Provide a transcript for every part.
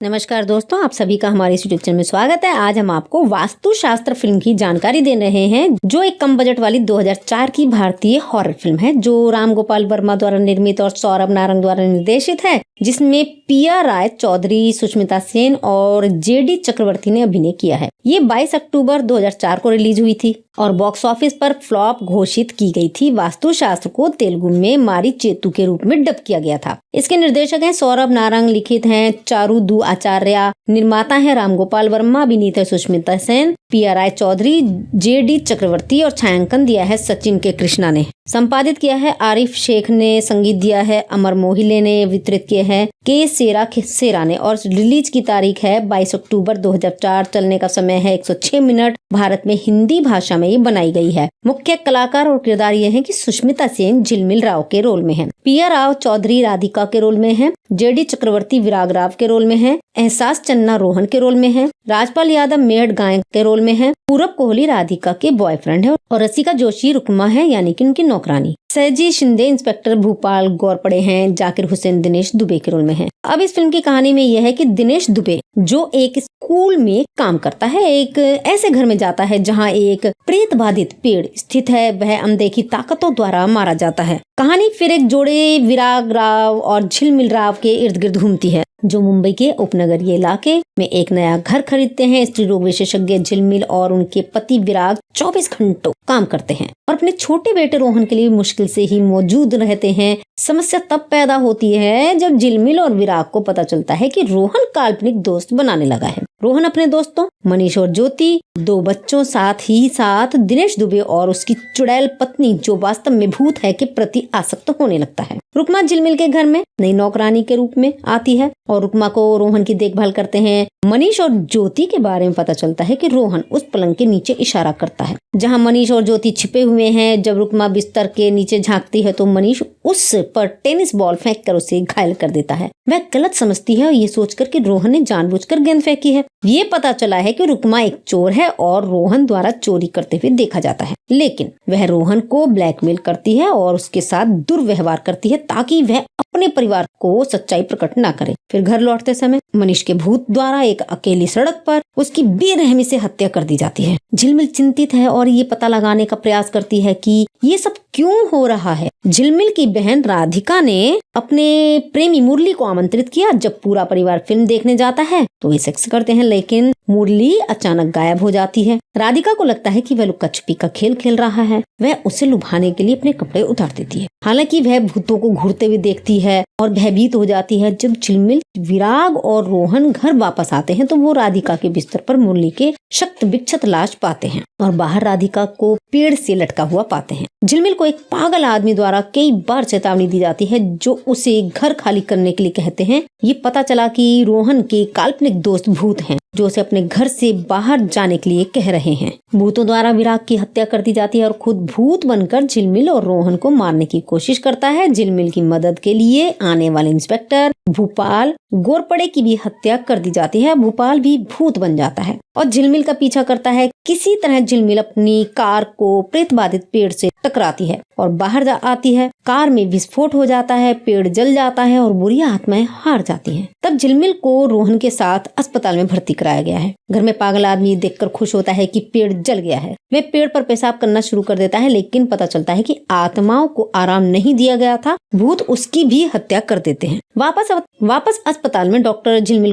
नमस्कार दोस्तों, आप सभी का हमारे इस यूट्यूब चैनल में स्वागत है। आज हम आपको वास्तुशास्त्र फिल्म की जानकारी दे रहे हैं, जो एक कम बजट वाली 2004 की भारतीय हॉरर फिल्म है, जो राम गोपाल वर्मा द्वारा निर्मित और सौरभ नारंग द्वारा निर्देशित है, जिसमें पिया राय चौधरी, सुष्मिता सेन और जेडी चक्रवर्ती ने अभिनय किया है। ये 22 अक्टूबर 2004 को रिलीज हुई थी और बॉक्स ऑफिस पर फ्लॉप घोषित की गई थी। वास्तुशास्त्र को तेलुगु में मारी चेतु के रूप में डब किया गया था। इसके निर्देशक हैं सौरभ नारंग, लिखित हैं चारुदू आचार्य, निर्माता है राम गोपाल वर्मा, अभिनीत है सुष्मिता सेन, पिया राय चौधरी, जेडी चक्रवर्ती और छायांकन दिया है सचिन के कृष्णा ने। संपादित किया है आरिफ शेख ने, संगीत दिया है अमर मोहिले ने, वितरित किए हैं के सेरा ने और रिलीज की तारीख है 22 अक्टूबर 2004। चलने का समय है 106 मिनट। भारत में हिंदी भाषा में ये बनाई गई है। मुख्य कलाकार और किरदार ये हैं कि सुष्मिता सेन झिलमिल राव के रोल में है, पिया राव चौधरी राधिका के रोल में है, जेडी चक्रवर्ती विराग राव के रोल में है, एहसास चन्ना रोहन के रोल में है, राजपाल यादव मेहड़ गायक के रोल में है, पूरब कोहली राधिका के बॉयफ्रेंड है और रसिका जोशी रुकमा है, यानी कि उनकी नौकरानी। सहजी शिंदे इंस्पेक्टर भूपाल गौरपड़े हैं, जाकिर हुसैन दिनेश दुबे के रोल में है। अब इस फिल्म की कहानी में यह है कि दिनेश दुबे जो एक स्कूल में काम करता है, एक ऐसे घर में जाता है जहां एक प्रेत बाधित पेड़ स्थित है, वह अनदेखी ताकतों द्वारा मारा जाता है। कहानी फिर एक जोड़े विराग राव और झिलमिल राव के इर्द गिर्द घूमती है, जो मुंबई के उपनगरीय इलाके में एक नया घर खरीदते हैं। स्त्री रोग विशेषज्ञ झिलमिल और उनके पति विराग 24 घंटों काम करते हैं और अपने छोटे बेटे रोहन के लिए मुश्किल से ही मौजूद रहते हैं। समस्या तब पैदा होती है जब झिलमिल और विराग को पता चलता है कि रोहन काल्पनिक दोस्त बनाने लगा है। रोहन अपने दोस्तों मनीष और ज्योति, 2 बच्चों, साथ ही साथ दिनेश दुबे और उसकी चुड़ैल पत्नी, जो वास्तव में भूत है, के प्रति आसक्त होने लगता है। रुकमा झिलमिल के घर में नई नौकरानी के रूप में आती है और रुकमा को रोहन की देखभाल करते हैं। मनीष और ज्योति के बारे में पता चलता है कि रोहन उस पलंग के नीचे इशारा करता है जहां मनीष और ज्योति छिपे हुए हैं। जब रुकमा बिस्तर के नीचे झांकती है तो मनीष उस पर टेनिस बॉल फेंककर उसे घायल कर देता है। वह गलत समझती है और ये सोचकर कि रोहन ने जानबूझकर गेंद फेंकी है। ये पता चला है कि रुकमा एक चोर है और रोहन द्वारा चोरी करते हुए देखा जाता है, लेकिन वह रोहन को ब्लैकमेल करती है और उसके साथ दुर्व्यवहार करती है ताकि वह अपने परिवार को सच्चाई प्रकट ना करे। फिर घर लौटते समय मनीष के भूत द्वारा एक अकेली सड़क पर उसकी बेरहमी से हत्या कर दी जाती है। झिलमिल चिंतित है और ये पता लगाने का प्रयास करती है कि ये सब क्यों हो रहा है। झिलमिल की बहन राधिका ने अपने प्रेमी मुरली को आमंत्रित किया। जब पूरा परिवार फिल्म देखने जाता है तो वे सेक्स करते हैं, लेकिन मुरली अचानक गायब हो जाती है। राधिका को लगता है कि वह लुक्का छुपी का खेल खेल रहा है। वह उसे लुभाने के लिए अपने कपड़े उतार देती है। हालांकि वह भूतों को घूरते हुए देखती है और भयभीत हो जाती है। जब झिलमिल, विराग और रोहन घर वापस आते हैं तो वो राधिका के बिस्तर पर मुरली के शक्त विक्षत लाश पाते हैं और बाहर राधिका को पेड़ से लटका हुआ पाते हैं। झिलमिल को एक पागल आदमी द्वारा कई बार चेतावनी दी जाती है, जो उसे घर खाली करने के लिए कहते हैं। ये पता चला कि रोहन के काल्पनिक दोस्त भूत हैं, जो उसे अपने घर से बाहर जाने के लिए कह रहे हैं। भूतों द्वारा विराग की हत्या कर दी जाती है और खुद भूत बनकर झिलमिल और रोहन को मारने की कोशिश करता है। झिलमिल की मदद के लिए आने वाले इंस्पेक्टर भूपाल गोरपड़े की भी हत्या कर दी जाती है। भूपाल भी भूत बन जाता है और झिलमिल का पीछा करता है। किसी तरह झिलमिल अपनी कार को प्रेत बाधित पेड़ से टकराती है और बाहर आती है। कार में विस्फोट हो जाता है, पेड़ जल जाता है और बुरी आत्माएं हार जाती हैं। तब झिलमिल को रोहन के साथ अस्पताल में भर्ती कराया गया है। घर में पागल आदमी देखकर खुश होता है कि पेड़ जल गया है। वह पेड़ पर पेशाब करना शुरू कर देता है, लेकिन पता चलता है कि आत्माओं को आराम नहीं दिया गया था। भूत उसकी भी हत्या कर देते हैं। वापस अस्पताल में डॉक्टर झिलमिल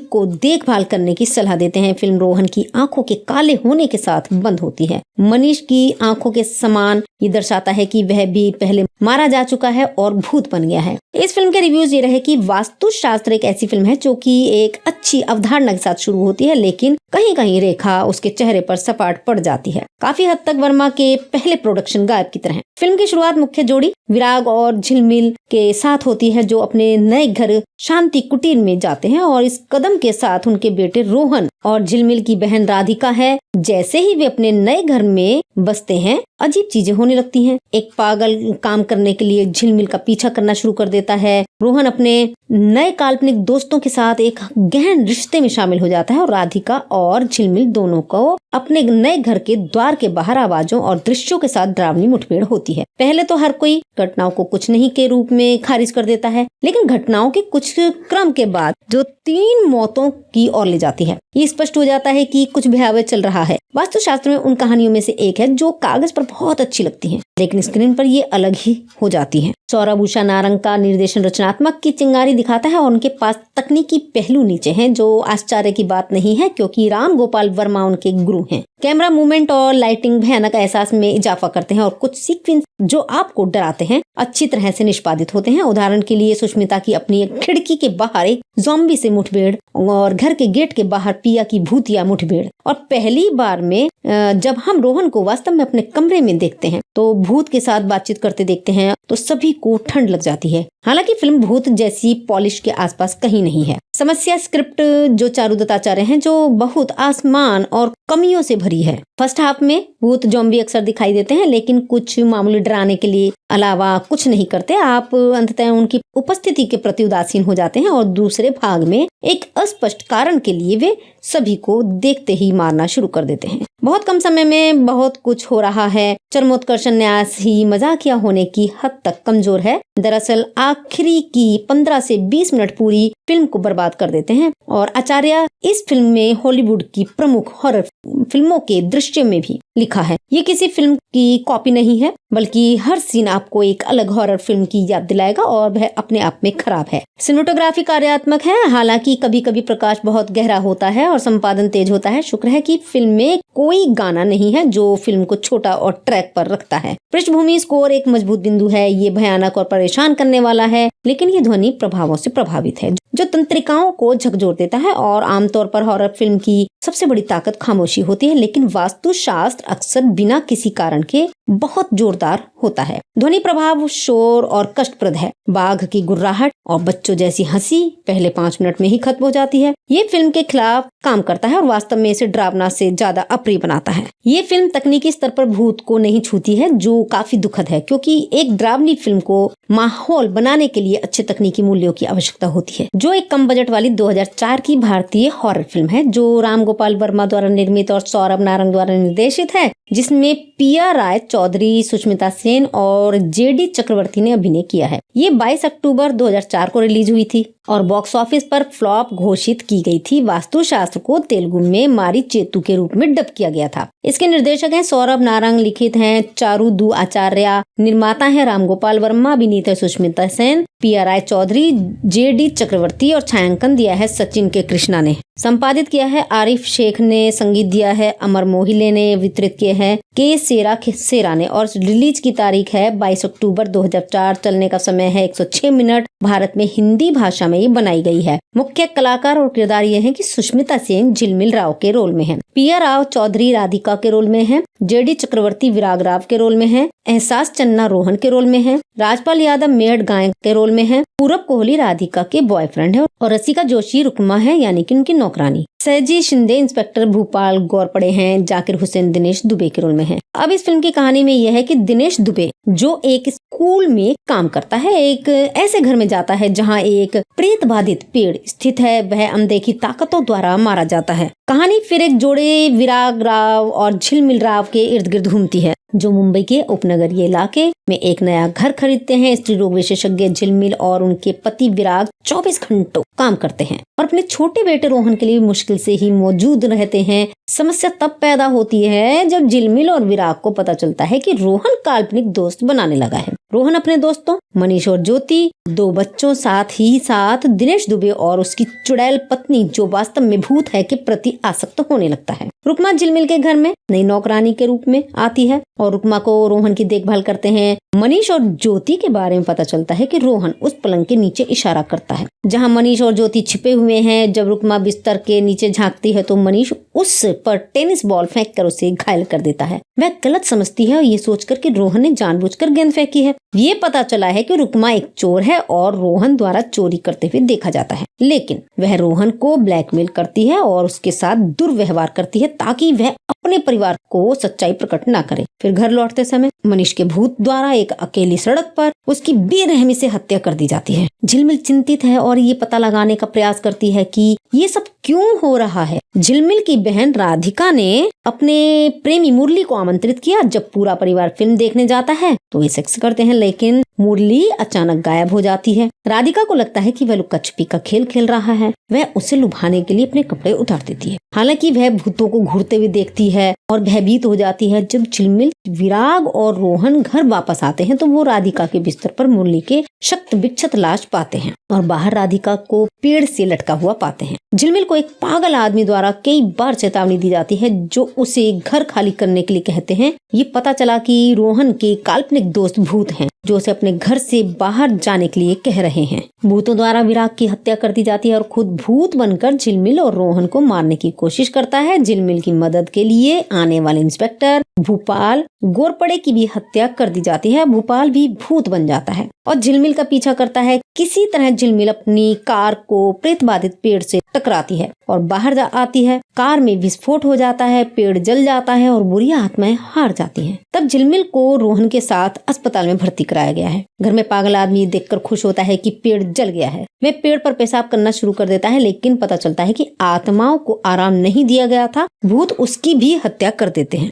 को देखभाल करने की सलाह देते हैं। फिल्म रोहन की आंखों के काले होने के साथ बंद होती है। मनीष की आंखों के समान ये दर्शाता है कि वह भी पहले मारा जा चुका है और भूत बन गया है। इस फिल्म के रिव्यूज ये रहे कि वास्तुशास्त्र एक ऐसी फिल्म है जो कि एक अच्छी अवधारणा के साथ शुरू होती है, लेकिन कहीं कहीं रेखा उसके चेहरे पर सपाट पड़ जाती है। काफी हद तक वर्मा के पहले प्रोडक्शन गायब की तरह। फिल्म की शुरुआत मुख्य जोड़ी विराग और झिलमिल के साथ होती है, जो अपने नए घर शांति कुटीर में जाते हैं और इस कदम के साथ उनके बेटे रोहन और झिलमिल की बहन राधिका है। जैसे ही वे अपने नए घर में बसते हैं, अजीब चीजें होने लगती हैं। एक पागल काम करने के लिए झिलमिल का पीछा करना शुरू कर देता है। रोहन अपने नए काल्पनिक दोस्तों के साथ एक गहन रिश्ते में शामिल हो जाता है और राधिका और झिलमिल दोनों को अपने नए घर के द्वार के बाहर आवाजों और दृश्यों के साथ डरावनी मुठभेड़ होती है। पहले तो हर कोई घटनाओं को कुछ नहीं के रूप में खारिज कर देता है, लेकिन घटनाओं के कुछ क्रम के बाद जो 3 मौतों की ओर ले जाती है, ये स्पष्ट हो जाता है कि कुछ भयावह चल रहा है। वास्तुशास्त्र में उन कहानियों में से एक है जो कागज पर बहुत अच्छी लगती है, लेकिन स्क्रीन पर ये अलग ही हो जाती है। सौरभ उषा नारंग का निर्देशन रचनात्मक की चिंगारी दिखाता है और उनके पास तकनीकी पहलू नीचे हैं, जो आश्चर्य की बात नहीं है क्योंकि राम गोपाल वर्मा उनके गुरु हैं। कैमरा मूवमेंट और लाइटिंग भयानक एहसास में इजाफा करते हैं और कुछ सीक्वेंस जो आपको डराते हैं अच्छी तरह से निष्पादित होते हैं। उदाहरण के लिए सुष्मिता की अपनी एक खिड़की के बाहर एक ज़ॉम्बी से मुठभेड़ और घर के गेट के बाहर पिया की भूतिया मुठभेड़। और पहली बार में जब हम रोहन को वास्तव में अपने कमरे में देखते हैं तो भूत के साथ बातचीत करते देखते हैं तो सभी को ठंड लग जाती है। हालांकि फिल्म भूत जैसी पॉलिश के आसपास कहीं नहीं है। समस्या स्क्रिप्ट जो चारू दत्ताचार्य हैं जो बहुत आसमान और कमियों से भरी है। फर्स्ट हाफ में भूत ज़ॉम्बी अक्सर दिखाई देते हैं, लेकिन कुछ मामूली डराने के लिए अलावा कुछ नहीं करते। आप अंततः उनकी उपस्थिति के प्रति उदासीन हो जाते हैं और दूसरे भाग में एक अस्पष्ट कारण के लिए वे सभी को देखते ही मारना शुरू कर देते हैं। बहुत कम समय में बहुत कुछ हो रहा है। चरमोत्कर्षण न्यास ही मजाकिया होने की हद तक कमजोर है। दरअसल आखिरी की 15 से 20 मिनट पूरी फिल्म को बर्बाद कर देते हैं और आचार्य इस फिल्म में हॉलीवुड की प्रमुख हॉरर फिल्मों के दृश्य में भी लिखा है। ये किसी फिल्म की कॉपी नहीं है, बल्कि हर सीन आपको एक अलग हॉरर फिल्म की याद दिलाएगा और वह अपने आप में खराब है। सिनेमेटोग्राफी कार्यात्मक है, हालांकि कभी कभी प्रकाश बहुत गहरा होता है और संपादन तेज होता है। शुक्र है कि फिल्म में कोई गाना नहीं है जो फिल्म को छोटा और ट्रैक पर रखता है। पृष्ठभूमि स्कोर एक मजबूत बिंदु है। ये भयानक और परेशान करने वाला है, लेकिन ये ध्वनि प्रभावों से प्रभावित है जो तंत्रिकाओं को झकझोर देता है। और आमतौर पर हॉरर फिल्म की सबसे बड़ी ताकत खामोशी होती है, लेकिन वास्तुशास्त्र अक्सर बिना किसी कारण के बहुत जोरदार होता है। ध्वनि प्रभाव शोर और कष्टप्रद है। बाघ की गुर्राहट और बच्चों जैसी हंसी पहले 5 मिनट में ही खत्म हो जाती है। ये फिल्म के खिलाफ काम करता है और वास्तव में इसे डरावना से ज्यादा अप्रिय बनाता है। ये फिल्म तकनीकी स्तर पर भूत को नहीं छूती है, जो काफी दुखद है, क्योंकि एक डरावनी फिल्म को माहौल बनाने के लिए अच्छे तकनीकी मूल्यों की आवश्यकता होती है। जो एक कम बजट वाली 2004 की भारतीय हॉरर फिल्म है जो राम गोपाल वर्मा द्वारा निर्मित और सौरभ नारंग द्वारा निर्देशित है, जिसमें पिया राय चौधरी, सुष्मिता सेन और जेडी चक्रवर्ती ने अभिनय किया है। ये 22 अक्टूबर 2004 को रिलीज हुई थी और बॉक्स ऑफिस पर फ्लॉप घोषित की गई थी। वास्तुशास्त्र को तेलुगु में मारी चेतु के रूप में डब किया गया था। इसके निर्देशक हैं सौरभ नारंग, लिखित हैं चारू दू आचार्य, निर्माता हैं राम गोपाल वर्मा, अभिनीत है सुष्मिता सेन, पिया राय चौधरी, जेडी चक्रवर्ती और छायांकन दिया है सचिन के कृष्णा ने। संपादित किया है आरिफ शेख ने, संगीत दिया है अमर मोहिले ने, वितरित किए हैं के सेरा ने और रिलीज की तारीख है 22 अक्टूबर 2004। चलने का समय है 106 मिनट। भारत में हिंदी भाषा में ये बनाई गई है। मुख्य कलाकार और किरदार ये हैं कि सुष्मिता सेन झिलमिल राव के रोल में है, पिया राव चौधरी राधिका के रोल में है, जेडी चक्रवर्ती विराग राव के रोल में है, एहसास चन्ना रोहन के रोल में है, राजपाल यादव मेहड़ गायक के रोल में है, पूरब कोहली राधिका के बॉयफ्रेंड है और रसिका जोशी रुकमा है यानी कि उनकी नौकरानी। सहजी शिंदे इंस्पेक्टर भूपाल गौरपड़े हैं, जाकिर हुसैन दिनेश दुबे के रोल में है। अब इस फिल्म की कहानी में यह है कि दिनेश दुबे जो एक स्कूल में काम करता है, एक ऐसे घर में जाता है जहां एक प्रेत बाधित पेड़ स्थित है। वह अनदेखी ताकतों द्वारा मारा जाता है। कहानी फिर एक जोड़े विराग राव और झिलमिल राव के इर्द गिर्द घूमती है, जो मुंबई के उपनगरीय इलाके में एक नया घर खरीदते हैं। स्त्री रोग विशेषज्ञ झिलमिल और उनके पति विराग 24 घंटों काम करते हैं और अपने छोटे बेटे रोहन के लिए मुश्किल से ही मौजूद रहते हैं। समस्या तब पैदा होती है जब झिलमिल और विराग को पता चलता है कि रोहन काल्पनिक दोस्त बनाने लगा है। रोहन अपने दोस्तों मनीष और ज्योति, 2 बच्चों, साथ ही साथ दिनेश दुबे और उसकी चुड़ैल पत्नी जो वास्तव में भूत है के प्रति आसक्त होने लगता है। रुकमा झिलमिल के घर में नई नौकरानी के रूप में आती है और रुकमा को रोहन की देखभाल करते हैं। मनीष और ज्योति के बारे में पता चलता है कि रोहन उस पलंग के नीचे इशारा करता है जहां मनीष और ज्योति छिपे हुए हैं। जब रुकमा बिस्तर के नीचे झांकती है तो मनीष उस पर टेनिस बॉल फेंक कर उसे घायल कर देता है। वह गलत समझती है और ये सोचकर कि रोहन ने जानबूझकर गेंद फेंकी है। ये पता चला है कि रुकमा एक चोर है और रोहन द्वारा चोरी करते हुए देखा जाता है, लेकिन वह रोहन को ब्लैकमेल करती है और उसके साथ दुर्व्यवहार करती है ताकि वह अपने परिवार को सच्चाई प्रकट ना करे। फिर घर लौटते समय मनीष के भूत द्वारा एक अकेली सड़क पर उसकी बेरहमी से हत्या कर दी जाती है। झिलमिल चिंतित है और ये पता लगाने का प्रयास करती है कि ये सब क्यों हो रहा है। झिलमिल की बहन राधिका ने अपने प्रेमी मुरली को आमंत्रित किया। जब पूरा परिवार फिल्म देखने जाता है तो वे सेक्स करते हैं, लेकिन मुरली अचानक गायब हो जाती है। राधिका को लगता है कि वह लुक्का छिपी का खेल खेल रहा है। वह उसे लुभाने के लिए अपने कपड़े उतार देती है। हालांकि वह भूतों को घूरते हुए देखती है और भयभीत हो जाती है। जब झिलमिल, विराग और रोहन घर वापस आते हैं तो वो राधिका के बिस्तर पर मुरली के शक्त विक्षत लाश पाते हैं और बाहर राधिका को पेड़ से लटका हुआ पाते हैं। झिलमिल को एक पागल आदमी द्वारा कई बार चेतावनी दी जाती है, जो उसे घर खाली करने के लिए कहते हैं। ये पता चला कि रोहन के काल्पनिक दोस्त भूत हैं, जो उसे अपने घर से बाहर जाने के लिए कह रहे हैं। भूतों द्वारा विराग की हत्या कर दी जाती है और खुद भूत बनकर झिलमिल और रोहन को मारने की कोशिश करता है। झिलमिल की मदद के लिए आने वाले इंस्पेक्टर भूपाल गोरपड़े की भी हत्या कर दी जाती है। भूपाल भी भूत बन जाता है और झिलमिल का पीछा करता है। किसी तरह झिलमिल अपनी कार को प्रेत बाधित पेड़ से टकराती है और बाहर आती है। कार में विस्फोट हो जाता है, पेड़ जल जाता है और बुरी आत्माएं हार जाती हैं। तब झिलमिल को रोहन के साथ अस्पताल में भर्ती कराया गया है। घर में पागल आदमी देखकर खुश होता है कि पेड़ जल गया है। वह पेड़ पर पेशाब करना शुरू कर देता है, लेकिन पता चलता है कि आत्माओं को आराम नहीं दिया गया था। भूत उसकी भी हत्या कर देते हैं।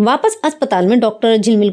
वापस अस्पताल में डॉक्टर झिलमिल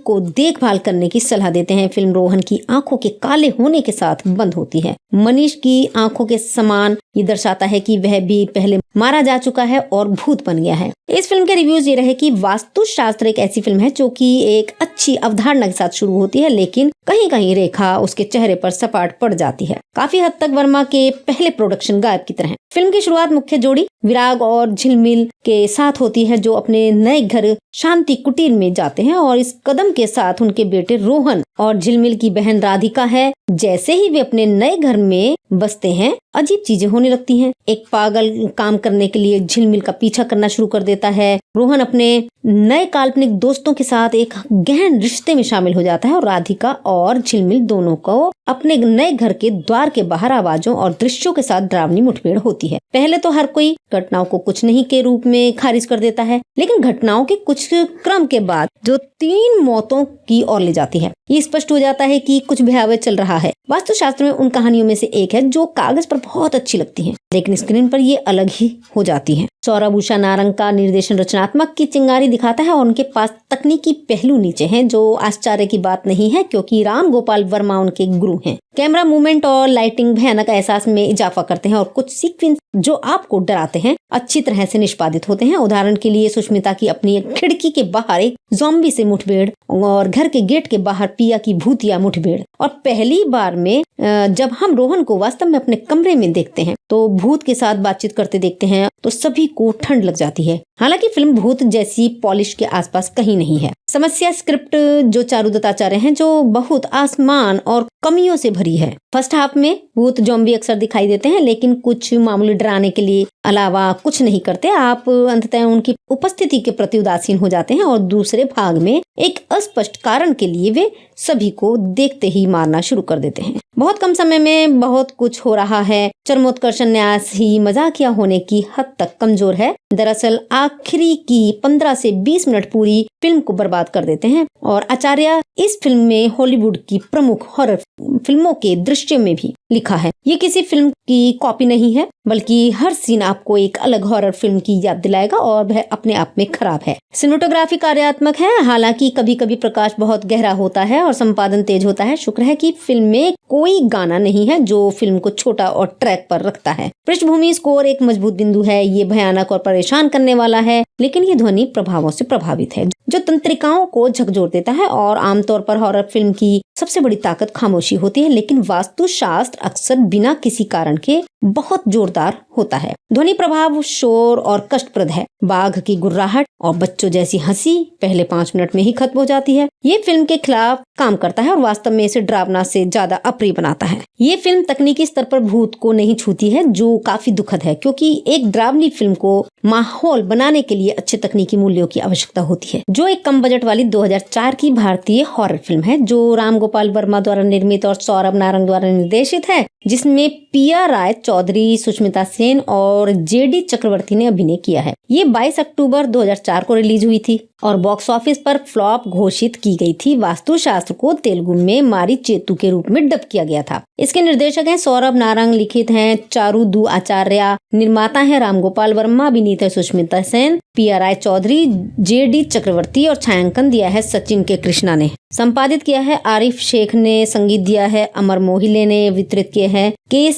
को देखभाल करने की सलाह देते हैं। फिल्म रोहन की आंखों के काले होने के साथ बंद होती है। मनीष की आंखों के समान ये दर्शाता है कि वह भी पहले मारा जा चुका है और भूत बन गया है। इस फिल्म के रिव्यूज ये रहे कि वास्तुशास्त्र एक ऐसी फिल्म है जो कि एक अच्छी अवधारणा के साथ शुरू होती है, लेकिन कहीं कहीं रेखा उसके चेहरे पर सपाट पड़ जाती है। काफी हद तक वर्मा के पहले प्रोडक्शन गायब की तरह। फिल्म की शुरुआत मुख्य जोड़ी विराग और झिलमिल के साथ होती है, जो अपने नए घर शांति कुटीर में जाते हैं और इस कदम के साथ उनके बेटे रोहन और झिलमिल की बहन राधिका है। जैसे ही वे अपने नए घर में बसते हैं, अजीब चीजें होने लगती हैं। एक पागल काम करने के लिए झिलमिल का पीछा करना शुरू कर देता है। रोहन अपने नए काल्पनिक दोस्तों के साथ एक गहन रिश्ते में शामिल हो जाता है और राधिका और झिलमिल दोनों को अपने नए घर के द्वार के बाहर आवाजों और दृश्यों के साथ डरावनी मुठभेड़ होती है। पहले तो हर कोई घटनाओं को कुछ नहीं के रूप में खारिज कर देता है, लेकिन घटनाओं के कुछ क्रम के बाद जो 3 मौतों की ओर ले जाती है, ये स्पष्ट हो जाता है कि कुछ भयावह चल रहा है। वास्तुशास्त्र में उन कहानियों में से एक है जो कागज पर बहुत अच्छी लगती है, लेकिन स्क्रीन पर ये अलग ही हो जाती है। सौरभ उषा नारंग का निर्देशन रचनात्मक की चिंगारी दिखाता है और उनके पास तकनीकी पहलू नीचे हैं, जो आश्चर्य की बात नहीं है क्योंकि राम गोपाल वर्मा उनके गुरु हैं। कैमरा मूवमेंट और लाइटिंग भयानक एहसास में इजाफा करते हैं और कुछ सीक्वेंस जो आपको डराते हैं अच्छी तरह से निष्पादित होते हैं। उदाहरण के लिए सुष्मिता की अपनी खिड़की के बाहर एक ज़ॉम्बी से मुठभेड़ और घर के गेट के बाहर पिया की भूतिया मुठभेड़। और पहली बार में जब हम रोहन को वास्तव में अपने कमरे में देखते हैं तो भूत के साथ बातचीत करते देखते हैं तो सभी को ठंड लग जाती है। हालांकि फिल्म भूत जैसी पॉलिश के आसपास कहीं नहीं है। समस्या स्क्रिप्ट जो चारू दत्ताचार्य हैं, जो बहुत आसमान और कमियों से भरी है। फर्स्ट हाफ में भूत ज़ॉम्बी अक्सर दिखाई देते हैं, लेकिन कुछ मामूली डराने के लिए अलावा कुछ नहीं करते। आप अंततः उनकी उपस्थिति के प्रति उदासीन हो जाते हैं और दूसरे भाग में एक अस्पष्ट कारण के लिए वे सभी को देखते ही मारना शुरू कर देते हैं। बहुत कम समय में बहुत कुछ हो रहा है। चरमोत्कर्षण न्यास ही मजाकिया होने की हद तक कमजोर है। दरअसल आखिरी की 15 से 20 मिनट पूरी फिल्म को बर्बाद कर देते हैं और आचार्य इस फिल्म में हॉलीवुड की प्रमुख हॉरर फिल्मों के दृश्य में भी लिखा है। ये किसी फिल्म की कॉपी नहीं है, बल्कि हर सीन आपको एक अलग हॉरर फिल्म की याद दिलाएगा और वह अपने आप में खराब है। सिनेमेटोग्राफी कार्यात्मक है, हालांकि कभी कभी प्रकाश बहुत गहरा होता है और संपादन तेज होता है। शुक्र है कि फिल्म में कोई गाना नहीं है जो फिल्म को छोटा और ट्रैक पर रखता है। पृष्ठभूमि स्कोर एक मजबूत बिंदु है। ये भयानक और परेशान करने वाला है, लेकिन ये ध्वनि प्रभावों से प्रभावित है जो तंत्रिकाओं को झकझोर देता है। और आमतौर पर हॉरर फिल्म की सबसे बड़ी ताकत खामोशी होती है, लेकिन वास्तुशास्त्र अक्सर बिना किसी कारण के बहुत जोरदार होता है। ध्वनि प्रभाव शोर और कष्टप्रद है। बाघ की गुर्राहट और बच्चों जैसी हंसी पहले 5 मिनट में ही खत्म हो जाती है। ये फिल्म के खिलाफ काम करता है और वास्तव में इसे डरावना से ज्यादा अप्रिय बनाता है। ये फिल्म तकनीकी स्तर पर भूत को नहीं छूती है, जो काफी दुखद है, क्योंकि एक डरावनी फिल्म को माहौल बनाने के लिए अच्छे तकनीकी मूल्यों की आवश्यकता होती है। जो एक कम बजट वाली 2004 की भारतीय हॉरर फिल्म है, जो राम गोपाल वर्मा द्वारा निर्मित और सौरभ नारंग द्वारा निर्देशित है। जिसमें पिया राय चौधरी, सुष्मिता सेन और जेडी चक्रवर्ती ने अभिनय किया है। ये 22 अक्टूबर 2004 को रिलीज हुई थी और बॉक्स ऑफिस पर फ्लॉप घोषित की गई थी। वास्तुशास्त्र को तेलुगु में मारी चेतु के रूप में डब किया गया था। इसके निर्देशक हैं सौरभ नारंग, लिखित हैं चारुदू आचार्य, निर्माता हैं राम गोपाल वर्मा, अभिनीत है सुष्मिता सेन, पिया राय चौधरी, जेडी चक्रवर्ती और छायांकन दिया है सचिन के कृष्णा ने। संपादित किया है आरिफ शेख ने, संगीत दिया है अमर मोहिले ने, वितरित किए हैं के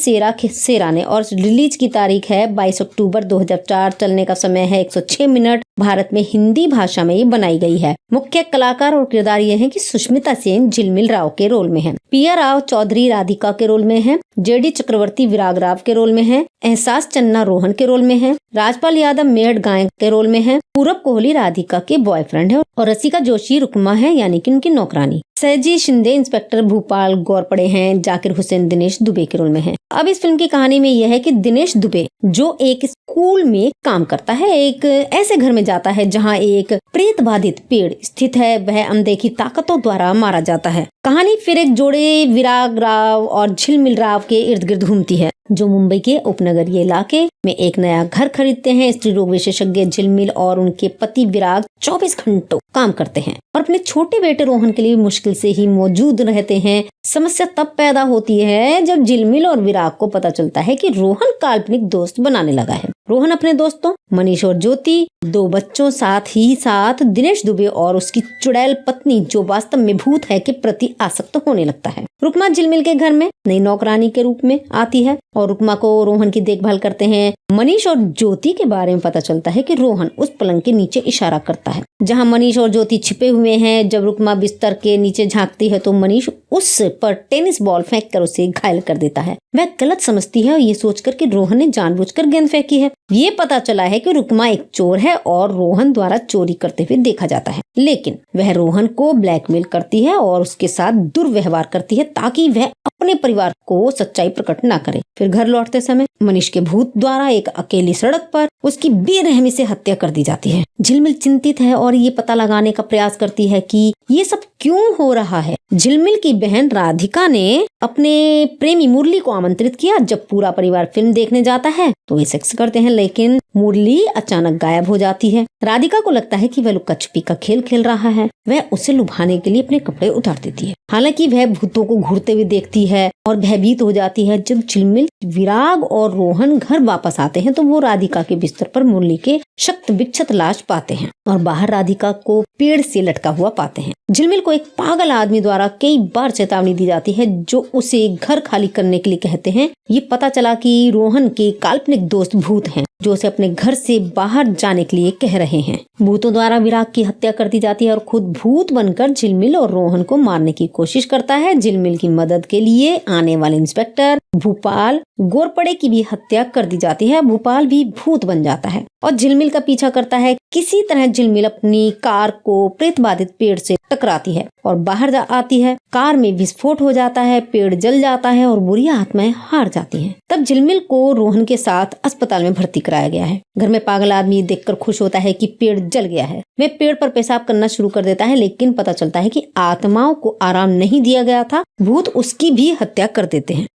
सेरा ने और रिलीज की तारीख है 22 अक्टूबर 2004। चलने का समय है 106 मिनट। भारत में हिंदी भाषा में ये बनाई गई है। मुख्य कलाकार और किरदार ये हैं कि सुष्मिता सेन झिलमिल राव के रोल में हैं, पिया राव चौधरी राधिका के रोल में हैं, जेडी चक्रवर्ती विराग राव के रोल में हैं, एहसास चन्ना रोहन के रोल में हैं, राजपाल यादव मेहड़ गायक के रोल में हैं, पूरब कोहली राधिका के बॉयफ्रेंड है और रसिका जोशी रुकमा है यानी कि उनकी नौकरानी। सहजी शिंदे इंस्पेक्टर भूपाल गौरपड़े हैं, जाकिर हुसैन दिनेश दुबे के रोल में हैं। अब इस फिल्म की कहानी में यह है कि दिनेश दुबे जो एक स्कूल में काम करता है, एक ऐसे घर में जाता है जहां एक प्रेत बाधित पेड़ स्थित है। वह अनदेखी ताकतों द्वारा मारा जाता है। कहानी फिर एक जोड़े विराग राव और झिलमिल राव के इर्द गिर्द घूमती है, जो मुंबई के उपनगरीय इलाके में एक नया घर खरीदते हैं। स्त्री रोग विशेषज्ञ झिलमिल और उनके पति विराग 24 घंटों काम करते हैं और अपने छोटे बेटे रोहन के लिए मुश्किल से ही मौजूद रहते हैं। समस्या तब पैदा होती है जब झिलमिल और विराग को पता चलता है कि रोहन काल्पनिक दोस्त बनाने लगा है। रोहन अपने दोस्तों मनीष और ज्योति, 2 बच्चों, साथ दिनेश दुबे और उसकी चुड़ैल पत्नी जो वास्तव में भूत है के प्रति आसक्त होने लगता है। रुकमा झिलमिल के घर में नई नौकरानी के रूप में आती है और रुकमा को रोहन की देखभाल करते हैं। मनीष और ज्योति के बारे में पता चलता है कि रोहन उस पलंग के नीचे इशारा करता है जहां मनीष और ज्योति छिपे हुए हैं। जब रुकमा बिस्तर के नीचे झांकती है तो मनीष उस पर टेनिस बॉल फेंक कर उसे घायल कर देता है। वह गलत समझती है और ये सोचकर कि रोहन ने जानबूझकर गेंद फेंकी है। ये पता चला है कि रुकमा एक चोर है और रोहन द्वारा चोरी करते हुए देखा जाता है, लेकिन वह रोहन को ब्लैकमेल करती है और उसके साथ दुर्व्यवहार करती है ताकि वह अपने परिवार को सच्चाई प्रकट ना करे। फिर घर लौटते समय मनीष के भूत द्वारा एक अकेली सड़क पर उसकी बेरहमी से हत्या कर दी जाती है। झिलमिल चिंतित है और ये पता लगाने का प्रयास करती है कि ये सब क्यों हो रहा है। झिलमिल की बहन राधिका ने अपने प्रेमी मुरली को आमंत्रित किया। जब पूरा परिवार फिल्म देखने जाता है तो वे सेक्स करते हैं, लेकिन मुरली अचानक गायब हो जाती है। राधिका को लगता है कि वह लुका छिपी का खेल खेल रहा है। वह उसे लुभाने के लिए अपने कपड़े उतार देती है। हालांकि वह भूतों को घूरते हुए देखती है और भयभीत हो जाती है। जब झिलमिल, विराग और रोहन घर वापस आते हैं तो वो राधिका के बिस्तर पर मुरली के शक्त विक्षत लाश पाते हैं और बाहर राधिका को पेड़ से लटका हुआ पाते हैं। झिलमिल को एक पागल आदमी द्वारा कई बार चेतावनी दी जाती है जो उसे घर खाली करने के लिए कहते हैं। ये पता चला कि रोहन के काल्पनिक दोस्त भूत हैं जो उसे अपने घर से बाहर जाने के लिए कह रहे हैं। भूतों द्वारा विराग की हत्या कर दी जाती है और खुद भूत बनकर झिलमिल और रोहन को मारने की कोशिश करता है। झिलमिल की मदद के लिए आने वाले इंस्पेक्टर भूपाल गोरपड़े की भी हत्या कर दी जाती है। भूपाल भी भूत बन जाता है और झिलमिल का पीछा करता है। किसी तरह झिलमिल अपनी कार को प्रेत बाधित पेड़ से टकराती है और बाहर आती है। कार में विस्फोट हो जाता है, पेड़ जल जाता है और बुरी आत्माएं हार जाती हैं। तब झिलमिल को रोहन के साथ अस्पताल में भर्ती कराया गया है। घर में पागल आदमी देखकर खुश होता है कि पेड़ जल गया है। वह पेड़ पर पेशाब करना शुरू कर देता है, लेकिन पता चलता है कि आत्माओं को आराम नहीं दिया गया था। भूत उसकी भी हत्या कर देते हैं।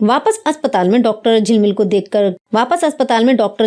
वापस अस्पताल में डॉक्टर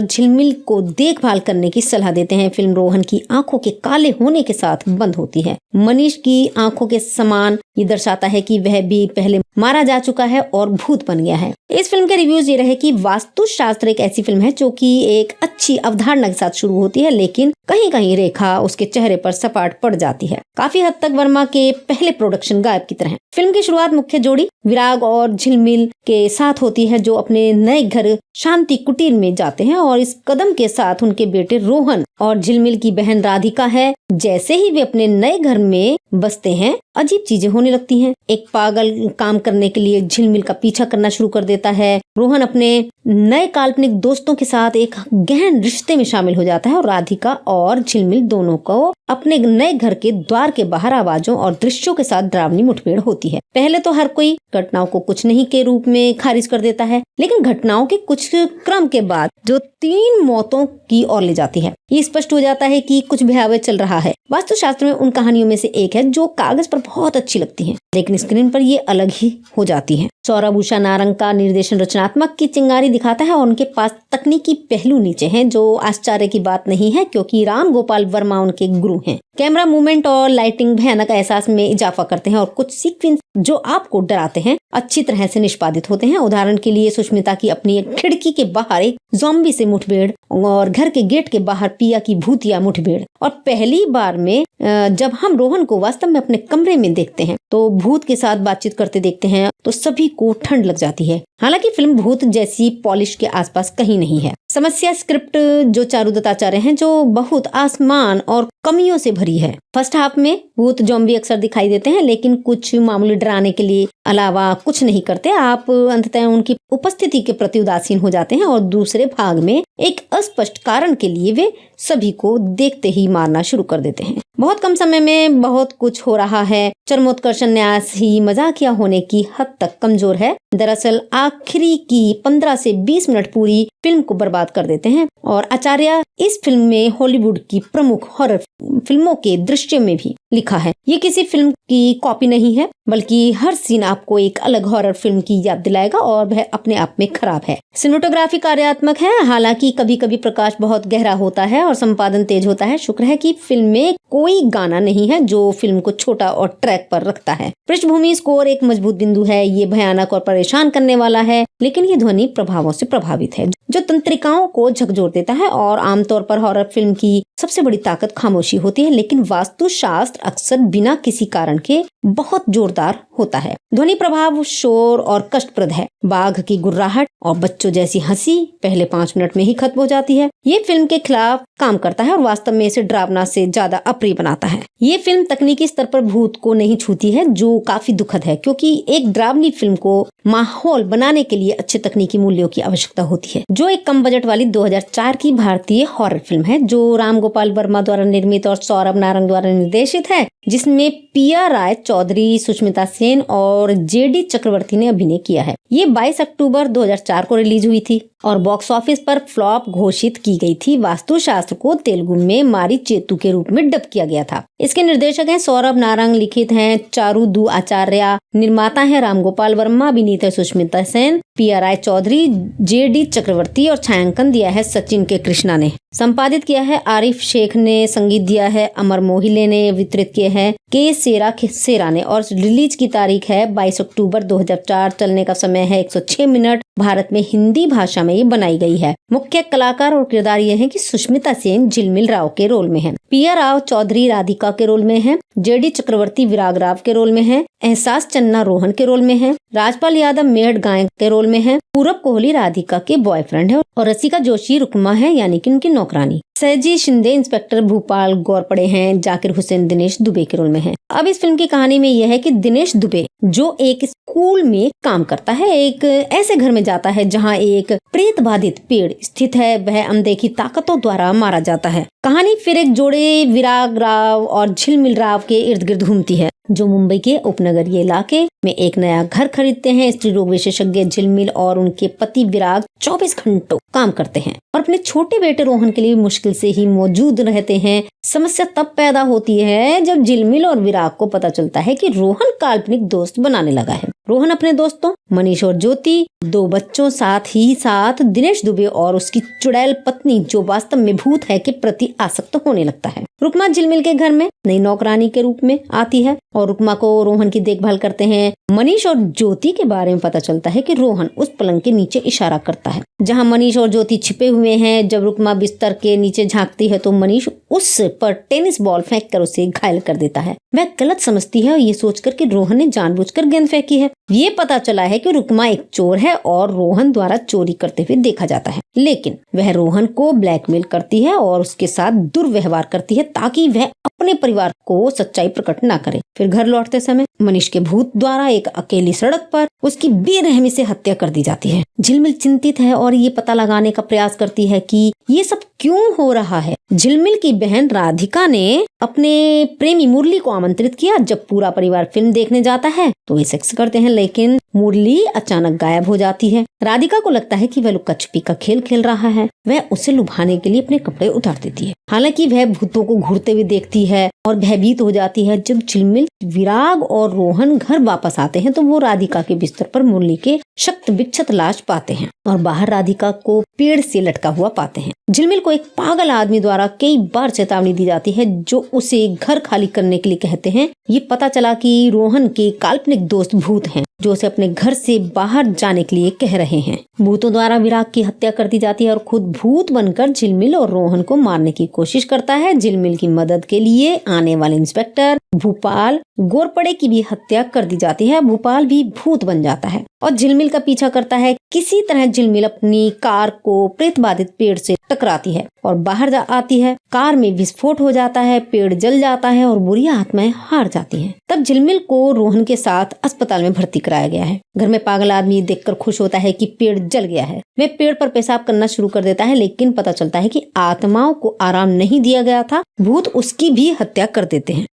झिलमिल को देखभाल करने की सलाह देते हैं। फिल्म रोहन की आंखों के काले होने के साथ बंद होती है। मनीष की आंखों के समान ये दर्शाता है कि वह भी पहले मारा जा चुका है और भूत बन गया है। इस फिल्म के रिव्यूज ये रहे कि वास्तुशास्त्र एक ऐसी फिल्म है जो कि एक अच्छी अवधारणा के साथ शुरू होती है, लेकिन कहीं कहीं रेखा उसके चेहरे पर सपाट पड़ जाती है। काफी हद तक वर्मा के पहले प्रोडक्शन गायब की तरह। फिल्म की शुरुआत मुख्य जोड़ी विराग और झिलमिल के साथ होती है जो अपने नए घर शांति कुटीर में जाते हैं और इस कदम के साथ उनके बेटे रोहन और झिलमिल की बहन राधिका है। जैसे ही वे अपने नए घर में बसते हैं अजीब चीजें होने लगती हैं। एक पागल काम करने के लिए झिलमिल का पीछा करना शुरू कर देता है। रोहन अपने नए काल्पनिक दोस्तों के साथ एक गहन रिश्ते में शामिल हो जाता है और राधिका और झिलमिल दोनों को अपने नए घर के द्वार के बाहर आवाजों और दृश्यों के साथ डरावनी मुठभेड़ होती है। पहले तो हर कोई घटनाओं को कुछ नहीं के रूप में खारिज कर देता है, लेकिन घटनाओं के कुछ क्रम के बाद जो 3 मौतों की ओर ले जाती है, ये स्पष्ट हो जाता है कि कुछ भयावह चल रहा है। वास्तुशास्त्र में उन कहानियों में से एक है जो कागज पर बहुत अच्छी लगती हैं, लेकिन स्क्रीन पर ये अलग ही हो जाती हैं। सौरभ उषा नारंग का निर्देशन रचनात्मक की चिंगारी दिखाता है और उनके पास तकनीकी पहलू नीचे हैं, जो आश्चर्य की बात नहीं है क्योंकि राम गोपाल वर्मा उनके गुरु हैं। कैमरा मूवमेंट और लाइटिंग भयानक एहसास में इजाफा करते हैं और कुछ सीक्वेंस जो आपको डराते हैं अच्छी तरह से निष्पादित होते हैं। उदाहरण के लिए सुष्मिता की अपनी एक खिड़की के बाहर एक ज़ॉम्बी से मुठभेड़ और घर के गेट के बाहर पिया की भूतिया मुठभेड़, और पहली बार में जब हम रोहन को वास्तव में अपने कमरे में देखते हैं तो भूत के साथ बातचीत करते देखते हैं तो सभी को ठंड लग जाती है। हालांकि फिल्म भूत जैसी पॉलिश के आसपास कहीं नहीं है। समस्या स्क्रिप्ट जो चारू दत्ताचार्य हैं, जो बहुत आसमान और कमियों से भरी है। फर्स्ट हाफ में भूत ज़ॉम्बी अक्सर दिखाई देते हैं, लेकिन कुछ मामूली डराने के लिए अलावा कुछ नहीं करते। आप अंततः उनकी उपस्थिति के प्रति उदासीन हो जाते हैं और दूसरे भाग में एक अस्पष्ट कारण के लिए वे सभी को देखते ही मारना शुरू कर देते हैं। बहुत कम समय में बहुत कुछ हो रहा है। चरमोत्कर्षण न्यास ही मजाकिया होने की हद तक कमजोर है। दरअसल आखिरी की 15 से 20 मिनट पूरी फिल्म को बर्बाद कर देते हैं और आचार्य इस फिल्म में हॉलीवुड की प्रमुख हॉरर फिल्मों के दृश्य में भी लिखा है। ये किसी फिल्म की कॉपी नहीं है, बल्कि हर सीन आपको एक अलग हॉरर फिल्म की याद दिलाएगा और वह अपने आप में खराब है। सिनेमेटोग्राफी कार्यात्मक है, हालांकि कभी कभी प्रकाश बहुत गहरा होता है और संपादन तेज होता है। शुक्र है कि फिल्म में कोई गाना नहीं है जो फिल्म को छोटा और ट्रैक पर रखता है। पृष्ठभूमि स्कोर एक मजबूत बिंदु है। ये भयानक और परेशान करने वाला है, लेकिन ये ध्वनि प्रभावों से प्रभावित है जो तंत्रिकाओं को झकझोर देता है। और आमतौर पर हॉरर फिल्म की सबसे बड़ी ताकत खामोशी होती है, लेकिन वास्तुशास्त्र अक्सर बिना किसी कारण के बहुत जोरदार होता है। ध्वनि प्रभाव शोर और कष्टप्रद है। बाघ की गुर्राहट और बच्चों जैसी हंसी पहले 5 मिनट में ही खत्म हो जाती है। ये फिल्म के खिलाफ काम करता है और वास्तव में इसे डरावना से ज्यादा अप्रिय बनाता है। ये फिल्म तकनीकी स्तर पर भूत को नहीं छूती है, जो काफी दुखद है, क्योंकि एक डरावनी फिल्म को माहौल बनाने के लिए अच्छे तकनीकी मूल्यों की आवश्यकता होती है। जो एक कम बजट वाली 2004 की भारतीय हॉरर फिल्म है, जो राम गोपाल वर्मा द्वारा निर्मित और सौरभ नारंग द्वारा निर्देशित है, जिसमें पिया राय चौधरी, सुष्मिता सेन और जेडी चक्रवर्ती ने अभिनय किया है। ये 22 अक्टूबर 2004 को रिलीज हुई थी और बॉक्स ऑफिस पर फ्लॉप घोषित की गई थी। वास्तुशास्त्र को तेलुगु में मारी चेतु के रूप में डब किया गया था। इसके निर्देशक हैं सौरभ नारंग, लिखित हैं चारू दू आचार्य, निर्माता हैं राम गोपाल वर्मा, अभिनीत है सुष्मिता सेन, पिया राय चौधरी, जेडी चक्रवर्ती और छायांकन दिया है सचिन के कृष्णा ने। संपादित किया है आरिफ शेख ने, संगीत दिया है अमर मोहिले ने, वितरित किए हैं के सेरा ने और रिलीज की तारीख है 22 अक्टूबर 2004। चलने का समय है 106 मिनट। भारत में हिंदी भाषा में ये बनाई गई है। मुख्य कलाकार और किरदार ये हैं कि सुष्मिता सेन झिलमिल राव के रोल में है, पिया राव चौधरी राधिका के रोल में है, जेडी चक्रवर्ती विराग राव के रोल में है, एहसास चन्ना रोहन के रोल में है, राजपाल यादव मेहड़ गाय के रोल में है, पूरब कोहली राधिका के बॉयफ्रेंड है और रसिका जोशी रुकमा है, यानी कि उनकी नौकरानी। सहजी शिंदे इंस्पेक्टर भूपाल गौरपड़े हैं, जाकिर हुसैन दिनेश दुबे के रोल में है। अब इस फिल्म की कहानी में यह है कि दिनेश दुबे जो एक स्कूल में काम करता है, एक ऐसे घर में जाता है जहां एक प्रेत बाधित पेड़ स्थित है, वह अनदेखी ताकतों द्वारा मारा जाता है। कहानी फिर एक जोड़े विराग राव और झिलमिल राव के इर्द गिर्द घूमती है, जो मुंबई के उपनगरीय इलाके में एक नया घर खरीदते हैं। स्त्री रोग विशेषज्ञ झिलमिल और उनके पति विराग 24 घंटों काम करते हैं और अपने छोटे बेटे रोहन के लिए मुश्किल से ही मौजूद रहते हैं। समस्या तब पैदा होती है जब झिलमिल और विराग को पता चलता है कि रोहन काल्पनिक दोस्त बनाने लगा है। रोहन अपने दोस्तों मनीष और ज्योति, 2 बच्चों, साथ ही साथ दिनेश दुबे और उसकी चुड़ैल पत्नी जो वास्तव में भूत है के प्रति आसक्त होने लगता है। रुकमा झिलमिल के घर में नई नौकरानी के रूप में आती है और रुकमा को रोहन की देखभाल करते हैं। मनीष और ज्योति के बारे में पता चलता है कि रोहन उस पलंग के नीचे इशारा करता है जहां मनीष और ज्योति छिपे हुए हैं। जब रुकमा बिस्तर के नीचे झांकती है तो मनीष उस पर टेनिस बॉल फेंककर उसे घायल कर देता है। वह गलत समझती है और ये सोचकर कि रोहन ने जानबूझकर गेंद फेंकी है। ये पता चला है कि रुकमा एक चोर है और रोहन द्वारा चोरी करते हुए देखा जाता है, लेकिन वह रोहन को ब्लैकमेल करती है और उसके साथ दुर्व्यवहार करती है ताकि वह अपने परिवार को सच्चाई प्रकट न करे। फिर घर लौटते समय मनीष के भूत द्वारा एक अकेली सड़क पर उसकी बेरहमी से हत्या कर दी जाती है। झिलमिल चिंतित है और ये पता लगाने का प्रयास करती है कि ये सब क्यों हो रहा है? झिलमिल की बहन राधिका ने अपने प्रेमी मुरली को आमंत्रित किया। जब पूरा परिवार फिल्म देखने जाता है तो वे सेक्स करते हैं, लेकिन मुरली अचानक गायब हो जाती है। राधिका को लगता है कि वह लुक्का छुपी का खेल खेल रहा है। वह उसे लुभाने के लिए अपने कपड़े उतार देती है। हालांकि वह भूतों को घूरते हुए देखती है और भयभीत हो जाती है। जब झिलमिल, विराग और रोहन घर वापस आते हैं तो वो राधिका के बिस्तर पर मुरली के शक्त विक्षत लाश पाते हैं और बाहर राधिका को पेड़ से लटका हुआ पाते हैं। झिलमिल को एक पागल आदमी द्वारा कई बार चेतावनी दी जाती है, जो उसे घर खाली करने के लिए कहते हैं। ये पता चला कि रोहन के काल्पनिक दोस्त भूत हैं, जो उसे अपने घर से बाहर जाने के लिए कह रहे हैं। भूतों द्वारा विराग की हत्या कर दी जाती है और खुद भूत बनकर झिलमिल और रोहन को मारने की कोशिश करता है। झिलमिल की मदद के लिए आने वाले इंस्पेक्टर भूपाल गोरपड़े की भी हत्या कर दी जाती है। भूपाल भी भूत बन जाता है और झिलमिल का पीछा करता है। किसी तरह झिलमिल अपनी कार को प्रेत बाधित पेड़ से टकराती है और बाहर आती है। कार में विस्फोट हो जाता है, पेड़ जल जाता है और बुरी आत्माएं हार जाती हैं। तब झिलमिल को रोहन के साथ अस्पताल में भर्ती कराया गया है। घर में पागल आदमी देखकर खुश होता है कि पेड़ जल गया है। वह पेड़ पर पेशाब करना शुरू कर देता है, लेकिन पता चलता है कि आत्माओं को आराम नहीं दिया गया था। भूत उसकी भी हत्या कर देते हैं।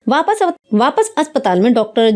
वापस अस्पताल में डॉक्टर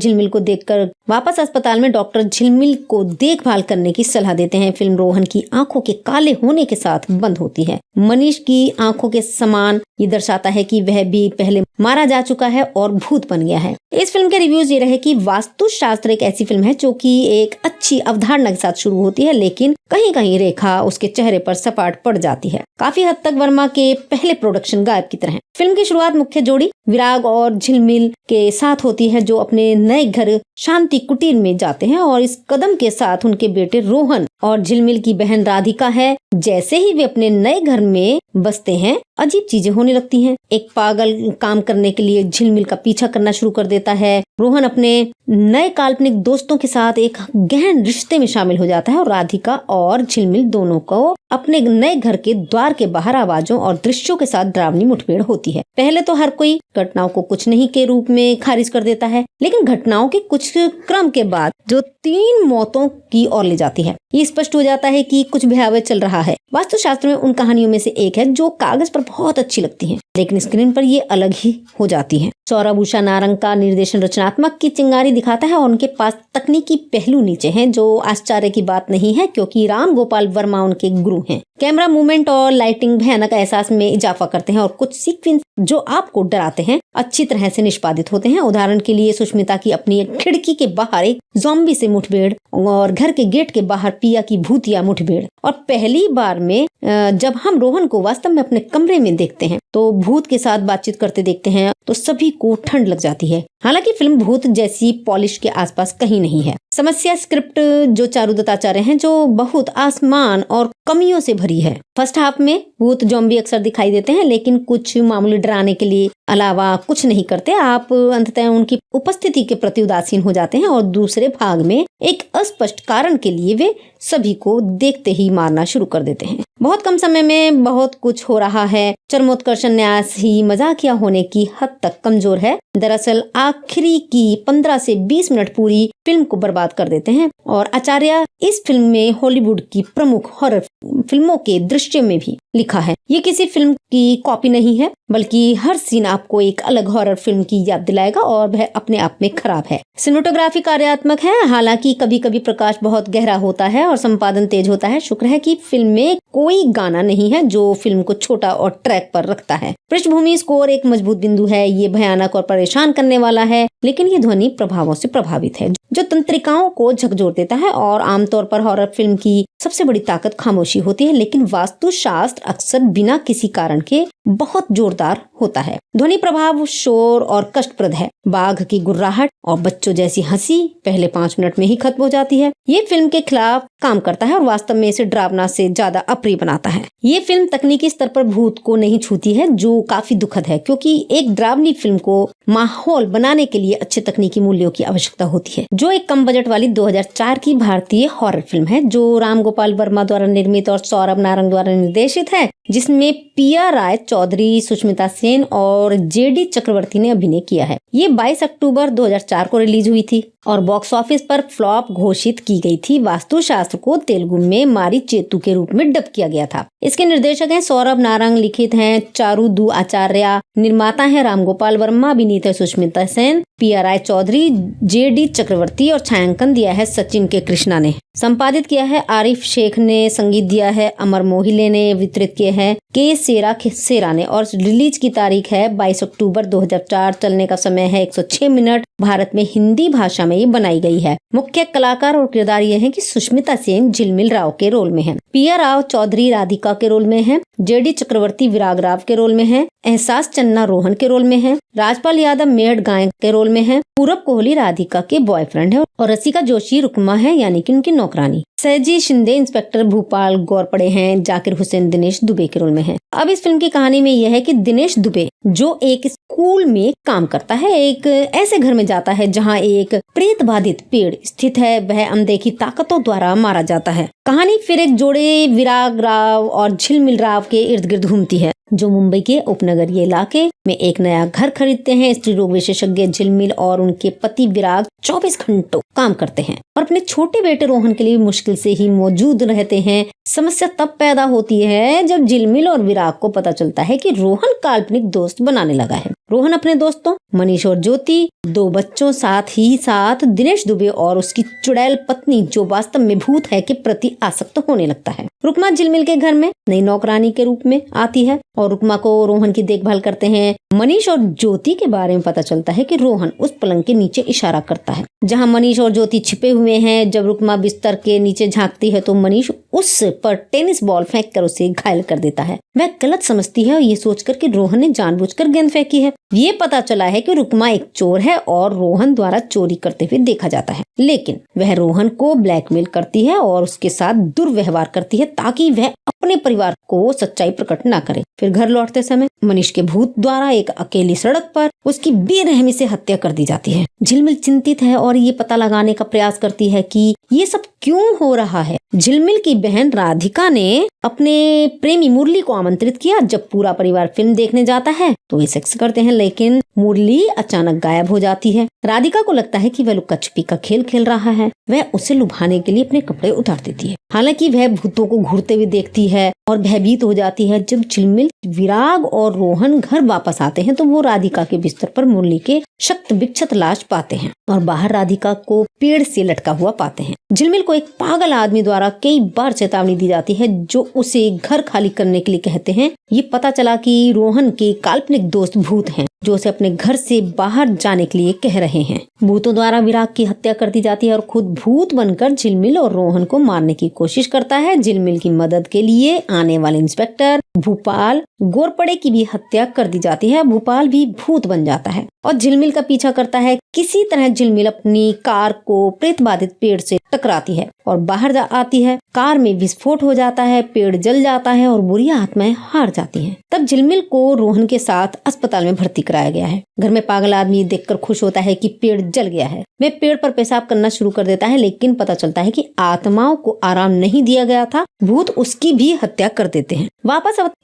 झिलमिल को देखभाल करने की सलाह देते हैं। फिल्म रोहन की आंखों के काले होने के साथ बंद होती है। मनीष की आंखों के समान ये दर्शाता है कि वह भी पहले मारा जा चुका है और भूत बन गया है। इस फिल्म के रिव्यूज ये रहे कि वास्तुशास्त्र एक ऐसी फिल्म है जो कि एक अच्छी अवधारणा के साथ शुरू होती है, लेकिन कहीं कहीं रेखा उसके चेहरे पर सपाट पड़ जाती है। काफी हद तक वर्मा के पहले प्रोडक्शन गायब की तरह। फिल्म की शुरुआत मुख्य जोड़ी विराग और झिलमिल के साथ होती है, जो अपने नए घर शांति कुटीर में जाते हैं और इस कदम के साथ उनके बेटे रोहन और झिलमिल की बहन राधिका है। जैसे ही वे अपने नए घर में बसते हैं, अजीब चीजें होने लगती हैं। एक पागल काम करने के लिए झिलमिल का पीछा करना शुरू कर देता है। रोहन अपने नए काल्पनिक दोस्तों के साथ एक गहन रिश्ते में शामिल हो जाता है और राधिका और झिलमिल दोनों को अपने नए घर के द्वार के बाहर आवाजों और दृश्यों के साथ डरावनी मुठभेड़ होती है। पहले तो हर कोई घटनाओं को कुछ नहीं के रूप में खारिज कर देता है, लेकिन घटनाओं के कुछ क्रम के बाद जो 3 मौतों की ओर ले जाती है, ये स्पष्ट हो जाता है कि कुछ भयावह चल रहा है। वास्तुशास्त्र में उन कहानियों में से एक है जो कागज पर बहुत अच्छी लगती है, लेकिन स्क्रीन पर ये अलग ही हो जाती है। सौरभ उषा नारंग का निर्देशन रचनात्मक की चिंगारी दिखाता है और उनके पास तकनीकी पहलू नीचे हैं, जो आश्चर्य की बात नहीं है क्योंकि राम गोपाल वर्मा उनके गुरु हैं। कैमरा मूवमेंट और लाइटिंग भयानक एहसास में इजाफा करते हैं और कुछ सीक्वेंस जो आपको डराते हैं अच्छी तरह से निष्पादित होते हैं। उदाहरण के लिए सुष्मिता की अपनी खिड़की के बाहर एक ज़ॉम्बी से मुठभेड़ और घर के गेट के बाहर पिया की भूतिया मुठभेड़। और पहली बार में जब हम रोहन को वास्तव में अपने कमरे में देखते हैं तो भूत के साथ बातचीत करते देखते हैं तो सभी को ठंड लग जाती है। हालांकि फिल्म भूत जैसी पॉलिश के आसपास कहीं नहीं है। समस्या स्क्रिप्ट जो चारू दत्ताचार्य हैं, जो बहुत आसमान और कमियों से भरी है। फर्स्ट हाफ में भूत ज़ॉम्बी अक्सर दिखाई देते हैं, लेकिन कुछ मामूली डराने के लिए अलावा कुछ नहीं करते। आप अंततः उनकी उपस्थिति के प्रति उदासीन हो जाते हैं और दूसरे भाग में एक अस्पष्ट कारण के लिए वे सभी को देखते ही मारना शुरू कर देते हैं। बहुत कम समय में बहुत कुछ हो रहा है। चरमोत्कर्षण न्यास ही मजाकिया होने की हद तक कमजोर है। दरअसल आखिरी की 15 से 20 मिनट पूरी फिल्म को बर्बाद कर देते हैं और आचार्य इस फिल्म में हॉलीवुड की प्रमुख हॉरर फिल्मों के दृश्य में भी लिखा है। ये किसी फिल्म की कॉपी नहीं है, बल्कि हर सीन आपको एक अलग हॉरर फिल्म की याद दिलाएगा और वह अपने आप में खराब है। सिनेमेटोग्राफी कार्यात्मक है, हालांकि कभी कभी प्रकाश बहुत गहरा होता है और संपादन तेज होता है। शुक्र है कि फिल्म में कोई गाना नहीं है जो फिल्म को छोटा और ट्रैक पर रखता है। पृष्ठभूमि स्कोर एक मजबूत बिंदु है। ये भयानक और परेशान करने वाला है, लेकिन ये ध्वनि प्रभावों से प्रभावित है जो तंत्रिकाओं को झकझोर देता है। और आमतौर पर हॉरर फिल्म की सबसे बड़ी ताकत खामोशी होती है, लेकिन वास्तुशास्त्र अक्सर बिना किसी कारण के बहुत जोरदार होता है। ध्वनि प्रभाव शोर और कष्टप्रद है। बाघ की गुर्राहट और बच्चों जैसी हंसी पहले 5 मिनट में ही खत्म हो जाती है। ये फिल्म के खिलाफ काम करता है और वास्तव में इसे डरावना से ज्यादा अप्रिय बनाता है। ये फिल्म तकनीकी स्तर पर भूत को नहीं छूती है, जो काफी दुखद है, क्योंकि एक डरावनी फिल्म को माहौल बनाने के लिए अच्छे तकनीकी मूल्यों की आवश्यकता होती है। जो एक कम बजट वाली 2004 की भारतीय हॉरर फिल्म है, जो राम गोपाल वर्मा द्वारा निर्मित और सौरभ नारंग द्वारा निर्देशित है, जिसमें पिया राय चौधरी, सुष्मिता सेन और जेडी चक्रवर्ती ने अभिनय किया है। ये 22 अक्टूबर 2004 को रिलीज हुई थी और बॉक्स ऑफिस पर फ्लॉप घोषित की गई थी। वास्तुशास्त्र को तेलुगु में मारी चेतु के रूप में डब किया गया था। इसके निर्देशक हैं सौरभ नारंग, लिखित हैं चारुदू आचार्य, निर्माता हैं राम गोपाल वर्मा, अभिनेता सुष्मिता सेन, PRI चौधरी, JD चक्रवर्ती और छायांकन दिया है सचिन के कृष्णा ने। संपादित किया है आरिफ शेख ने, संगीत दिया है अमर मोहिले ने, वितरित किए हैं के सेरा ने और रिलीज की तारीख है 22 अक्टूबर 2004। चलने का समय है 106 मिनट। भारत में हिंदी भाषा में ये बनाई गई है। मुख्य कलाकार और किरदार ये हैं कि सुष्मिता सेन झिलमिल राव के रोल में है, PR राव चौधरी राधिका के रोल में है, JD चक्रवर्ती विराग राव के रोल में है, एहसास चन्ना रोहन के रोल में है, राजपाल यादव मेहड़ गायक के रोल में है, पूरब कोहली राधिका के बॉयफ्रेंड है और रसिका जोशी रुकमा है यानी कि उनकी नौकरानी। सहजी शिंदे इंस्पेक्टर भूपाल गौरपड़े हैं, जाकिर हुसैन दिनेश दुबे के रोल में है। अब इस फिल्म की कहानी में यह है कि दिनेश दुबे जो एक स्कूल में काम करता है, एक ऐसे घर में जाता है जहां एक प्रेत बाधित पेड़ स्थित है, वह अनदेखी ताकतों द्वारा मारा जाता है। कहानी फिर एक जोड़े विराग राव और झिलमिल राव के इर्द गिर्द घूमती है, जो मुंबई के उपनगरीय इलाके में एक नया घर खरीदते हैं। स्त्री रोग विशेषज्ञ झिलमिल और उनके पति विराग 24 घंटों काम करते हैं और अपने छोटे बेटे रोहन के लिए मुश्किल से ही मौजूद रहते हैं। समस्या तब पैदा होती है जब झिलमिल और विराग को पता चलता है कि रोहन काल्पनिक दोस्त बनाने लगा है। रोहन अपने दोस्तों मनीष और ज्योति, 2 बच्चों, साथ ही साथ दिनेश दुबे और उसकी चुड़ैल पत्नी जो वास्तव में भूत है के प्रति आसक्त होने लगता है। रुकमा झिलमिल के घर में नई नौकरानी के रूप में आती है और रुकमा को रोहन की देखभाल करते हैं। मनीष और ज्योति के बारे में पता चलता है कि रोहन उस पलंग के नीचे इशारा करता है जहां मनीष और ज्योति छिपे हुए हैं। जब रुकमा बिस्तर के नीचे झांकती है तो मनीष उस पर टेनिस बॉल फेंक कर उसे घायल कर देता है। वह गलत समझती है और ये सोचकर कि रोहन ने जानबूझकर गेंद फेंकी है। ये पता चला है कि रुकमा एक चोर है और रोहन द्वारा चोरी करते हुए देखा जाता है, लेकिन वह रोहन को ब्लैकमेल करती है और उसके साथ दुर्व्यवहार करती है ताकि वह अपने परिवार को सच्चाई प्रकट ना करे। फिर घर लौटते समय मनीष के भूत द्वारा एक अकेली सड़क पर उसकी बेरहमी से हत्या कर दी जाती है। झिलमिल चिंतित है और ये पता लगाने का प्रयास करती है कि ये सब क्यों हो रहा है। झिलमिल की बहन राधिका ने अपने प्रेमी मुरली को आमंत्रित किया। जब पूरा परिवार फिल्म देखने जाता है तो वे सेक्स करते हैं, लेकिन मुरली अचानक गायब हो जाती है। राधिका को लगता है कि वह लुक्का छिपी का खेल खेल रहा है। वह उसे लुभाने के लिए अपने कपड़े उतार देती है। हालांकि वह भूतों को घूरते हुए देखती है और भयभीत हो जाती है। जब झिलमिल, विराग और रोहन घर वापस आते हैं तो वो राधिका के बिस्तर पर मुरली के शक्त विक्षत लाश पाते हैं और बाहर राधिका को पेड़ से लटका हुआ पाते हैं। झिलमिल को एक पागल आदमी द्वारा कई बार चेतावनी दी जाती है जो उसे घर खाली करने के लिए कहते हैं। ये पता चला कि रोहन के काल्पनिक दोस्त भूत हैं जो उसे अपने घर से बाहर जाने के लिए कह रहे हैं। भूतों द्वारा विराग की हत्या कर दी जाती है और खुद भूत बनकर झिलमिल और रोहन को मारने की कोशिश करता है। झिलमिल की मदद के लिए आने वाले इंस्पेक्टर भूपाल गोरपड़े की भी हत्या कर दी जाती है। भूपाल भी भूत बन जाता है और झिलमिल का पीछा करता है। किसी तरह झिलमिल अपनी कार को प्रेत बाधित पेड़ से टकराती है और बाहर आती है। कार में विस्फोट हो जाता है, पेड़ जल जाता है और बुरी आत्माएं हार जाती हैं। तब झिलमिल को रोहन के साथ अस्पताल में भर्ती कराया गया है। घर में पागल आदमी देखकर खुश होता है कि पेड़ जल गया है। वह पेड़ पर पेशाब करना शुरू कर देता है, लेकिन पता चलता है कि आत्माओं को आराम नहीं दिया गया था, भूत उसकी भी हत्या कर देते हैं।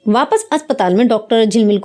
वापस अस्पताल में डॉक्टर झिलमिल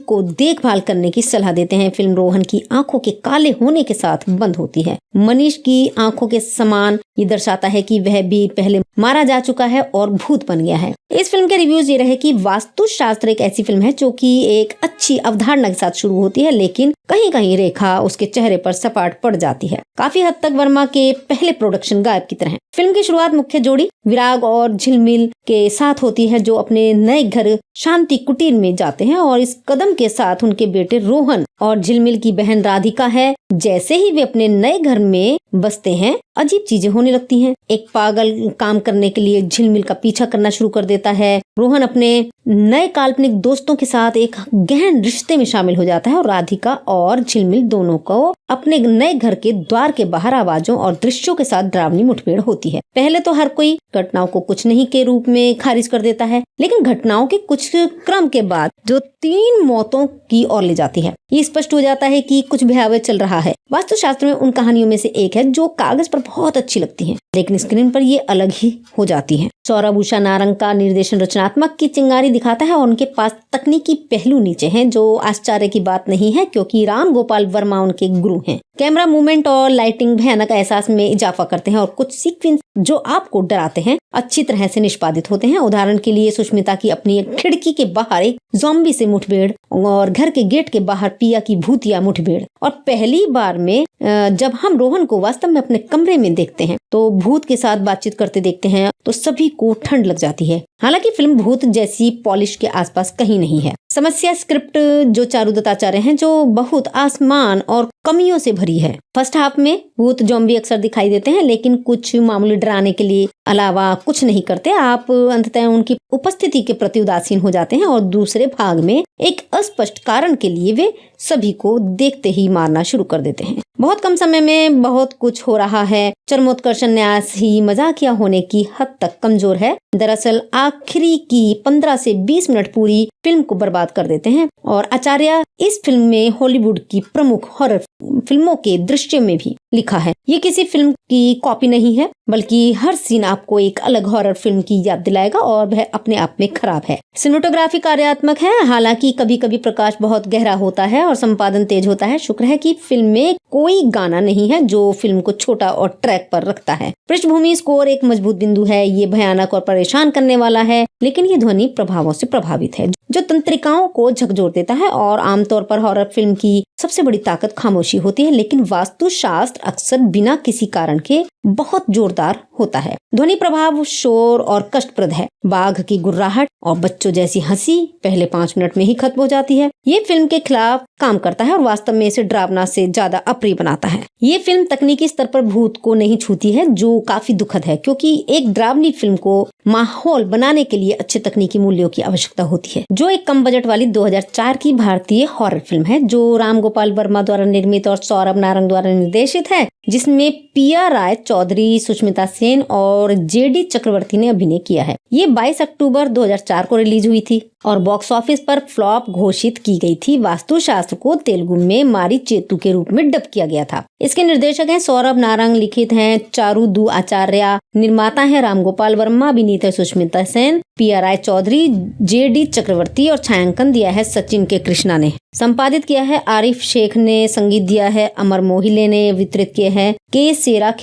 को देखभाल करने की सलाह देते हैं। फिल्म रोहन की आंखों के काले होने के साथ बंद होती है। मनीष की आंखों के समान ये दर्शाता है कि वह भी पहले मारा जा चुका है और भूत बन गया है। इस फिल्म के रिव्यूज ये रहे कि वास्तुशास्त्र एक ऐसी फिल्म है जो कि एक अच्छी अवधारणा के साथ शुरू होती है, लेकिन कहीं कहीं रेखा उसके चेहरे पर सपाट पड़ जाती है। काफी हद तक वर्मा के पहले प्रोडक्शन गायब की तरह है। फिल्म की शुरुआत मुख्य जोड़ी विराग और झिलमिल के साथ होती है जो अपने नए घर शांति कुटीर में जाते हैं और इस कदम के साथ उनके बेटे रोहन और झिलमिल की बहन राधिका है। जैसे ही वे अपने नए घर में बसते हैं अजीब चीजें होने लगती हैं। एक पागल काम करने के लिए झिलमिल का पीछा करना शुरू कर देता है। रोहन अपने नए काल्पनिक दोस्तों के साथ एक गहन रिश्ते में शामिल हो जाता है और राधिका और झिलमिल दोनों को अपने नए घर के द्वार के बाहर आवाजों और दृश्यों के साथ डरावनी मुठभेड़ होती है। पहले तो हर कोई घटनाओं को कुछ नहीं के रूप में खारिज कर देता है, लेकिन घटनाओं के कुछ क्रम के बाद जो 3 मौतों की ओर ले जाती है, ये स्पष्ट हो जाता है कि कुछ भयावह चल रहा है। वास्तुशास्त्र में उन कहानियों में से एक है जो कागज पर बहुत अच्छी लगती हैं, लेकिन स्क्रीन पर ये अलग ही हो जाती हैं। सौरभ उषा नारंग का निर्देशन रचनात्मक की चिंगारी दिखाता है और उनके पास तकनीकी पहलू नीचे हैं, जो आश्चर्य की बात नहीं है क्योंकि राम गोपाल वर्मा उनके गुरु हैं। कैमरा मूवमेंट और लाइटिंग भयानक एहसास में इजाफा करते हैं और कुछ सीक्वेंस जो आपको डराते हैं अच्छी तरह से निष्पादित होते हैं। उदाहरण के लिए सुष्मिता की अपनी एक खिड़की के बाहर एक ज़ॉम्बी से मुठभेड़ और घर के गेट के बाहर पिया की भूतिया मुठभेड़, और पहली बार में जब हम रोहन को वास्तव में अपने कमरे में देखते हैं तो भूत के साथ बातचीत करते देखते हैं तो सभी को ठंड लग जाती है। हालांकि फिल्म भूत जैसी पॉलिश के आसपास कहीं नहीं है। समस्या स्क्रिप्ट जो चारू दत्ताचार्य हैं जो बहुत आसमान और कमियों से भरी है। फर्स्ट हाफ में भूत ज़ॉम्बी अक्सर दिखाई देते हैं, लेकिन कुछ मामूली डराने के लिए अलावा कुछ नहीं करते। आप अंततः उनकी उपस्थिति के प्रति उदासीन हो जाते हैं और दूसरे भाग में एक अस्पष्ट कारण के लिए वे सभी को देखते ही मारना शुरू कर देते हैं। बहुत कम समय में बहुत कुछ हो रहा है। चरमोत्कर्षण न्यास ही मजाकिया होने की हद तक कमजोर है। दरअसल आखिरी की 15 से 20 मिनट पूरी फिल्म को बर्बाद कर देते हैं और आचार्य इस फिल्म में हॉलीवुड की प्रमुख हॉरर फिल्मों के दृश्य में भी लिखा है। ये किसी फिल्म की कॉपी नहीं है, बल्कि हर सीन आपको एक अलग हॉरर फिल्म की याद दिलाएगा और वह अपने आप में खराब है। सिनेमेटोग्राफी कार्यात्मक है, हालांकि कभी कभी प्रकाश बहुत गहरा होता है और संपादन तेज होता है। शुक्र है कि फिल्म में कोई गाना नहीं है जो फिल्म को छोटा और ट्रैक पर रखता है। पृष्ठभूमि स्कोर एक मजबूत बिंदु है। ये भयानक और परेशान करने वाला है, लेकिन ये ध्वनि प्रभावों से प्रभावित है जो तंत्रिकाओं को झकझोर देता है। और आमतौर पर हॉरर फिल्म की सबसे बड़ी ताकत खामोशी होती है, लेकिन वास्तुशास्त्र अक्सर बिना किसी कारण के बहुत जोरदार होता है। ध्वनि प्रभाव शोर और कष्टप्रद है। बाघ की गुर्राहट और बच्चों जैसी हंसी पहले 5 मिनट में ही खत्म हो जाती है। ये फिल्म के खिलाफ काम करता है और वास्तव में इसे डरावना से ज्यादा अप्रिय बनाता है। ये फिल्म तकनीकी स्तर पर भूत को नहीं छूती है, जो काफी दुखद है, क्योंकि एक डरावनी फिल्म को माहौल बनाने के लिए अच्छे तकनीकी मूल्यों की आवश्यकता होती है। जो एक कम बजट वाली 2004 की भारतीय हॉरर फिल्म है जो राम गोपाल वर्मा द्वारा निर्मित और सौरभ नारंग द्वारा निर्देशित है, जिसमें पिया राय चौधरी, सुष्मिता सेन और जेडी चक्रवर्ती ने अभिनय किया है। ये 22 अक्टूबर 2004 को रिलीज हुई थी और बॉक्स ऑफिस पर फ्लॉप घोषित की गई थी। वास्तुशास्त्र को तेलुगु में मारी चेतु के रूप में डब किया गया था। इसके निर्देशक हैं सौरभ नारंग, लिखित हैं चारू दू आचार्य, निर्माता हैं राम गोपाल वर्मा, अभिनेता सुष्मिता सेन, पिया राय चौधरी, जेडी चक्रवर्ती और छायांकन दिया है सचिन के कृष्णा ने। संपादित किया है आरिफ शेख ने, संगीत दिया है अमर मोहिले ने, वितरित किए हैं के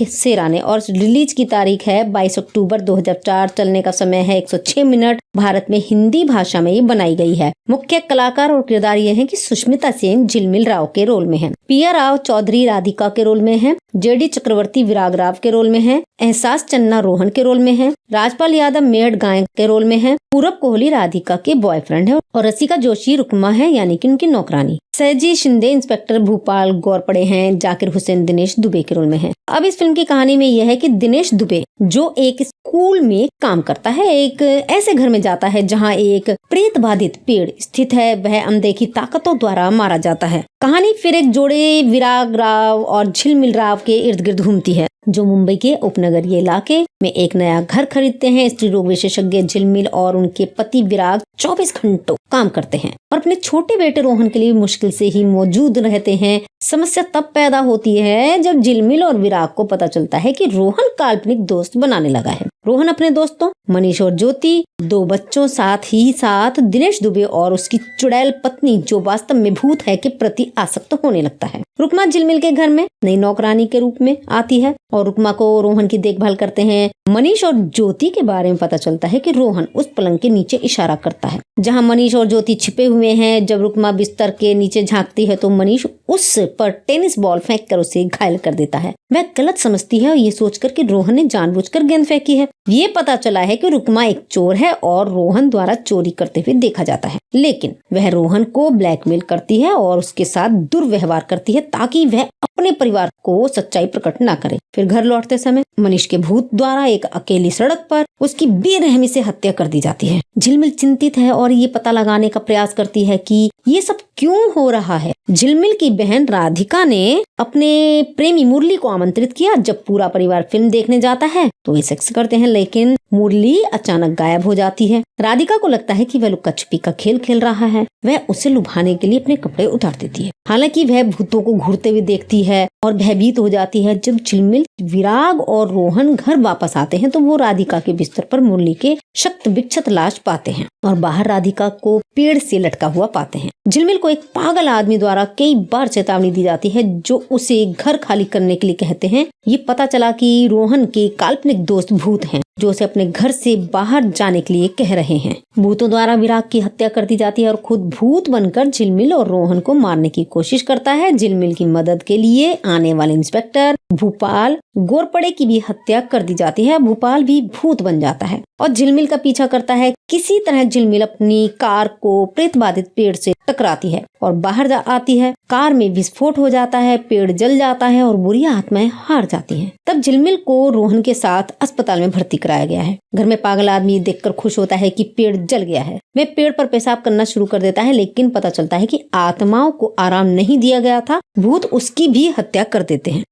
सेरा ने और रिलीज की तारीख है 22 अक्टूबर 2004। चलने का समय है 106 मिनट। भारत में हिंदी भाषा में ये बनाई गई है। मुख्य कलाकार और किरदार ये हैं कि सुष्मिता सेन झिलमिल राव के रोल में हैं, पिया राव चौधरी राधिका के रोल में हैं, जेडी चक्रवर्ती विराग राव के रोल में हैं, एहसास चन्ना रोहन के रोल में हैं, राजपाल यादव मेड गायक के रोल में हैं, पूरब कोहली राधिका के बॉयफ्रेंड है और रसिका जोशी रुकमा है यानी कि उनकी नौकरानी, सहजी शिंदे इंस्पेक्टर भूपाल गौरपड़े हैं, जाकिर हुसैन दिनेश दुबे के रोल में हैं। अब इस फिल्म की कहानी में यह है कि दिनेश दुबे जो एक स्कूल में काम करता है, एक ऐसे घर में जाता है जहां एक प्रेत बाधित पेड़ स्थित है। वह अनदेखी ताकतों द्वारा मारा जाता है। कहानी फिर एक जोड़े विराग राव और झिलमिल राव के इर्द गिर्द घूमती है, जो मुंबई के उपनगरीय इलाके में एक नया घर खरीदते हैं। स्त्री रोग विशेषज्ञ झिलमिल और उनके पति विराग 24 घंटों काम करते हैं और अपने छोटे बेटे रोहन के लिए मुश्किल से ही मौजूद रहते हैं। समस्या तब पैदा होती है जब झिलमिल और विराग को पता चलता है कि रोहन काल्पनिक दोस्त बनाने लगा है। रोहन अपने दोस्तों मनीष और ज्योति, 2 बच्चों, साथ दिनेश दुबे और उसकी चुड़ैल पत्नी जो वास्तव में भूत है के प्रति आसक्त होने लगता है। रुकमा झिलमिल के घर में नई नौकरानी के रूप में आती है और रुकमा को रोहन की देखभाल करते हैं। मनीष और ज्योति के बारे में पता चलता है कि रोहन उस पलंग के नीचे इशारा करता है जहां मनीष और ज्योति छिपे हुए हैं। जब रुकमा बिस्तर के नीचे झांकती है तो मनीष उस पर टेनिस बॉल फेंक कर उसे घायल कर देता है। वह गलत समझती है और ये सोचकर कि रोहन ने जानबूझकर गेंद फेंकी है। ये पता चला है कि रुकमा एक चोर है और रोहन द्वारा चोरी करते हुए देखा जाता है, लेकिन वह रोहन को ब्लैकमेल करती है और उसके साथ दुर्व्यवहार करती है ताकि वह अपने परिवार को सच्चाई प्रकट ना करे। फिर घर लौटते समय मनीष के भूत द्वारा एक अकेली सड़क पर उसकी बेरहमी से हत्या कर दी जाती है। झिलमिल चिंतित है और ये पता लगाने का प्रयास करती है कि ये सब क्यों हो रहा है। झिलमिल की बहन राधिका ने अपने प्रेमी मुरली को आमंत्रित किया। जब पूरा परिवार फिल्म देखने जाता है तो वे सेक्स करते हैं, लेकिन मुरली अचानक गायब हो जाती है। राधिका को लगता है कि वह लुक्का छिपी का खेल खेल रहा है। वह उसे लुभाने के लिए अपने कपड़े उतार देती है। हालांकि वह भूतों को घूरते हुए देखती है और भयभीत हो जाती है। जब झिलमिल, विराग और रोहन घर वापस आते हैं तो वो राधिका के बिस्तर पर मुरली के शक्त विक्षत लाश पाते हैं और बाहर राधिका को पेड़ से लटका हुआ पाते हैं। झिलमिल को एक पागल आदमी द्वारा कई बार चेतावनी दी जाती है जो उसे घर खाली करने के लिए कहते हैं। ये पता चला कि रोहन के काल्पनिक दोस्त भूत हैं जो उसे अपने घर से बाहर जाने के लिए कह रहे हैं। भूतों द्वारा विराग की हत्या कर दी जाती है और खुद भूत बनकर झिलमिल और रोहन को मारने की कोशिश करता है। झिलमिल की मदद के लिए आने वाले इंस्पेक्टर भूपाल गोरपड़े की भी हत्या कर दी जाती है। भूपाल भी भूत बन जाता है और झिलमिल का पीछा करता है। किसी तरह झिलमिल अपनी कार को प्रेत बाधित पेड़ से टकराती है और बाहर आती है। कार में विस्फोट हो जाता है, पेड़ जल जाता है और बुरी आत्माएं हार जाती हैं। तब झिलमिल को रोहन के साथ अस्पताल में भर्ती कराया गया है। घर में पागल आदमी देखकर खुश होता है कि पेड़ जल गया है। वह पेड़ पर पेशाब करना शुरू कर देता है, लेकिन पता चलता है कि आत्माओं को आराम नहीं दिया गया था, भूत उसकी भी हत्या कर देते हैं।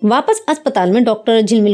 वापस अस्पताल में डॉक्टर झिलमिल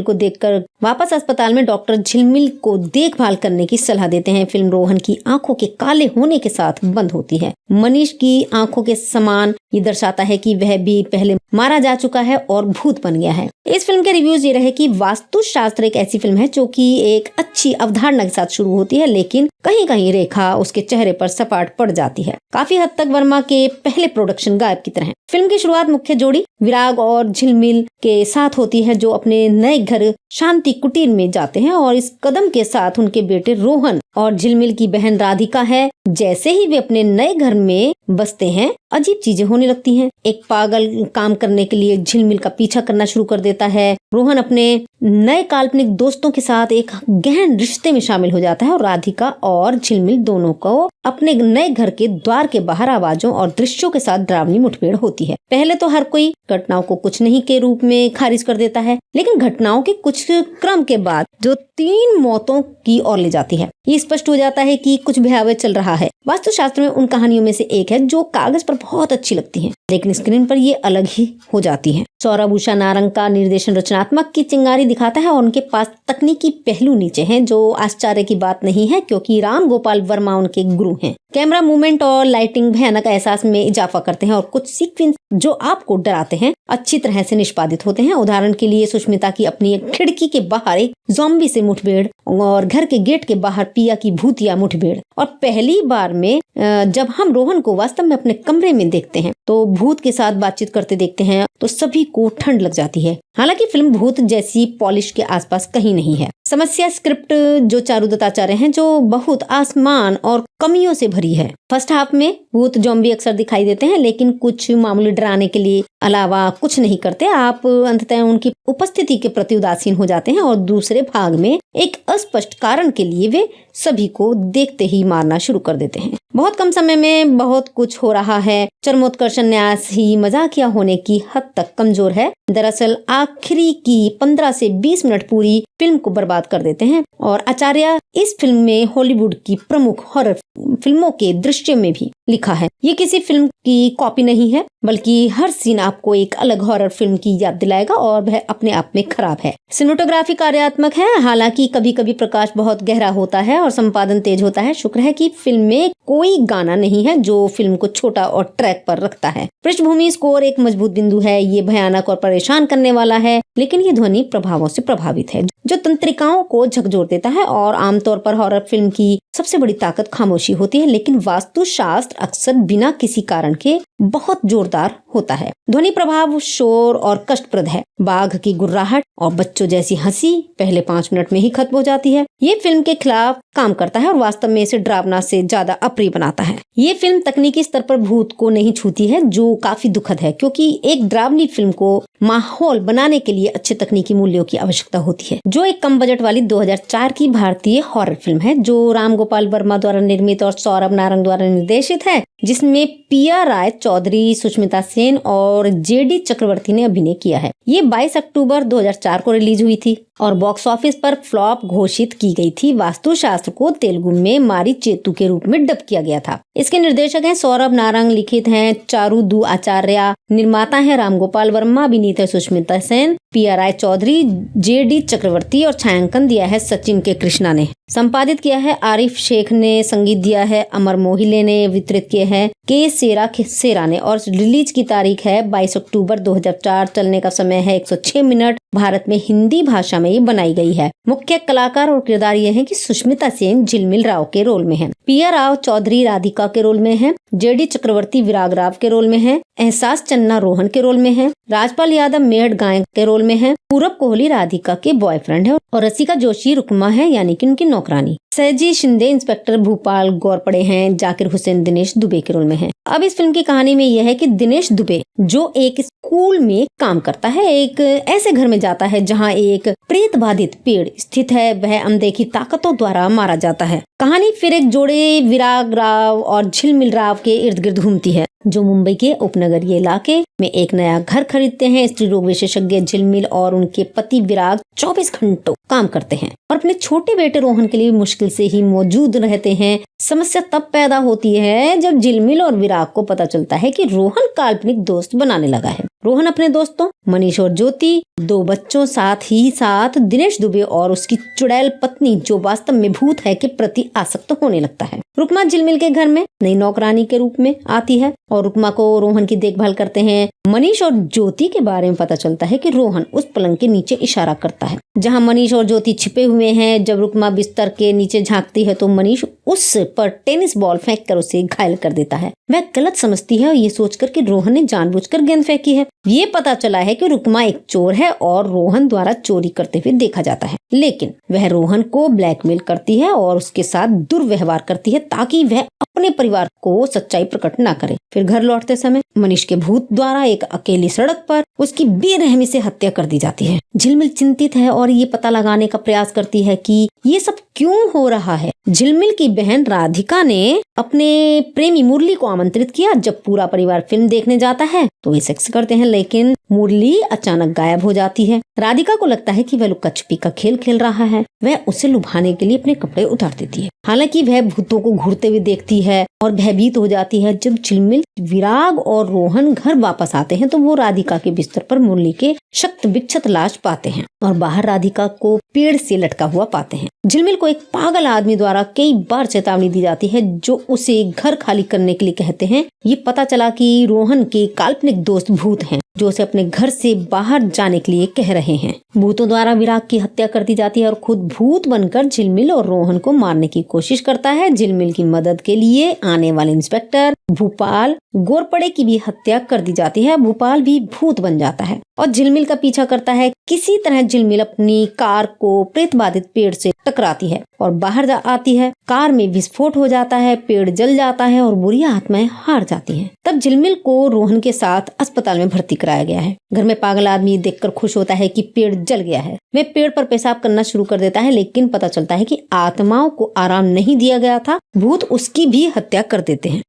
को देखभाल करने की सलाह देते हैं। फिल्म रोहन की आंखों के काले होने के साथ बंद होती है। मनीष की आंखों के समान ये दर्शाता है कि वह भी पहले मारा जा चुका है और भूत बन गया है। इस फिल्म के रिव्यूज ये रहे कि वास्तुशास्त्र एक ऐसी फिल्म है जो कि एक अच्छी अवधारणा के साथ शुरू होती है, लेकिन कहीं कहीं रेखा उसके चेहरे पर सपाट पड़ जाती है। काफी हद तक वर्मा के पहले प्रोडक्शन गायब की तरह है। फिल्म की शुरुआत मुख्य जोड़ी विराग और झिलमिल के साथ होती है जो अपने नए घर शांति कुटीर में जाते हैं और इस कदम के साथ उनके बेटे रोहन और झिलमिल की बहन राधिका है। जैसे ही वे अपने नए घर में बसते हैं अजीब चीजें होने लगती हैं। एक पागल काम करने के लिए झिलमिल का पीछा करना शुरू कर देता है। रोहन अपने नए काल्पनिक दोस्तों के साथ एक गहन रिश्ते में शामिल हो जाता है और राधिका और झिलमिल दोनों को अपने नए घर के द्वार के बाहर आवाजों और दृश्यों के साथ डरावनी मुठभेड़ होती है। पहले तो हर कोई घटनाओं को कुछ नहीं के रूप में खारिज कर देता है, लेकिन घटनाओं के कुछ क्रम के बाद जो 3 मौतों की ओर ले जाती है, ये स्पष्ट हो जाता है कि कुछ भयावह चल रहा है। वास्तुशास्त्र में उन कहानियों में से एक है जो कागज पर बहुत अच्छी लगती है, लेकिन स्क्रीन पर ये अलग ही हो जाती है। सौरभ उषा नारंग का निर्देशन रचनात्मक की चिंगारी दिखाता है और उनके पास तकनीकी पहलू नीचे हैं, जो आश्चर्य की बात नहीं है क्योंकि राम गोपाल वर्मा उनके गुरु हैं। कैमरा मूवमेंट और लाइटिंग भयानक एहसास में इजाफा करते हैं और कुछ सीक्वेंस जो आपको डराते हैं अच्छी तरह से निष्पादित होते हैं। उदाहरण के लिए सुष्मिता की अपनी एक खिड़की के बाहर एक ज़ॉम्बी से मुठभेड़ और घर के गेट के बाहर पिया की भूतिया मुठभेड़। और पहली बार में जब हम रोहन को वास्तव में अपने कमरे में देखते हैं तो भूत के साथ बातचीत करते देखते हैं तो सभी को ठंड लग जाती है। हालांकि फिल्म भूत जैसी पॉलिश के आसपास कहीं नहीं है। समस्या स्क्रिप्ट जो चारू दत्ताचार्य हैं जो बहुत आसमान और कमियों से भरी है। फर्स्ट हाफ में भूत ज़ॉम्बी अक्सर दिखाई देते हैं, लेकिन कुछ मामूली डराने के लिए अलावा कुछ नहीं करते। आप अंततः उनकी उपस्थिति के प्रति उदासीन हो जाते हैं और दूसरे भाग में एक अस्पष्ट कारण के लिए वे सभी को देखते ही मारना शुरू कर देते हैं। बहुत कम समय में बहुत कुछ हो रहा है। चरमोत्कर्षण न्यास ही मजाकिया होने की हद तक कमजोर है। दरअसल आखिरी की 15 से 20 मिनट पूरी फिल्म को बर्बाद कर देते हैं और आचार्य इस फिल्म में हॉलीवुड की प्रमुख हॉरर फिल्मों के दृश्य में भी लिखा है। ये किसी फिल्म की कॉपी नहीं है, बल्कि हर सीन आपको एक अलग हॉरर फिल्म की याद दिलाएगा और वह अपने आप में खराब है। सिनेमेटोग्राफी कार्यात्मक है, हालांकि कभी कभी प्रकाश बहुत गहरा होता है और संपादन तेज होता है। शुक्र है कि फिल्म में कोई गाना नहीं है जो फिल्म को छोटा और ट्रैक पर रखता है। पृष्ठभूमि स्कोर एक मजबूत बिंदु है। ये भयानक और परेशान करने वाला है, लेकिन ये ध्वनि प्रभावों से प्रभावित है जो तंत्रिकाओं को झकझोर देता है। और आमतौर पर हॉरर फिल्म की सबसे बड़ी ताकत खामोशी होती है, लेकिन वास्तुशास्त्र अक्सर बिना किसी कारण के बहुत जोरदार होता है। ध्वनि प्रभाव शोर और कष्टप्रद है। बाघ की गुर्राहट और बच्चों जैसी हंसी पहले 5 मिनट में ही खत्म हो जाती है। ये फिल्म के खिलाफ काम करता है और वास्तव में इसे डरावना से ज्यादा अप्रिय बनाता है। ये फिल्म तकनीकी स्तर पर भूत को नहीं छूती है, जो काफी दुखद है, क्योंकि एक डरावनी फिल्म को माहौल बनाने के लिए अच्छे तकनीकी मूल्यों की आवश्यकता होती है। जो एक कम बजट वाली 2004 की भारतीय हॉरर फिल्म है जो राम गोपाल वर्मा द्वारा निर्मित और सौरभ नारंग द्वारा निर्देशित है, जिसमें पिया राय चौधरी, सुष्मिता सेन और जेडी चक्रवर्ती ने अभिनय किया है। ये 22 अक्टूबर 2004 को रिलीज हुई थी और बॉक्स ऑफिस पर फ्लॉप घोषित की गई थी। वास्तुशास्त्र को तेलुगु में मारी चेतु के रूप में डब किया गया था। इसके निर्देशक हैं सौरभ नारंग, लिखित हैं चारुदू आचार्य, निर्माता हैं राम गोपाल वर्मा, अभिनीत है सुष्मिता सेन, पिया राय चौधरी, जेडी चक्रवर्ती और छायांकन दिया है सचिन के कृष्णा ने। संपादित किया है आरिफ शेख ने, संगीत दिया है अमर मोहिले ने, वितरित किए हैं के सेरा ने और रिलीज की तारीख है 22 अक्टूबर 2004। चलने का समय है 106 मिनट। भारत में हिंदी भाषा में ये बनाई गई है। मुख्य कलाकार और किरदार ये हैं कि सुष्मिता सेन झिलमिल राव के रोल में है, पिया राव चौधरी राधिका के रोल में है, जेडी चक्रवर्ती विराग राव के रोल में है, एहसास चन्ना रोहन के रोल में है, राजपाल यादव मेहट गायक के रोल में है, पूरब कोहली राधिका के बॉयफ्रेंड है और रसिका जोशी रुक्मा है यानी कि उनकी नौकरानी। सहजी शिंदे इंस्पेक्टर भूपाल गौरपड़े हैं, जाकिर हुसैन दिनेश दुबे के रोल में है। अब इस फिल्म की कहानी में यह है कि दिनेश दुबे जो एक स्कूल में काम करता है, एक ऐसे घर में जाता है जहां एक प्रेत बाधित पेड़ स्थित है, वह अनदेखी ताकतों द्वारा मारा जाता है। कहानी फिर एक जोड़े विराग राव और झिलमिल राव के इर्द गिर्द घूमती है जो मुंबई के उपनगरीय इलाके में एक नया घर खरीदते हैं। स्त्री रोग विशेषज्ञ झिलमिल और उनके पति विराग 24 घंटों काम करते हैं और अपने छोटे बेटे रोहन के लिए मुश्किल से ही मौजूद रहते हैं। समस्या तब पैदा होती है जब झिलमिल और विराग को पता चलता है कि रोहन काल्पनिक दोस्त बनाने लगा है। रोहन अपने दोस्तों मनीष और ज्योति, 2 बच्चों साथ ही साथ दिनेश दुबे और उसकी चुड़ैल पत्नी जो वास्तव में भूत है के प्रति आसक्त होने लगता है। रुक्मा झिलमिल के घर में नई नौकरानी के रूप में आती है और रुक्मा को रोहन की देखभाल करते हैं। मनीष और ज्योति के बारे में पता चलता है कि रोहन उस पलंग के नीचे इशारा करता है जहां मनीष और ज्योति छिपे हुए हैं। जब रुक्मा बिस्तर के नीचे झांकती है तो मनीष उस पर टेनिस बॉल फेंककर उसे घायल कर देता है। वह गलत समझती है और ये सोचकर कि रोहन ने जानबूझकर गेंद फेंकी है। ये पता चला है कि रुक्मा एक चोर है और रोहन द्वारा चोरी करते हुए देखा जाता है, लेकिन वह रोहन को ब्लैकमेल करती है और उसके साथ दुर्व्यवहार करती है ताकि वह अपने परिवार को सच्चाई प्रकट न करे। फिर घर लौटते समय मनीष के भूत द्वारा एक अकेली सड़क पर उसकी बेरहमी से हत्या कर दी जाती है। झिलमिल चिंतित है और ये पता लगाने का प्रयास करती है कि ये सब क्यों हो रहा है। झिलमिल की बहन राधिका ने अपने प्रेमी मुरली को आमंत्रित किया। जब पूरा परिवार फिल्म देखने जाता है तो वे सेक्स करते हैं, लेकिन मुरली अचानक गायब हो जाती है। राधिका को लगता है कि वह लुक्का छुपी का खेल खेल रहा है। वह उसे लुभाने के लिए अपने कपड़े उतार देती है। हालांकि वह भूतों को घूरते हुए देखती है और भयभीत हो जाती है। जब झिलमिल, विराग और रोहन घर वापस आते हैं तो वो राधिका के बिस्तर पर मुरली के शक्त विक्षत लाश पाते हैं और बाहर राधिका को पेड़ से लटका हुआ पाते हैं। झिलमिल को एक पागल आदमी द्वारा कई बार चेतावनी दी जाती है जो उसे घर खाली करने के लिए कहते हैं। ये पता चला कि रोहन के काल्पनिक दोस्त भूत हैं जो उसे अपने घर से बाहर जाने के लिए कह रहे हैं। भूतों द्वारा विराग की हत्या कर दी जाती है और खुद भूत बनकर झिलमिल और रोहन को मारने की कोशिश करता है। झिलमिल की मदद के लिए आने वाले इंस्पेक्टर भूपाल गोरपड़े की भी हत्या कर दी जाती है। भूपाल भी भूत बन जाता है और झिलमिल का पीछा करता है। किसी तरह झिलमिल अपनी कार को प्रेत बाधित पेड़ से टकराती है और बाहर आती है। कार में विस्फोट हो जाता है, पेड़ जल जाता है और बुरी आत्माएं हार जाती हैं। तब झिलमिल को रोहन के साथ अस्पताल में भर्ती कराया गया है। घर में पागल आदमी देखकर खुश होता है कि पेड़ जल गया है। वह पेड़ पर पेशाब करना शुरू कर देता है, लेकिन पता चलता है कि आत्माओं को आराम नहीं दिया गया था, भूत उसकी भी हत्या कर देते हैं।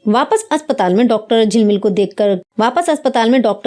वापस अस्पताल में डॉक्टर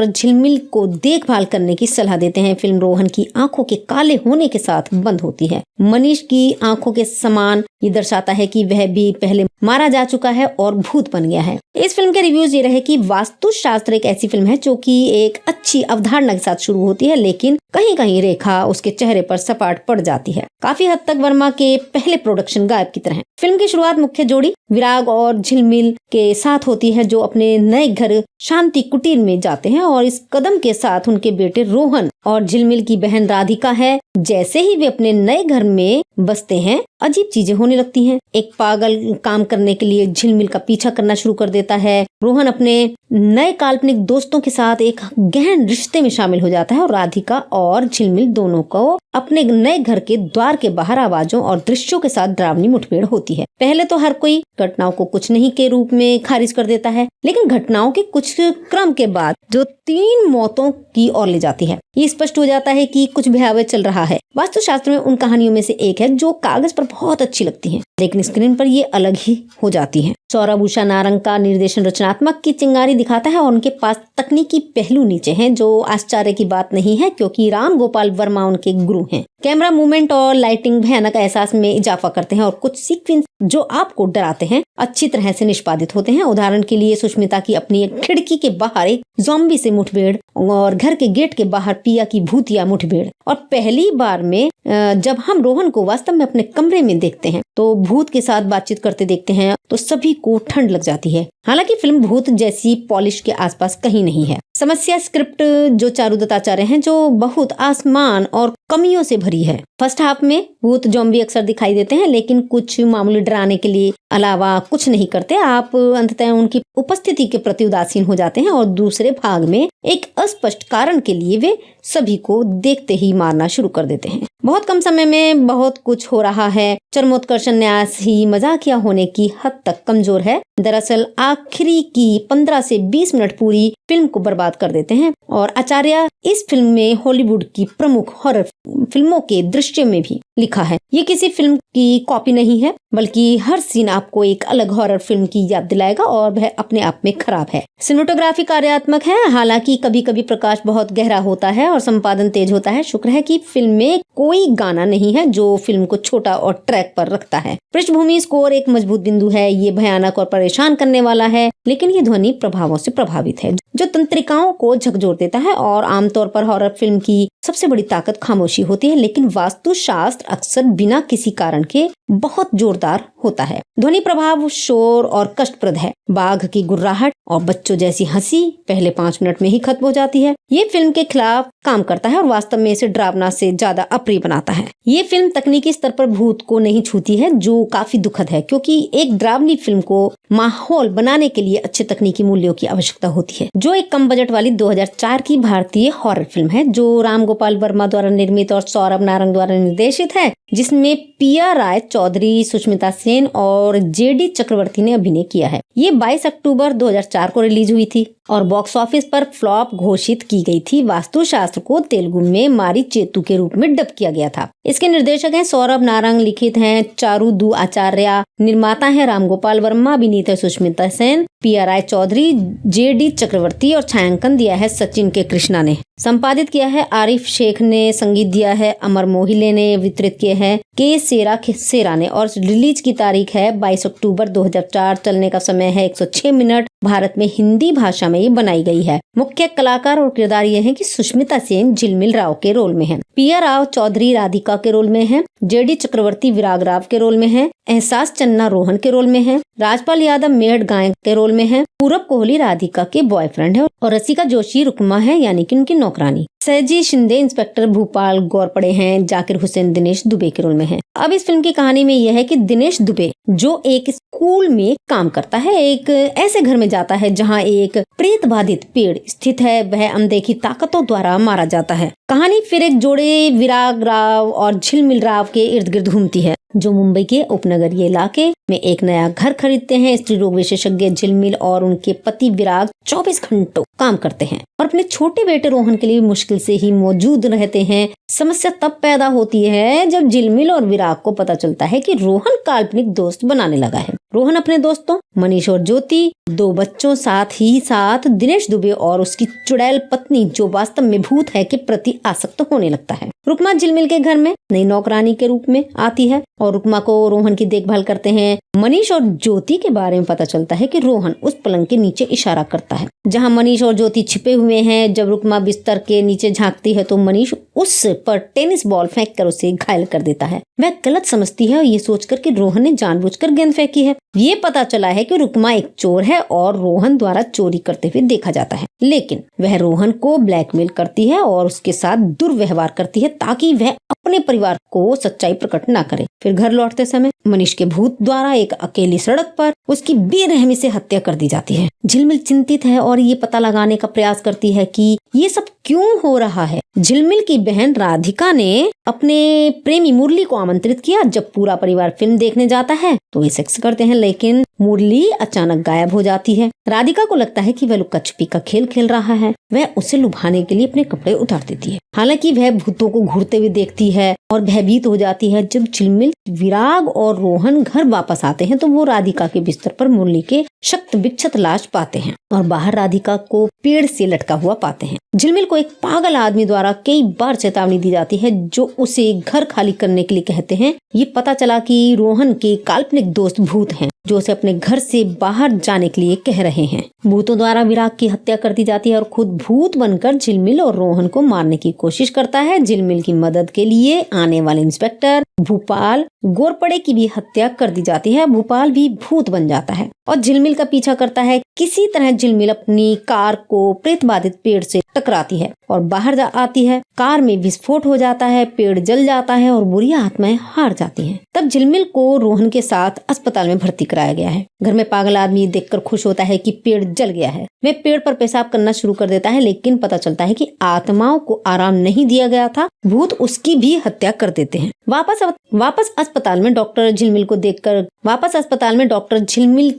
झिलमिल को देखभाल करने की सलाह देते हैं। फिल्म रोहन की आंखों के काले होने के साथ बंद होती है। मनीष की आंखों के समान ये दर्शाता है कि वह भी पहले मारा जा चुका है और भूत बन गया है। इस फिल्म के रिव्यूज ये रहे कि वास्तुशास्त्र एक ऐसी फिल्म है जो कि एक अच्छी अवधारणा के साथ शुरू होती है, लेकिन कहीं कहीं रेखा उसके चेहरे पर सपाट पड़ जाती है। काफी हद तक वर्मा के पहले प्रोडक्शन गायब की तरह। फिल्म की शुरुआत मुख्य जोड़ी विराग और झिलमिल के साथ होती है जो अपने नए घर शांति कुटीर में जाते हैं और इस कदम के साथ उनके बेटे रोहन और झिलमिल की बहन राधिका है। जैसे ही वे अपने नए घर में बसते हैं अजीब चीजें होने लगती हैं। एक पागल काम करने के लिए झिलमिल का पीछा करना शुरू कर देता है। रोहन अपने नए काल्पनिक दोस्तों के साथ एक गहन रिश्ते में शामिल हो जाता है और राधिका और झिलमिल दोनों को अपने नए घर के द्वार के बाहर आवाजों और दृश्यों के साथ डरावनी मुठभेड़ होती है। पहले तो हर कोई घटनाओं को कुछ नहीं के रूप में खारिज कर देता है, लेकिन घटनाओं के कुछ क्रम के बाद जो 3 मौतों की ओर ले जाती है, ये स्पष्ट हो जाता है कि कुछ भयावह चल रहा है। वास्तुशास्त्र में उन कहानियों में से एक है जो कागज पर बहुत अच्छी लगती है, लेकिन स्क्रीन पर ये अलग ही हो जाती है। सौरभ उषा नारंग का निर्देशन रचनात्मक की चिंगारी दिखाता है और उनके पास तकनीकी पहलू नीचे हैं, जो आश्चर्य की बात नहीं है क्योंकि राम गोपाल वर्मा उनके गुरु हैं। कैमरा मूवमेंट और लाइटिंग भयानक एहसास में इजाफा करते हैं और कुछ सीक्वेंस जो आपको डराते हैं अच्छी तरह से निष्पादित होते हैं। उदाहरण के लिए सुष्मिता की अपनी एक खिड़की के बाहर एक ज़ॉम्बी से मुठभेड़ और घर के गेट के बाहर पिया की भूतिया मुठभेड़ और पहली बार में जब हम रोहन को वास्तव में अपने कमरे में देखते हैं तो भूत के साथ बातचीत करते देखते हैं तो सभी को ठंड लग जाती है। हालांकि फिल्म भूत जैसी पॉलिश के आसपास कहीं नहीं है। समस्या स्क्रिप्ट जो चारू दत्ताचार्य हैं जो बहुत आसमान और कमियों से भरी है। फर्स्ट हाफ में भूत ज़ॉम्बी अक्सर दिखाई देते हैं लेकिन कुछ मामूली डराने के लिए अलावा कुछ नहीं करते। आप अंततः उनकी उपस्थिति के प्रति उदासीन हो जाते हैं और दूसरे भाग में एक अस्पष्ट कारण के लिए वे सभी को देखते ही मारना शुरू कर देते हैं। बहुत कम समय में बहुत कुछ हो रहा है। चरमोत्कर्षण न्यास ही मजाकिया होने की हद तक कमजोर है। दरअसल आखिरी की 15 से 20 मिनट पूरी फिल्म को बर्बाद कर देते हैं और आचार्य इस फिल्म में हॉलीवुड की प्रमुख हॉरर फिल्मों के दृश्य में भी लिखा है। ये किसी फिल्म की कॉपी नहीं है बल्कि हर सीन आपको एक अलग हॉरर फिल्म की याद दिलाएगा और वह अपने आप में खराब है। सिनेमेटोग्राफी कार्यात्मक है। हालांकि कभी कभी प्रकाश बहुत गहरा होता है और संपादन तेज होता है। शुक्र है कि फिल्म में कोई गाना नहीं है जो फिल्म को छोटा और ट्रैक पर रखता है। पृष्ठभूमि स्कोर एक मजबूत बिंदु है। ये भयानक और परेशान करने वाला है लेकिन ये ध्वनि प्रभावों से प्रभावित है जो तंत्रिकाओं को झकझोर देता है। और आमतौर पर हॉरर फिल्म की सबसे बड़ी ताकत खामोशी होती है लेकिन वास्तुशास्त्र अक्सर बिना किसी कारण के बहुत जोरदार होता है। ध्वनि प्रभाव शोर और कष्टप्रद है। बाघ की गुर्राहट और बच्चों जैसी हंसी पहले 5 मिनट में ही खत्म हो जाती है। ये फिल्म के खिलाफ काम करता है और वास्तव में इसे डरावना से ज्यादा अप्रिय बनाता है। ये फिल्म तकनीकी स्तर पर भूत को नहीं छूती है जो काफी दुखद है क्योंकि एक डरावनी फिल्म को माहौल बनाने के लिए अच्छे तकनीकी मूल्यों की आवश्यकता होती है। जो एक कम बजट वाली 2004 की भारतीय हॉरर फिल्म है जो राम गोपाल वर्मा द्वारा निर्मित और सौरभ नारंग द्वारा निर्देशित है जिसमें पिया राय चौधरी, सुष्मिता सेन और जेडी चक्रवर्ती ने अभिनय किया है। ये 22 अक्टूबर 2004 को रिलीज हुई थी और बॉक्स ऑफिस पर फ्लॉप घोषित की गई थी। वास्तुशास्त्र को तेलुगु में मारी चेतु के रूप में डब किया गया था। इसके निर्देशक हैं सौरभ नारंग, लिखित हैं चारू दू आचार्य, निर्माता हैं राम गोपाल वर्मा, अभिनीत है सुष्मिता सेन, पिया राय चौधरी, जेडी चक्रवर्ती और छायांकन दिया है सचिन के कृष्णा ने। संपादित किया है आरिफ शेख ने, संगीत दिया है अमर मोहिले ने, वितरित किए हैं के सेरा ने और रिलीज की तारीख है 22 अक्टूबर 2004। चलने का समय है 106 मिनट। भारत में हिंदी भाषा में ये बनाई गई है। मुख्य कलाकार और किरदार ये हैं कि सुष्मिता सेन झिलमिल राव के रोल में है, पिया राव चौधरी राधिका के रोल में है, जेडी चक्रवर्ती विराग राव के रोल में है, एहसास चन्ना रोहन के रोल में है, राजपाल यादव मेहड़ गायक के रोल में है, पूरब कोहली राधिका के बॉयफ्रेंड है और रसिका जोशी रुकमा है यानी कि उनकी नौकरानी। सहजी शिंदे इंस्पेक्टर भूपाल गौरपड़े हैं, जाकिर हुसैन दिनेश दुबे के रोल में है। अब इस फिल्म की कहानी में यह है कि दिनेश दुबे जो एक स्कूल में काम करता है, एक ऐसे घर में जाता है जहां एक प्रेत बाधित पेड़ स्थित है। वह अनदेखी ताकतों द्वारा मारा जाता है। कहानी फिर एक जोड़े विराग राव और झिलमिल राव के इर्द गिर्द घूमती है जो मुंबई के उपनगरीय इलाके में एक नया घर खरीदते हैं। स्त्री रोग विशेषज्ञ झिलमिल और उनके पति विराग 24 घंटों काम करते हैं और अपने छोटे बेटे रोहन के लिए मुश्किल से ही मौजूद रहते हैं। समस्या तब पैदा होती है जब झिलमिल और विराग को पता चलता है कि रोहन काल्पनिक दोस्त बनाने लगा है। रोहन अपने दोस्तों मनीष और ज्योति, 2 बच्चों साथ ही साथ दिनेश दुबे और उसकी चुड़ैल पत्नी जो वास्तव में भूत है के प्रति आसक्त होने लगता है। रुकमा झिलमिल के घर में नई नौकरानी के रूप में आती है और रुकमा को रोहन की देखभाल करते हैं। मनीष और ज्योति के बारे में पता चलता है कि रोहन उस पलंग के नीचे इशारा करता है जहां मनीष और ज्योति छिपे हुए हैं। जब रुकमा बिस्तर के नीचे झांकती है तो मनीष उस पर टेनिस बॉल फेंक कर उसे घायल कर देता है। वह गलत समझती है और ये सोचकर कि रोहन ने जानबूझकर गेंद फेंकी है। ये पता चला है कि रुकमा एक चोर है और रोहन द्वारा चोरी करते हुए देखा जाता है, लेकिन वह रोहन को ब्लैकमेल करती है और उसके साथ दुर्व्यवहार करती है ताकि वह अपने परिवार को सच्चाई प्रकट ना करे। फिर घर लौटते समय मनीष के भूत द्वारा एक अकेली सड़क पर उसकी बेरहमी से हत्या कर दी जाती है। झिलमिल चिंतित है और ये पता लगाने का प्रयास करती है कि ये सब क्यों हो रहा है। झिलमिल की बहन राधिका ने अपने प्रेमी मुरली को आमंत्रित किया। जब पूरा परिवार फिल्म देखने जाता है तो वे सेक्स करते हैं, लेकिन मुरली अचानक गायब हो जाती है। राधिका को लगता है कि वह लुक्का छुपी का खेल खेल रहा है। वह उसे लुभाने के लिए अपने कपड़े उतार देती है। हालांकि वह भूतों को घूरते हुए देखती है और भयभीत हो जाती है। जब झिलमिल, विराग और रोहन घर वापस आते हैं तो वो राधिका के बिस्तर पर मुरली के शक्त विक्षत लाश पाते हैं और बाहर राधिका को पेड़ से लटका हुआ पाते हैं। झिलमिल को एक पागल आदमी द्वारा कई बार चेतावनी दी जाती है जो उसे घर खाली करने के लिए कहते हैं। ये पता चला कि रोहन के काल्पनिक दोस्त भूत हैं जो उसे अपने घर से बाहर जाने के लिए कह रहे हैं। भूतों द्वारा विराग की हत्या कर दी जाती है और खुद भूत बनकर झिलमिल और रोहन को मारने की कोशिश करता है। झिलमिल की मदद के लिए आने वाले इंस्पेक्टर भूपाल गोरपड़े की भी हत्या कर दी जाती है। भूपाल भी भूत बन जाता है और झिलमिल का पीछा करता है। किसी तरह झिलमिल अपनी कार को प्रेत बाधित पेड़ से टकराती है और बाहर आती है। कार में विस्फोट हो जाता है, पेड़ जल जाता है और बुरी आत्माएं हार जाती हैं। तब झिलमिल को रोहन के साथ अस्पताल में भर्ती कराया गया है। घर में पागल आदमी देखकर खुश होता है कि पेड़ जल गया है। वह पेड़ पर पेशाब करना शुरू कर देता है, लेकिन पता चलता है कि आत्माओं को आराम नहीं दिया गया था, भूत उसकी भी हत्या कर देते हैं। वापस अस्पताल में डॉक्टर झिलमिल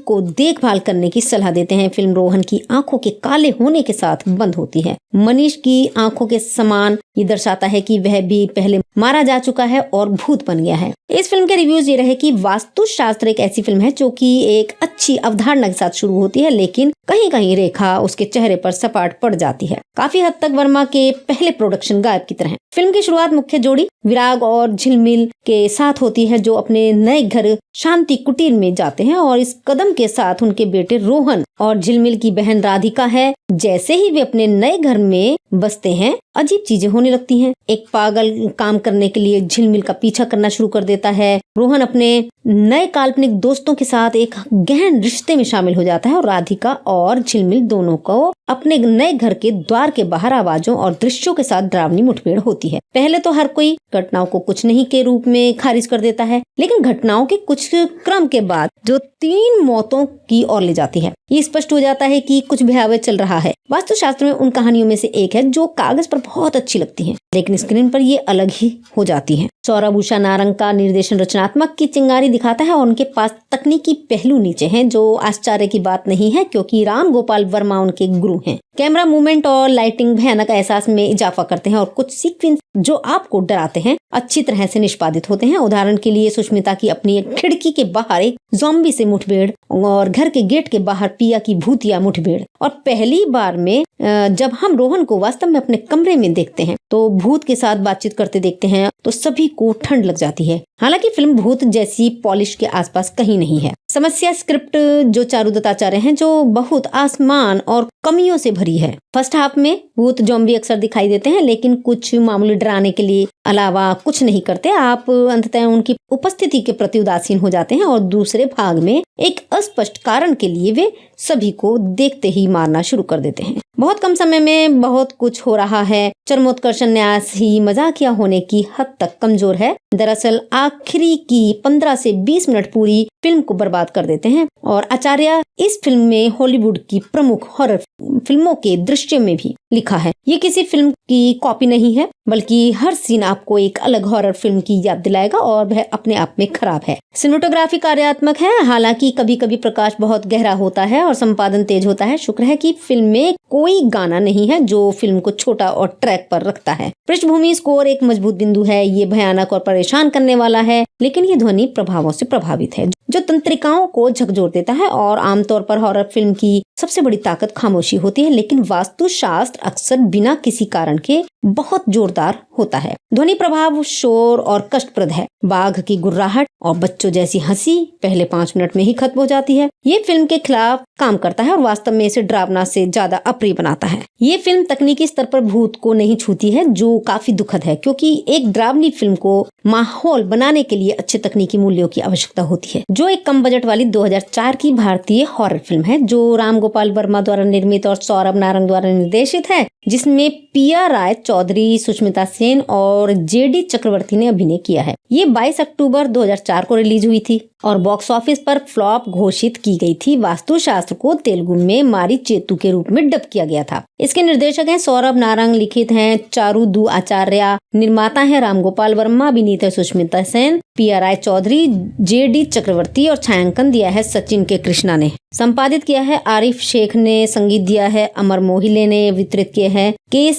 को देखभाल करने की सलाह देते हैं। फिल्म रोहन की आंखों के काले होने के साथ बंद होती है। मनीष की आंखों के समान ये दर्शाता है कि वह भी पहले मारा जा चुका है और भूत बन गया है। इस फिल्म के रिव्यूज ये रहे कि वास्तुशास्त्र एक ऐसी फिल्म है जो कि एक अच्छी अवधारणा के साथ शुरू होती है, लेकिन कहीं कहीं रेखा उसके चेहरे पर सपाट पड़ जाती है। काफी हद तक वर्मा के पहले प्रोडक्शन गायब की तरह है। फिल्म की शुरुआत मुख्य जोड़ी विराग और झिलमिल के साथ होती है, जो अपने नए घर शांति कुटीर में जाते हैं और इस कदम के साथ उनके बेटे रोहन और झिलमिल की बहन राधिका है। जैसे ही वे अपने नए घर में बसते हैं, अजीब चीजें होने लगती हैं। एक पागल काम करने के लिए झिलमिल का पीछा करना शुरू कर देता है। रोहन अपने नए काल्पनिक दोस्तों के साथ एक गहन रिश्ते में शामिल हो जाता है और राधिका और झिलमिल दोनों को अपने नए घर के द्वार के बाहर आवाजों और दृश्यों के साथ डरावनी मुठभेड़ होती है। पहले तो हर कोई घटनाओं को कुछ नहीं के रूप में खारिज कर देता है, लेकिन घटनाओं के कुछ क्रम के बाद जो 3 मौतों की ओर ले जाती है, ये स्पष्ट हो जाता है कि कुछ भयावह चल रहा है। वास्तुशास्त्र में उन कहानियों में से एक है जो कागज पर बहुत अच्छी लगती है, लेकिन स्क्रीन पर ये अलग ही हो जाती है। सौरभ उषा नारंग का निर्देशन रचनात्मक की चिंगारी दिखाता है और उनके पास तकनीकी पहलू नीचे हैं, जो आश्चर्य की बात नहीं है क्योंकि राम गोपाल वर्मा उनके गुरु हैं। कैमरा मूवमेंट और लाइटिंग भयानक एहसास में इजाफा करते हैं और कुछ सीक्वेंस जो आपको डराते हैं अच्छी तरह से निष्पादित होते हैं। उदाहरण के लिए सुष्मिता की अपनी एक खिड़की के बाहर एक ज़ॉम्बी से मुठभेड़ और घर के गेट के बाहर पिया की भूतिया मुठभेड़। और पहली बार में जब हम रोहन को वास्तव में अपने कमरे में देखते हैं तो भूत के साथ बातचीत करते देखते हैं तो सभी को ठंड लग जाती है। हालांकि फिल्म भूत जैसी पॉलिश के आसपास कहीं नहीं है। समस्या स्क्रिप्ट जो चारू दत्ताचार्य हैं, जो बहुत आसमान और कमियों से भरी है। फर्स्ट हाफ में भूत ज़ॉम्बी अक्सर दिखाई देते हैं, लेकिन कुछ मामूली डराने के लिए अलावा कुछ नहीं करते। आप अंततः उनकी उपस्थिति के प्रति उदासीन हो जाते हैं और दूसरे भाग में एक अस्पष्ट कारण के लिए वे सभी को देखते ही मारना शुरू कर देते हैं। बहुत कम समय में बहुत कुछ हो रहा है। चरमोत्कर्षण न्यास ही मजाकिया होने की हद तक कमजोर है। दरअसल आखिरी की 15 से 20 मिनट पूरी फिल्म को बर्बाद कर देते हैं और आचार्य इस फिल्म में हॉलीवुड की प्रमुख हॉरर फिल्मों के दृश्य में भी लिखा है। ये किसी फिल्म की कॉपी नहीं है, बल्कि हर सीन आपको एक अलग हॉरर फिल्म की याद दिलाएगा और वह अपने आप में खराब है। सिनेमेटोग्राफी कार्यात्मक है, हालांकि कभी कभी प्रकाश बहुत गहरा होता है और संपादन तेज होता है। शुक्र है कि फिल्म में कोई गाना नहीं है जो फिल्म को छोटा और ट्रैक पर रखता है। पृष्ठभूमि स्कोर एक मजबूत बिंदु है। ये भयानक और परेशान करने वाला है, लेकिन ये ध्वनि प्रभावों से प्रभावित है जो तंत्रिकाओं को झकझोर देता है। और आमतौर पर हॉरर फिल्म की सबसे बड़ी ताकत खामोशी होती है, लेकिन वास्तुशास्त्र अक्सर बिना किसी कारण के बहुत जोरदार होता है। ध्वनि प्रभाव शोर और कष्टप्रद है। बाघ की गुर्राहट और बच्चों जैसी हंसी पहले 5 मिनट में ही खत्म हो जाती है। ये फिल्म के खिलाफ काम करता है और वास्तव में इसे डरावना से ज्यादा अप्रिय बनाता है। ये फिल्म तकनीकी स्तर पर भूत को नहीं छूती है, जो काफी दुखद है, क्योंकि एक डरावनी फिल्म को माहौल बनाने के लिए अच्छे तकनीकी मूल्यों की आवश्यकता होती है। जो एक कम बजट वाली 2004 की भारतीय हॉरर फिल्म है, जो राम गोपाल वर्मा द्वारा निर्मित और सौरभ नारंग द्वारा निर्देशित है, जिसमें पिया राय चौधरी, सुष्मिता सेन और जेडी चक्रवर्ती ने अभिनय किया है। ये 22 अक्टूबर 2004 को रिलीज हुई थी और बॉक्स ऑफिस पर फ्लॉप घोषित की गई थी। वास्तुशास्त्र को तेलुगु में मारी चेतु के रूप में डब किया गया था। इसके निर्देशक हैं सौरभ नारंग, लिखित हैं चारू दू आचार्य, निर्माता हैं राम गोपाल वर्मा, अभिनेता सुष्मिता सेन, पिया राय चौधरी, जेडी चक्रवर्ती और छायांकन दिया है सचिन के कृष्णा ने। संपादित किया है आरिफ शेख ने, संगीत दिया है अमर मोहिले ने, वितरित किए हैं के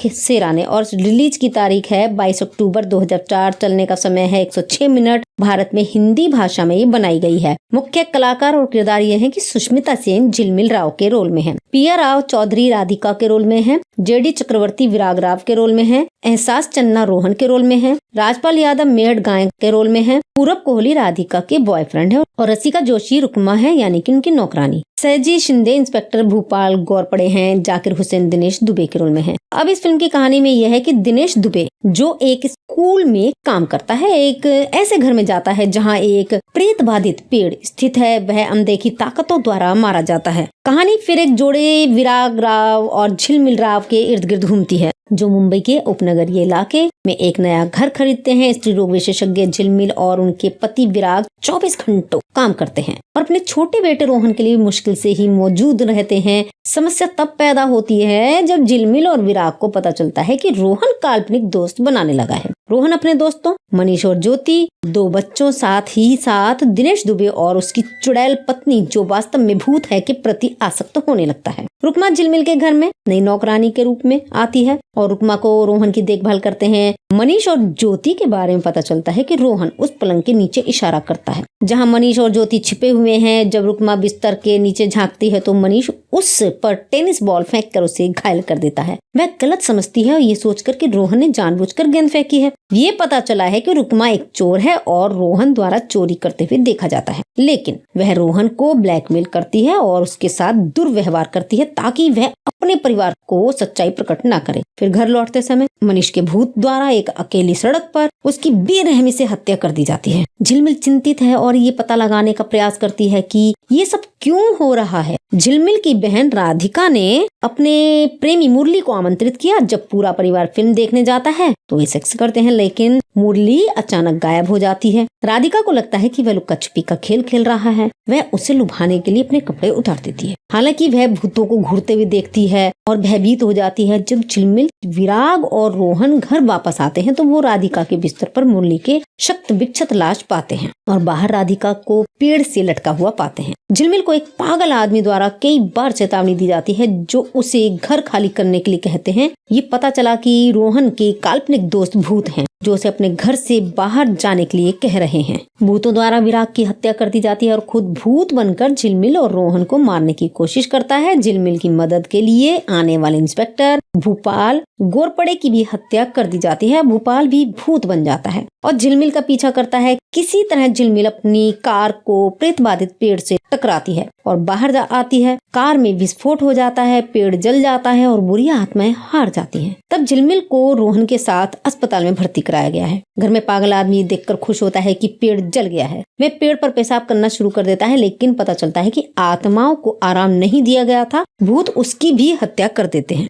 सेरा ने और रिलीज की तारीख है 22 अक्टूबर 2004। चलने का समय है 106 मिनट। भारत में हिंदी भाषा में ये बनाई गई है। मुख्य कलाकार और किरदार ये हैं कि सुष्मिता सेन झिलमिल राव के रोल में है, पिया राव चौधरी राधिका के रोल में है, जेडी चक्रवर्ती विराग राव के रोल में है, एहसास चन्ना रोहन के रोल में है, राजपाल यादव मेहड़ गायक के रोल में है, पूरब कोहली राधिका के बॉयफ्रेंड है और रसिका जोशी रुक्मा है यानी कि उनकी नौकरानी। सहजी शिंदे इंस्पेक्टर भूपाल गौरपड़े हैं, जाकिर हुसैन दिनेश दुबे के रोल में है। अब इस फिल्म की कहानी में यह है कि दिनेश दुबे जो एक स्कूल में काम करता है, एक ऐसे घर में जाता है जहाँ एक प्रेत बाधित पेड़ स्थित है, वह अनदेखी ताकतों द्वारा मारा जाता है। कहानी फिर एक जोड़े विराग राव और झिलमिल राव के इर्द गिर्द घूमती है, जो मुंबई के उपनगरीय इलाके में एक नया घर खरीदते हैं। स्त्री रोग विशेषज्ञ झिलमिल और उनके पति विराग 24 घंटों काम करते हैं और अपने छोटे बेटे रोहन के लिए मुश्किल से ही मौजूद रहते हैं। समस्या तब पैदा होती है जब झिलमिल और विराग को पता चलता है कि रोहन काल्पनिक दोस्त बनाने लगा है। रोहन अपने दोस्तों मनीष और ज्योति, 2 बच्चों साथ दिनेश दुबे और उसकी चुड़ैल पत्नी जो वास्तव में भूत है के प्रति आसक्त होने लगता है। रुक्मा झिलमिल के घर में नई नौकरानी के रूप में आती है और रुक्मा को रोहन की देखभाल करते हैं। मनीष और ज्योति के बारे में पता चलता है कि रोहन उस पलंग के नीचे इशारा करता है जहां मनीष और ज्योति छिपे हुए हैं। जब रुक्मा बिस्तर के नीचे झांकती है तो मनीष उस पर टेनिस बॉल फेंक कर उसे घायल कर देता है। वह गलत समझती है और ये सोचकर कि रोहन ने जानबूझकर गेंद फेंकी है। ये पता चला है कि रुक्मा एक चोर है और रोहन द्वारा चोरी करते हुए देखा जाता है, लेकिन वह रोहन को ब्लैकमेल करती है और उसके साथ दुर्व्यवहार करती है ताकि वह अपने परिवार को सच्चाई प्रकट ना करे। फिर घर लौटते समय मनीष के भूत द्वारा एक अकेली सड़क पर उसकी बेरहमी से हत्या कर दी जाती है। झिलमिल चिंतित है और ये पता लगाने का प्रयास करती है कि ये सब क्यों हो रहा है। झिलमिल की बहन राधिका ने अपने प्रेमी मुरली को आमंत्रित किया। जब पूरा परिवार फिल्म देखने जाता है तो वे सेक्स करते हैं, लेकिन मुरली अचानक गायब हो जाती है। राधिका को लगता है कि वह लुका छिपी का खेल खेल रहा है। वह उसे लुभाने के लिए अपने कपड़े उतार देती है। हालांकि वह भूतों को घूरते हुए देखती है और भयभीत हो जाती है। जब झिलमिल, विराग और रोहन घर वापस आते हैं तो वो राधिका के बिस्तर पर मुरली के शक्त विक्षत लाश पाते हैं और बाहर राधिका को पेड़ से लटका हुआ पाते हैं। झिलमिल को एक पागल आदमी द्वारा कई बार चेतावनी दी जाती है जो उसे घर खाली करने के लिए कहते हैं। ये पता चला कि रोहन के काल्पनिक दोस्त भूत हैं जो उसे अपने घर से बाहर जाने के लिए कह रहे हैं। भूतों द्वारा विराग की हत्या कर दी जाती है और खुद भूत बनकर झिलमिल और रोहन को मारने की कोशिश करता है। झिलमिल की मदद के लिए आने वाले इंस्पेक्टर भूपाल गोरपड़े की भी हत्या कर दी जाती है। भूपाल भी भूत बन जाता है और झिलमिल का पीछा करता है। किसी तरह झिलमिल अपनी कार को प्रेत बाधित पेड़ से टकराती है और बाहर आती है। कार में विस्फोट हो जाता है, पेड़ जल जाता है और बुरी आत्माएं हार जाती हैं। तब झिलमिल को रोहन के साथ अस्पताल में भर्ती कराया गया है। घर में पागल आदमी देखकर खुश होता है कि पेड़ जल गया है। वह पेड़ पर पेशाब करना शुरू कर देता है, लेकिन पता चलता है कि आत्माओं को आराम नहीं दिया गया था, भूत उसकी भी हत्या कर देते हैं।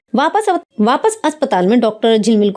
वापस अस्पताल में डॉक्टर झिलमिल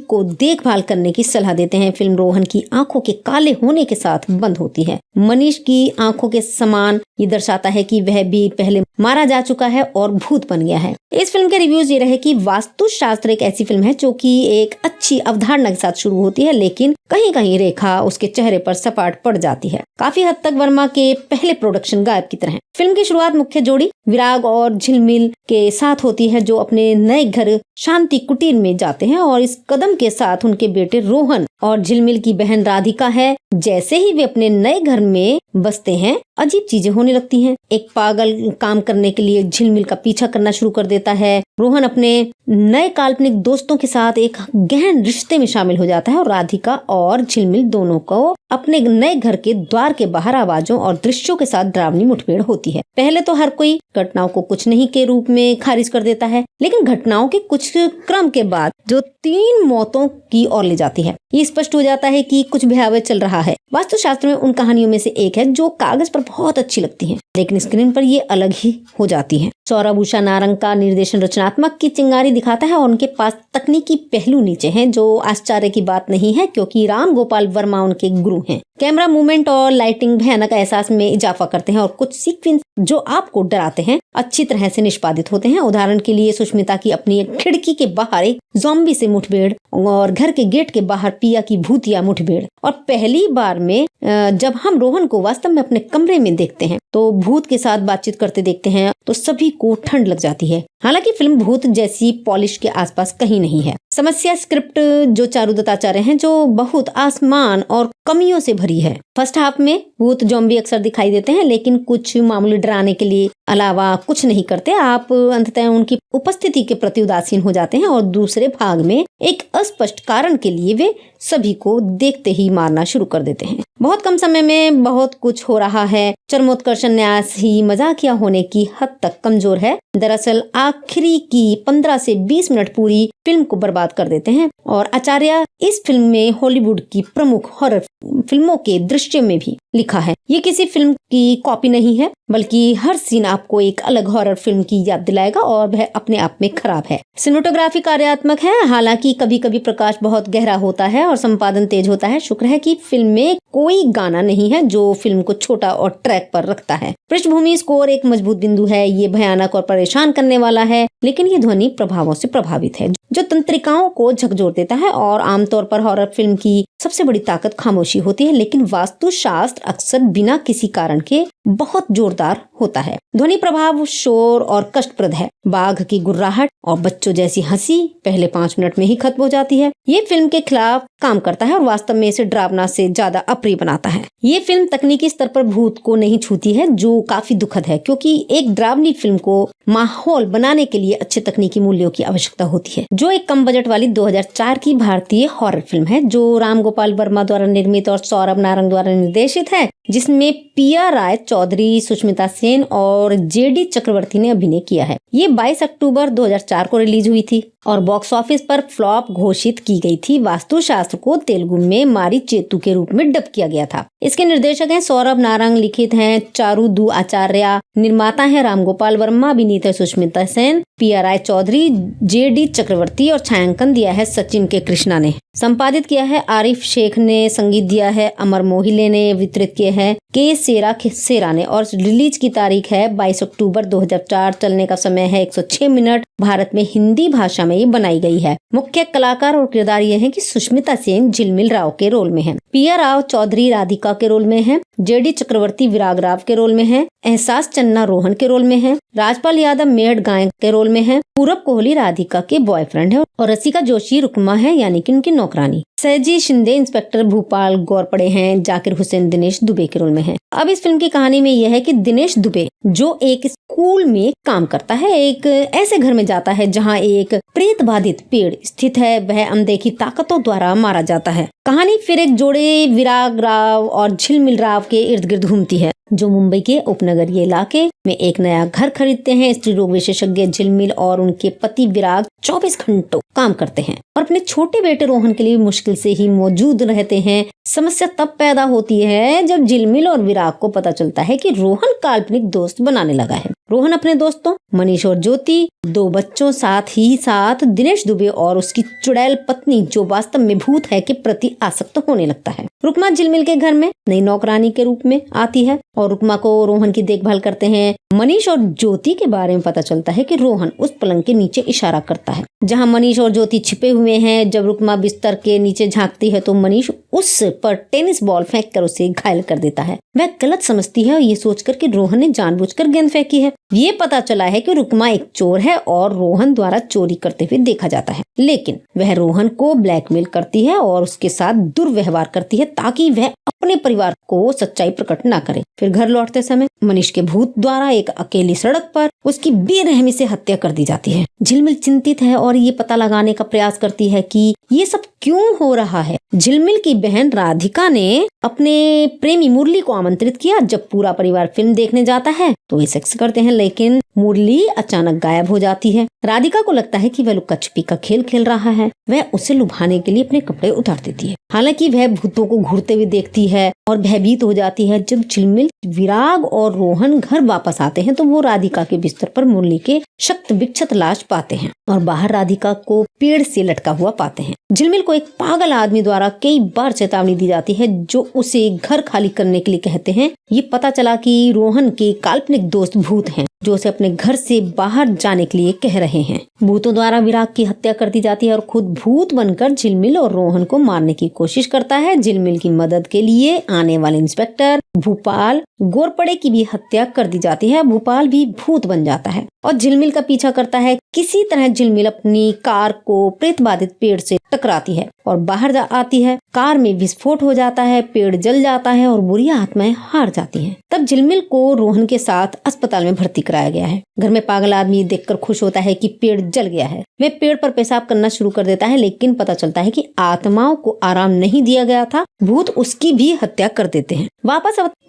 को देखभाल करने की सलाह देते हैं। फिल्म रोहन की आंखों के काले होने के साथ बंद होती है। मनीष की आंखों के समान ये दर्शाता है कि वह भी पहले मारा जा चुका है और भूत बन गया है। इस फिल्म के रिव्यूज ये रहे कि वास्तुशास्त्र एक ऐसी फिल्म है जो कि एक अच्छी अवधारणा के साथ शुरू होती है, लेकिन कहीं कहीं रेखा उसके चेहरे पर सपाट पड़ जाती है। काफी हद तक वर्मा के पहले प्रोडक्शन गायब की तरह। फिल्म की शुरुआत मुख्य जोड़ी विराग और झिलमिल के साथ होती है जो अपने नए घर शांति कुटीर में जाते हैं और इस कदम के साथ उनके बेटे रोहन और झिलमिल की बहन राधिका है। जैसे ही वे अपने नए घर में बसते हैं अजीब चीजें होने लगती हैं। एक पागल काम करने के लिए झिलमिल का पीछा करना शुरू कर देता है। रोहन अपने नए काल्पनिक दोस्तों के साथ एक गहन रिश्ते में शामिल हो जाता है और राधिका और झिलमिल दोनों को अपने नए घर के द्वार के बाहर आवाजों और दृश्यों के साथ डरावनी मुठभेड़ होती है। पहले तो हर कोई घटनाओं को कुछ नहीं के रूप में खारिज कर देता है, लेकिन घटनाओं के कुछ क्रम के बाद जो 3 मौतों की ओर ले जाती है, ये स्पष्ट हो जाता है कि कुछ भयावह चल रहा है। वास्तुशास्त्र में उन कहानियों में से एक है जो कागज पर बहुत अच्छी लगती है, लेकिन स्क्रीन पर ये अलग ही हो जाती है। सौरभ उषा नारंग का निर्देशन रचनात्मक की चिंगारी दिखाता है और उनके पास तकनीकी पहलू नीचे हैं, जो आश्चर्य की बात नहीं है क्योंकि राम गोपाल वर्मा उनके गुरु हैं। कैमरा मूवमेंट और लाइटिंग भयानक एहसास में इजाफा करते हैं और कुछ सीक्वेंस जो आपको डराते हैं अच्छी तरह से निष्पादित होते हैं। उदाहरण के लिए सुष्मिता की अपनी एक खिड़की के बाहर एक ज़ॉम्बी से मुठभेड़ और घर के गेट के बाहर पिया की भूतिया मुठभेड़। और पहली बार में जब हम रोहन को वास्तव में अपने कमरे में देखते हैं तो भूत के साथ बातचीत करते देखते हैं तो सभी को ठंड लग जाती है। हालांकि फिल्म भूत जैसी पॉलिश के आसपास कहीं नहीं है। समस्या स्क्रिप्ट जो चारू दत्ताचार्य हैं जो बहुत आसमान और कमियों से भरी है। फर्स्ट हाफ में भूत ज़ॉम्बी अक्सर दिखाई देते हैं लेकिन कुछ मामूली डराने के लिए अलावा कुछ नहीं करते। आप अंततः उनकी उपस्थिति के प्रति उदासीन हो जाते हैं और दूसरे भाग में एक अस्पष्ट कारण के लिए वे सभी को देखते ही मारना शुरू कर देते हैं। बहुत कम समय में बहुत कुछ हो रहा है। चरमोत्कर्षण न्यास ही मजाकिया होने की हद तक कमजोर है। दरअसल आखिरी की 15 से 20 मिनट पूरी फिल्म को बर्बाद कर देते हैं और आचार्य इस फिल्म में हॉलीवुड की प्रमुख हॉरर फिल्मों के दृश्य में भी लिखा है। ये किसी फिल्म की कॉपी नहीं है बल्कि हर सीन आपको एक अलग हॉरर फिल्म की याद दिलाएगा और वह अपने आप में खराब है। सिनेमेटोग्राफी कार्यात्मक है। हालांकि कभी कभी प्रकाश बहुत गहरा होता है और संपादन तेज होता है। शुक्र है कि फिल्म में कोई गाना नहीं है जो फिल्म को छोटा और ट्रैक पर रखता है। पृष्ठभूमि स्कोर एक मजबूत बिंदु है। ये भयानक और परेशान करने वाला है लेकिन ये ध्वनि प्रभावों से प्रभावित है जो तंत्रिकाओं को झकझोर देता है। और आमतौर पर हॉरर फिल्म की सबसे बड़ी ताकत खामोशी होती है लेकिन वास्तुशास्त्र अक्सर बिना किसी कारण के बहुत जोरदार होता है। ध्वनि प्रभाव शोर और कष्टप्रद है। बाघ की गुर्राहट और बच्चों जैसी हंसी पहले 5 मिनट में ही खत्म हो जाती है। ये फिल्म के खिलाफ काम करता है और वास्तव में इसे डरावना से ज्यादा अप्रिय बनाता है। ये फिल्म तकनीकी स्तर पर भूत को नहीं छूती है जो काफी दुखद है क्योंकि एक डरावनी फिल्म को माहौल बनाने के लिए अच्छे तकनीकी मूल्यों की आवश्यकता होती है। जो एक कम बजट वाली 2004 की भारतीय हॉरर फिल्म है जो राम गोपाल वर्मा द्वारा निर्मित और सौरभ नारंग द्वारा निर्देशित है, जिसमें पिया राय चौधरी, सुष्मिता सेन और जेडी चक्रवर्ती ने अभिनय किया है। ये 22 अक्टूबर 2004 को रिलीज हुई थी और बॉक्स ऑफिस पर फ्लॉप घोषित की गई थी। वास्तुशास्त्र को तेलुगु में मारी चेतु के रूप में डब किया गया था। इसके निर्देशक हैं सौरभ नारंग, लिखित हैं चारू दू आचार्य, निर्माता हैं राम गोपाल वर्मा, अभिनीत है सुष्मिता सेन, पिया राय चौधरी, जेडी चक्रवर्ती और छायांकन दिया है सचिन के कृष्णा ने। संपादित किया है आरिफ शेख ने, संगीत दिया है अमर मोहिले ने, वितरित किए हैं के सेरा ने और रिलीज की तारीख है 22 अक्टूबर 2004। चलने का समय है 106 मिनट। भारत में हिंदी भाषा में ये बनाई गई है। मुख्य कलाकार और किरदार ये हैं कि सुष्मिता सेन झिलमिल राव के रोल में है, पिया राव चौधरी राधिका के रोल में है, जेडी चक्रवर्ती विराग राव के रोल में है, एहसास चन्ना रोहन के रोल में है, राजपाल यादव मेहड़ गायक के रोल में है, पूरब कोहली राधिका के बॉयफ्रेंड है और रसिका जोशी रुकमा है यानी कि उनकी नौकरानी। सहजी शिंदे इंस्पेक्टर भूपाल गौरपड़े हैं, जाकिर हुसैन दिनेश दुबे के रोल में है। अब इस फिल्म की कहानी में यह है कि दिनेश दुबे जो एक स्कूल में काम करता है, एक ऐसे घर में जाता है जहां एक प्रेत बाधित पेड़ स्थित है। वह अनदेखी ताकतों द्वारा मारा जाता है। कहानी फिर एक जोड़े विराग राव और झिलमिल राव के इर्द गिर्द घूमती है जो मुंबई के उपनगरीय इलाके में एक नया घर खरीदते हैं। स्त्री रोग विशेषज्ञ झिलमिल और उनके पति विराग 24 घंटों काम करते हैं और अपने छोटे बेटे रोहन के लिए मुश्किल से ही मौजूद रहते हैं। समस्या तब पैदा होती है जब झिलमिल और विराग को पता चलता है कि रोहन काल्पनिक दोस्त बनाने लगा है। रोहन अपने दोस्तों मनीष और ज्योति, 2 बच्चों साथ ही साथ दिनेश दुबे और उसकी चुड़ैल पत्नी जो वास्तव में भूत है के प्रति आसक्त होने लगता है। रुकमा झिलमिल के घर में नई नौकरानी के रूप में आती है और रुकमा को रोहन की देखभाल करते हैं। मनीष और ज्योति के बारे में पता चलता है कि रोहन उस पलंग के नीचे इशारा करता है जहां मनीष और ज्योति छिपे हुए हैं। जब रुकमा बिस्तर के नीचे झांकती है तो मनीष उस पर टेनिस बॉल फेंककर उसे घायल कर देता है। वह गलत समझती है और ये सोचकर कि रोहन ने जानबूझकर गेंद फेंकी है। ये पता चला है कि रुकमा एक चोर है और रोहन द्वारा चोरी करते हुए देखा जाता है, लेकिन वह रोहन को ब्लैकमेल करती है और उसके साथ दुर्व्यवहार करती है ताकि वह अपने परिवार को सच्चाई प्रकट ना करे। फिर घर लौटते समय मनीष के भूत द्वारा एक अकेली सड़क पर उसकी बेरहमी से हत्या कर दी जाती है। झिलमिल चिंतित है और ये पता लगाने का प्रयास करती है कि ये सब क्यों हो रहा है। झिलमिल की बहन राधिका ने अपने प्रेमी मुरली को आमंत्रित किया। जब पूरा परिवार फिल्म देखने जाता है तो वे सेक्स करते हैं, लेकिन मुरली अचानक गायब हो जाती है। राधिका को लगता है कि वह लुक्का छिपी का खेल खेल रहा है। वह उसे लुभाने के लिए अपने कपड़े उतार देती है। हालांकि वह भूतों को घूरते हुए देखती है और भयभीत हो जाती है। जब झिलमिल, विराग और रोहन घर वापस आते हैं तो वो राधिका के बिस्तर पर मुरली के शक्त विक्षत लाश पाते हैं और बाहर राधिका को पेड़ से लटका हुआ पाते हैं। झिलमिल को एक पागल आदमी द्वारा कई बार चेतावनी दी जाती है जो उसे घर खाली करने के लिए कहते हैं। ये पता चला कि रोहन के काल्पनिक दोस्त भूत हैं जो उसे अपने घर से बाहर जाने के लिए कह रहे हैं। भूतों द्वारा विराग की हत्या कर दी जाती है और खुद भूत बनकर झिलमिल और रोहन को मारने की कोशिश करता है। झिलमिल की मदद के लिए आने वाले इंस्पेक्टर भूपाल गोरपड़े की भी हत्या कर दी जाती है। भूपाल भी भूत बन जाता है और झिलमिल का पीछा करता है। किसी तरह झिलमिल अपनी कार को प्रेत बाधित पेड़ से टकराती है और बाहर आती है। कार में विस्फोट हो जाता है, पेड़ जल जाता है और बुरी आत्माएं हार जाती हैं। तब झिलमिल को रोहन के साथ अस्पताल में भर्ती कराया गया है। घर में पागल आदमी देखकर खुश होता है कि पेड़ जल गया है। वह पेड़ पर पेशाब करना शुरू कर देता है, लेकिन पता चलता है कि आत्माओं को आराम नहीं दिया गया था, भूत उसकी भी हत्या कर देते हैं।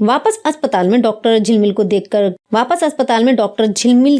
वापस अस्पताल में डॉक्टर झिलमिल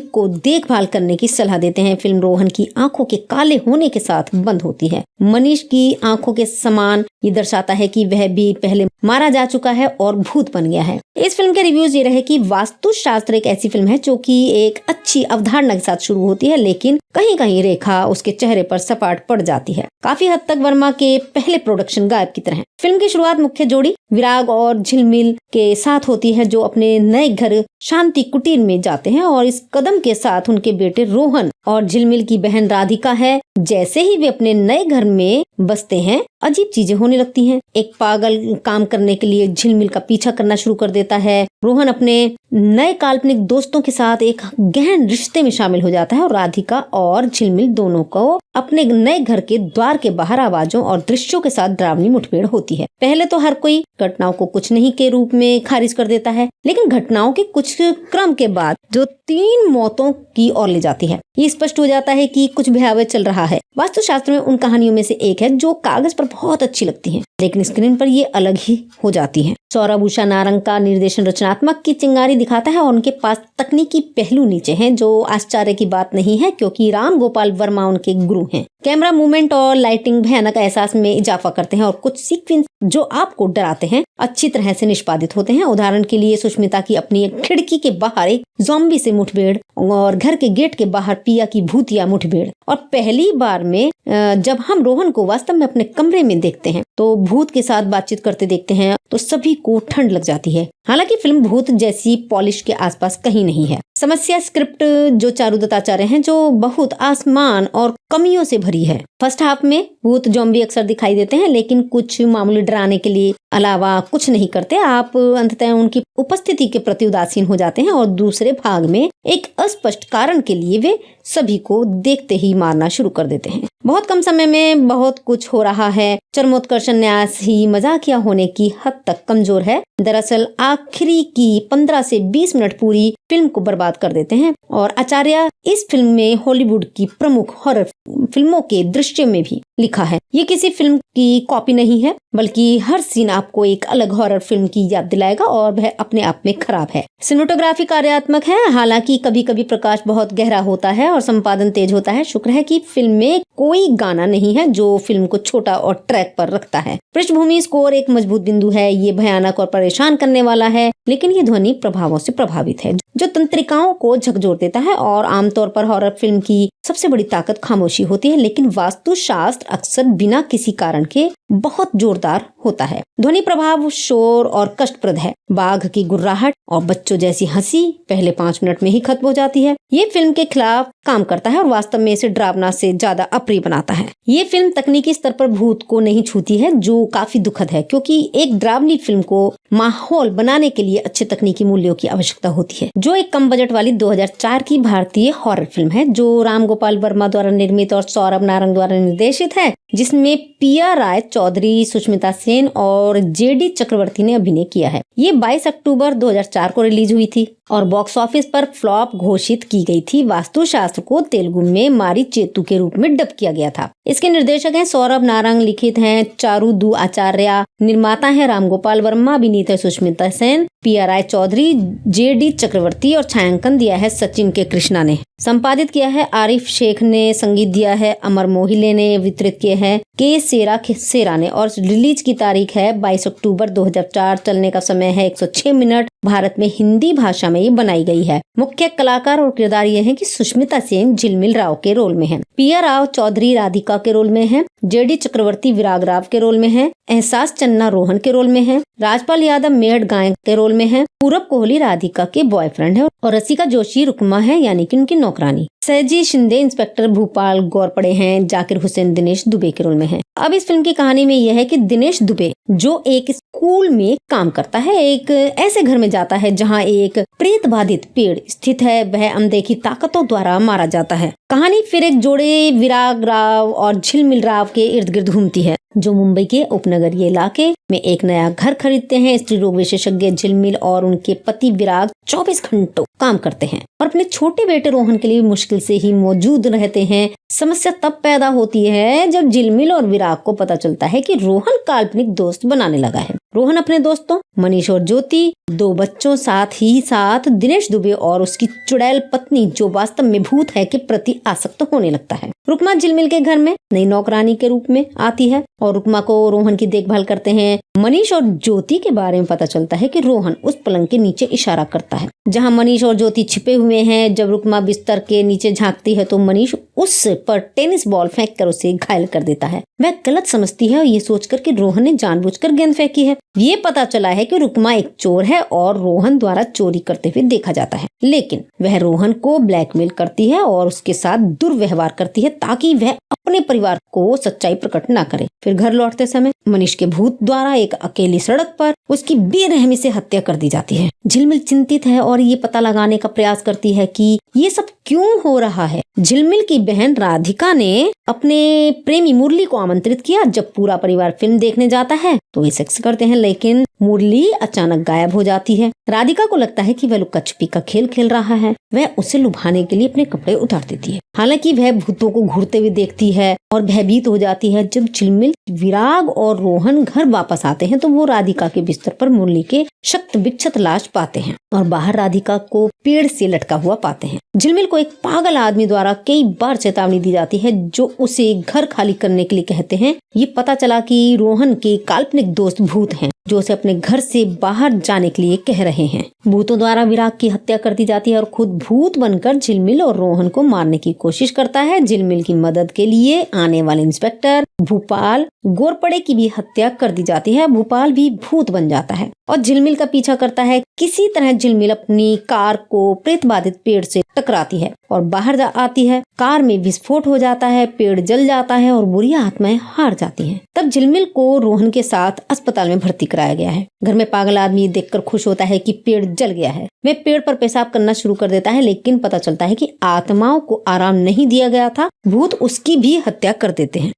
को देखभाल करने की सलाह देते हैं। फिल्म रोहन की आंखों के काले होने के साथ बंद होती है। मनीष की आंखों के समान ये दर्शाता है कि वह भी पहले मारा जा चुका है और भूत बन गया है। इस फिल्म के रिव्यूज ये रहे कि वास्तुशास्त्र एक ऐसी फिल्म है जो कि एक अच्छी अवधारणा के साथ शुरू होती है, लेकिन कहीं कहीं रेखा उसके चेहरे पर सपाट पड़ जाती है। काफी हद तक वर्मा के पहले प्रोडक्शन गायब की तरह। फिल्म की शुरुआत मुख्य जोड़ी विराग और झिलमिल के साथ होती है जो अपने नए घर शांति कुटीर में जाते हैं और इस कदम के साथ उनके बेटे रोहन और झिलमिल की बहन राधिका है। जैसे ही वे अपने नए घर में बसते हैं अजीब चीजें होने लगती हैं। एक पागल काम करने के लिए झिलमिल का पीछा करना शुरू कर देता है। रोहन अपने नए काल्पनिक दोस्तों के साथ एक गहन रिश्ते में शामिल हो जाता है और राधिका और झिलमिल दोनों को अपने नए घर के द्वार के बाहर आवाजों और दृश्यों के साथ डरावनी मुठभेड़ होती है। पहले तो हर कोई घटनाओं को कुछ नहीं के रूप में खारिज कर देता है, लेकिन घटनाओं के कुछ क्रम के बाद जो 3 मौतों की ओर ले जाती है, ये स्पष्ट हो जाता है कि कुछ भयावह चल रहा है। वास्तुशास्त्र में उन कहानियों में से एक है जो कागज पर बहुत अच्छी लगती है, लेकिन स्क्रीन पर ये अलग ही हो जाती है। सौरभ उषा नारंग का निर्देशन रचनात्मक की चिंगारी दिखाता है और उनके पास तकनीकी पहलू नीचे हैं, जो आश्चर्य की बात नहीं है क्योंकि राम गोपाल वर्मा उनके गुरु हैं। कैमरा मूवमेंट और लाइटिंग भयानक एहसास में इजाफा करते हैं और कुछ सीक्वेंस जो आपको डराते हैं अच्छी तरह से निष्पादित होते हैं। उदाहरण के लिए सुष्मिता की अपनी एक खिड़की के बाहर एक ज़ॉम्बी से मुठभेड़ और घर के गेट के बाहर पिया की भूतिया मुठभेड़। और पहली बार में जब हम रोहन को वास्तव में अपने कमरे में देखते हैं तो भूत के साथ बातचीत करते देखते हैं तो सभी को ठंड लग जाती है। हालांकि फिल्म भूत जैसी पॉलिश के आसपास कहीं नहीं है। समस्या स्क्रिप्ट जो चारू दत्ताचार्य हैं जो बहुत आसमान और कमियों से भरी है। फर्स्ट हाफ में भूत ज़ॉम्बी अक्सर दिखाई देते हैं, लेकिन कुछ मामूली डराने के लिए अलावा कुछ नहीं करते। आप अंततः उनकी उपस्थिति के प्रति उदासीन हो जाते हैं और दूसरे भाग में एक अस्पष्ट कारण के लिए वे सभी को देखते ही मारना शुरू कर देते हैं। बहुत कम समय में बहुत कुछ हो रहा है। चरमोत्कर्षण न्यास ही मजाकिया होने की हद तक कमजोर है। दरअसल आखिरी की 15 से 20 मिनट पूरी फिल्म को बर्बाद कर देते हैं और आचार्य इस फिल्म में हॉलीवुड की प्रमुख हॉरर फिल्मों के दृश्य में भी लिखा है। ये किसी फिल्म की कॉपी नहीं है, बल्कि हर सीन आपको एक अलग हॉरर फिल्म की याद दिलाएगा और वह अपने आप में खराब है। सिनेमेटोग्राफी कार्यात्मक है, हालांकि कभी कभी प्रकाश बहुत गहरा होता है और संपादन तेज होता है। शुक्र है कि फिल्म में कोई गाना नहीं है जो फिल्म को छोटा और ट्रैक पर रखता है। पृष्ठभूमि स्कोर एक मजबूत बिंदु है। ये भयानक और परेशान करने वाला है, लेकिन ये ध्वनि प्रभावों से प्रभावित है जो तंत्रिकाओं को झकझोर देता है। और आमतौर पर हॉरर फिल्म की सबसे बड़ी ताकत खामोशी होती है, लेकिन वास्तुशास्त्र अक्सर बिना किसी कारण के बहुत जोरदार होता है। ध्वनि प्रभाव शोर और कष्टप्रद है। बाघ की गुर्राहट और बच्चों जैसी हंसी पहले 5 मिनट में ही खत्म हो जाती है। ये फिल्म के खिलाफ काम करता है और वास्तव में इसे डरावना से ज्यादा अप्रिय बनाता है। ये फिल्म तकनीकी स्तर पर भूत को नहीं छूती है, जो काफी दुखद है, क्योंकि एक डरावनी फिल्म को माहौल बनाने के लिए अच्छे तकनीकी मूल्यों की आवश्यकता होती है। जो एक कम बजट वाली 2004 की भारतीय हॉरर फिल्म है जो राम गोपाल वर्मा द्वारा निर्मित और सौरभ नारंग द्वारा निर्देशित है, जिसमें पिया राय चौधरी, सुष्मिता सेन और जेडी चक्रवर्ती ने अभिनय किया है। ये 22 अक्टूबर 2004 को रिलीज हुई थी और बॉक्स ऑफिस पर फ्लॉप घोषित की गई थी। वास्तुशास्त्र को तेलुगु में मारी चेतु के रूप में डब किया गया था। इसके निर्देशक हैं सौरभ नारंग, लिखित हैं चारुदू आचार्य, निर्माता है राम गोपाल वर्मा, अभिनीत है सुष्मिता सेन, पिया राय चौधरी, जेडी चक्रवर्ती और छायांकन दिया है सचिन के कृष्णा ने। संपादित किया है आरिफ शेख ने, संगीत दिया है अमर मोहिले ने, वितरित किए हैं के सेरा ने और रिलीज की तारीख है 22 अक्टूबर 2004। चलने का समय है 106 मिनट। भारत में हिंदी भाषा में ये बनाई गई है। मुख्य कलाकार और किरदार ये हैं कि सुष्मिता सेन झिलमिल राव के रोल में है, पिया राव चौधरी राधिका के रोल में है, जेडी चक्रवर्ती विराग राव के रोल में है, एहसास चन्ना रोहन के रोल में है, राजपाल यादव मेहड़ गायक के रोल में है, पूरब कोहली राधिका के बॉयफ्रेंड है और रसिका जोशी रुकमा है यानी कि उनकी नौकरानी। सहजी शिंदे इंस्पेक्टर भूपाल गौरपड़े हैं, जाकिर हुसैन दिनेश दुबे के रोल में है। अब इस फिल्म की कहानी में यह है कि दिनेश दुबे जो एक स्कूल में काम करता है, एक ऐसे घर में जाता है जहां एक प्रेत बाधित पेड़ स्थित है, वह अनदेखी ताकतों द्वारा मारा जाता है। कहानी फिर एक जोड़े विराग राव और झिलमिल राव के इर्द गिर्द घूमती है, जो मुंबई के उपनगरीय इलाके में एक नया घर खरीदते हैं। स्त्री रोग विशेषज्ञ झिलमिल और उनके पति विराग 24 घंटों काम करते हैं और अपने छोटे बेटे रोहन के लिए मुश्किल से ही मौजूद रहते हैं। समस्या तब पैदा होती है जब झिलमिल और विराग को पता चलता है कि रोहन काल्पनिक दोस्त बनाने लगा है। रोहन अपने दोस्तों मनीष और ज्योति, 2 बच्चों साथ ही साथ दिनेश दुबे और उसकी चुड़ैल पत्नी जो वास्तव में भूत है के प्रति आसक्त होने लगता है। रुकमा झिलमिल के घर में नई नौकरानी के रूप में आती है और रुकमा को रोहन की देखभाल करते हैं। मनीष और ज्योति के बारे में पता चलता है कि रोहन उस पलंग के नीचे इशारा करता है जहां मनीष और ज्योति छिपे हुए हैं। जब रुकमा बिस्तर के नीचे झांकती है तो मनीष उस पर टेनिस बॉल फेंक कर उसे घायल कर देता है। वह गलत समझती है और ये सोचकर कि रोहन ने जानबूझकर गेंद फेंकी है। ये पता चला है कि रुकमा एक चोर है और रोहन द्वारा चोरी करते हुए देखा जाता है, लेकिन वह रोहन को ब्लैकमेल करती है और उसके साथ दुर्व्यवहार करती है ताकि वह अपने परिवार को सच्चाई प्रकट न करे। फिर घर लौटते समय मनीष के भूत द्वारा एक अकेली सड़क पर उसकी बेरहमी से हत्या कर दी जाती है। झिलमिल चिंतित है और ये पता लगाने का प्रयास करती है कि ये सब क्यों हो रहा है। झिलमिल की बहन राधिका ने अपने प्रेमी मुरली को आमंत्रित किया। जब पूरा परिवार फिल्म देखने जाता है तो वे सेक्स करते हैं, लेकिन मुरली अचानक गायब हो जाती है। राधिका को लगता है कि वह लुक्का छिपी का खेल खेल रहा है। वह उसे लुभाने के लिए अपने कपड़े उतार देती है। हालांकि वह भूतों को घूरते हुए देखती है और भयभीत हो जाती है। जब झिलमिल, विराग और रोहन घर वापस आते हैं तो वो राधिका के बिस्तर पर मुरली के शक्त विक्षत लाश पाते हैं और बाहर राधिका को पेड़ से लटका हुआ पाते हैं। झिलमिल को एक पागल आदमी द्वारा कई बार चेतावनी दी जाती है जो उसे घर खाली करने के लिए कहते हैं। ये पता चला कि रोहन के काल्पनिक दोस्त भूत हैं जो उसे अपने घर से बाहर जाने के लिए कह रहे हैं। भूतों द्वारा विराग की हत्या कर दी जाती है और खुद भूत बनकर झिलमिल और रोहन को मारने की कोशिश करता है। झिलमिल की मदद के लिए आने वाले इंस्पेक्टर भूपाल गोरपड़े की भी हत्या कर दी जाती है। भूपाल भी भूत बन जाता है और झिलमिल का पीछा करता है। किसी तरह झिलमिल अपनी कार को प्रेत बाधित पेड़ से टकराती है और बाहर आती है। कार में विस्फोट हो जाता है, पेड़ जल जाता है और बुरी आत्माएं हार जाती हैं। तब झिलमिल को रोहन के साथ अस्पताल में भर्ती कराया गया है। घर में पागल आदमी देखकर खुश होता है कि पेड़ जल गया है। वह पेड़ पर पेशाब करना शुरू कर देता है, लेकिन पता चलता है कि आत्माओं को आराम नहीं दिया गया था, भूत उसकी भी हत्या कर देते हैं।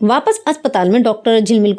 वापस अस्पताल में डॉक्टर झिलमिल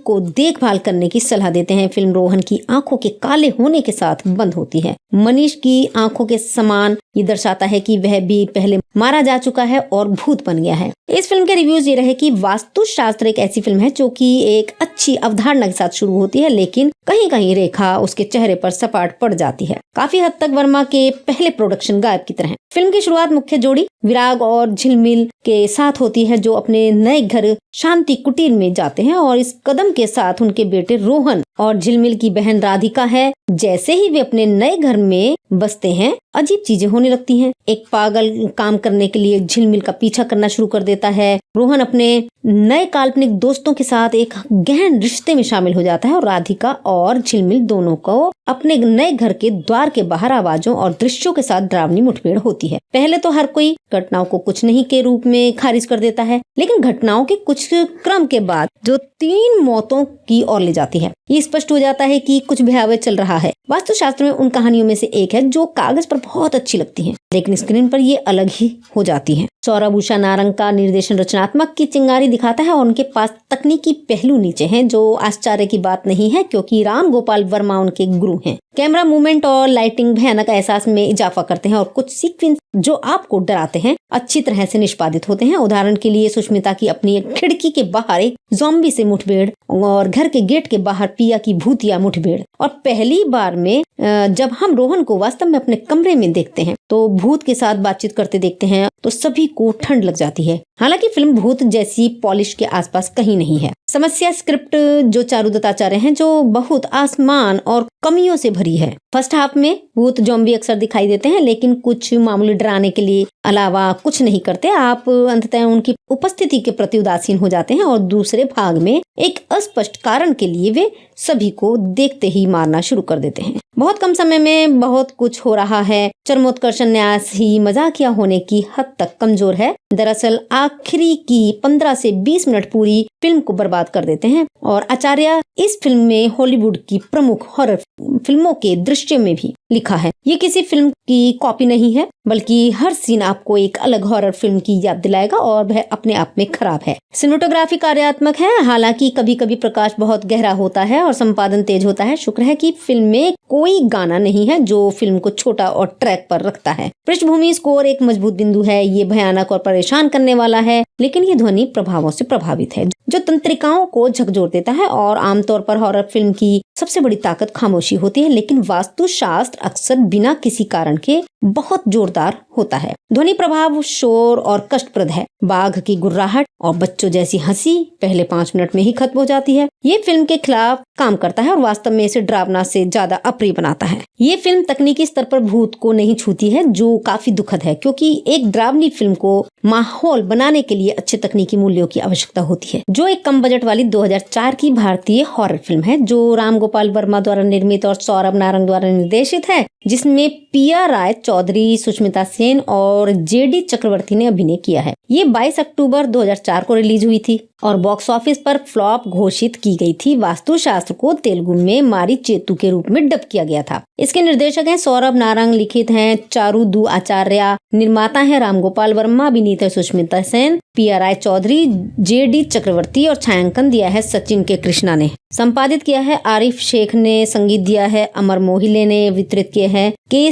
को देखभाल करने की सलाह देते हैं। फिल्म रोहन की आंखों के काले होने के साथ बंद होती है। मनीष की आंखों के समान ये दर्शाता है कि वह भी पहले मारा जा चुका है और भूत बन गया है। इस फिल्म के रिव्यूज ये रहे कि वास्तुशास्त्र एक ऐसी फिल्म है जो कि एक अच्छी अवधारणा के साथ शुरू होती है, लेकिन कहीं कहीं रेखा उसके चेहरे पर सपाट पड़ जाती है। काफी हद तक वर्मा के पहले प्रोडक्शन गायब की तरह। फिल्म की शुरुआत मुख्य जोड़ी विराग और झिलमिल के साथ होती है जो अपने नए घर शांति कुटीर में जाते हैं और इस कदम के साथ उनके बेटे रोहन और झिलमिल की बहन राधिका है। जैसे ही वे अपने नए घर में बसते हैं अजीब चीजें होने लगती हैं। एक पागल काम करने के लिए झिलमिल का पीछा करना शुरू कर देता है। रोहन अपने नए काल्पनिक दोस्तों के साथ एक गहन रिश्ते में शामिल हो जाता है और राधिका और झिलमिल दोनों को अपने नए घर के द्वार के बाहर आवाजों और दृश्यों के साथ डरावनी मुठभेड़ होती है। पहले तो हर कोई घटनाओं को कुछ नहीं के रूप में खारिज कर देता है, लेकिन घटनाओं के कुछ क्रम के बाद जो 3 मौतों की ओर ले जाती है, ये स्पष्ट हो जाता है कि कुछ भयावह चल रहा है। वास्तुशास्त्र में उन कहानियों में से एक है जो कागज पर बहुत अच्छी लगती है, लेकिन स्क्रीन पर ये अलग ही हो जाती है। सौरभ उषा नारंग का निर्देशन रचनात्मक की चिंगारी दिखाता है और उनके पास तकनीकी पहलू नीचे हैं, जो आश्चर्य की बात नहीं है क्योंकि राम गोपाल वर्मा उनके गुरु हैं। कैमरा मूवमेंट और लाइटिंग भयानक एहसास में इजाफा करते हैं और कुछ सीक्वेंस जो आपको डराते हैं अच्छी तरह से निष्पादित होते हैं। उदाहरण के लिए सुष्मिता की अपनी एक खिड़की के बाहर एक ज़ॉम्बी से मुठभेड़ और घर के गेट के बाहर पिया की भूतिया मुठभेड़। और पहली बार में जब हम रोहन को वास्तव में अपने कमरे में देखते हैं तो भूत के साथ बातचीत करते देखते हैं तो सभी को ठंड लग जाती है। हालांकि फिल्म भूत जैसी पॉलिश के आसपास कहीं नहीं है। समस्या स्क्रिप्ट जो चारू दत्ताचार्य हैं जो बहुत आसमान और कमियों से भरी है। फर्स्ट हाफ में भूत ज़ॉम्बी अक्सर दिखाई देते हैं, लेकिन कुछ मामूली डराने के लिए अलावा कुछ नहीं करते। आप अंततः उनकी उपस्थिति के प्रति उदासीन हो जाते हैं और दूसरे भाग में एक अस्पष्ट कारण के लिए वे सभी को देखते ही मारना शुरू कर देते हैं। बहुत कम समय में बहुत कुछ हो रहा है। चरमोत्कर्ष न्यास ही मजाकिया होने की हद तक कमजोर है। दरअसल आखिरी की 15 से 20 मिनट पूरी फिल्म को बर्बाद कर देते हैं और आचार्य इस फिल्म में हॉलीवुड की प्रमुख हॉरर फिल्मों के दृश्य में भी लिखा है। ये किसी फिल्म की कॉपी नहीं है, बल्कि हर सीन आपको एक अलग हॉरर फिल्म की याद दिलाएगा और वह अपने आप में खराब है। सिनेमेटोग्राफी कार्यात्मक है, हालांकि कभी कभी प्रकाश बहुत गहरा होता है और संपादन तेज होता है। शुक्र है कि फिल्म में कोई गाना नहीं है जो फिल्म को छोटा और ट्रैक पर रखता है। पृष्ठभूमि स्कोर एक मजबूत बिंदु है। ये भयानक और परेशान करने वाला है, लेकिन ये ध्वनि प्रभावों से प्रभावित है जो तंत्रिकाओं को झकझोर देता है। और आमतौर पर हॉरर फिल्म की सबसे बड़ी ताकत खामोशी होती है, लेकिन वास्तुशास्त्र अक्सर बिना किसी कारण के बहुत जोरदार होता है। ध्वनि प्रभाव शोर और कष्टप्रद है। बाघ की गुर्राहट और बच्चों जैसी हंसी पहले 5 मिनट में ही खत्म हो जाती है। ये फिल्म के खिलाफ काम करता है और वास्तव में इसे डरावना से ज्यादा अप्रिय बनाता है। ये फिल्म तकनीकी स्तर पर भूत को नहीं छूती है, जो काफी दुखद है, क्योंकि एक डरावनी फिल्म को माहौल बनाने के लिए अच्छे तकनीकी मूल्यों की आवश्यकता होती है। जो एक कम बजट वाली 2004 की भारतीय हॉरर फिल्म है, जो राम गोपाल वर्मा द्वारा निर्मित और सौरभ नारंग द्वारा निर्देशित है, जिसमें पिया राय चौधरी, सुष्मिता सेन और जेडी चक्रवर्ती ने अभिनय किया है। ये 22 अक्टूबर 2004 को रिलीज हुई थी और बॉक्स ऑफिस पर फ्लॉप घोषित की गई थी। वास्तुशास्त्र को तेलुगु में मारी चेतु के रूप में डब किया गया था। इसके निर्देशक हैं सौरभ नारंग, लिखित हैं चारू दू आचार्य, निर्माता हैं राम गोपाल वर्मा, अभिनेता सुष्मिता सेन, पिया राय चौधरी, जेडी चक्रवर्ती और छायांकन दिया है सचिन के कृष्णा ने। संपादित किया है आरिफ शेख ने, संगीत दिया है अमर मोहिले ने, वितरित किए हैं के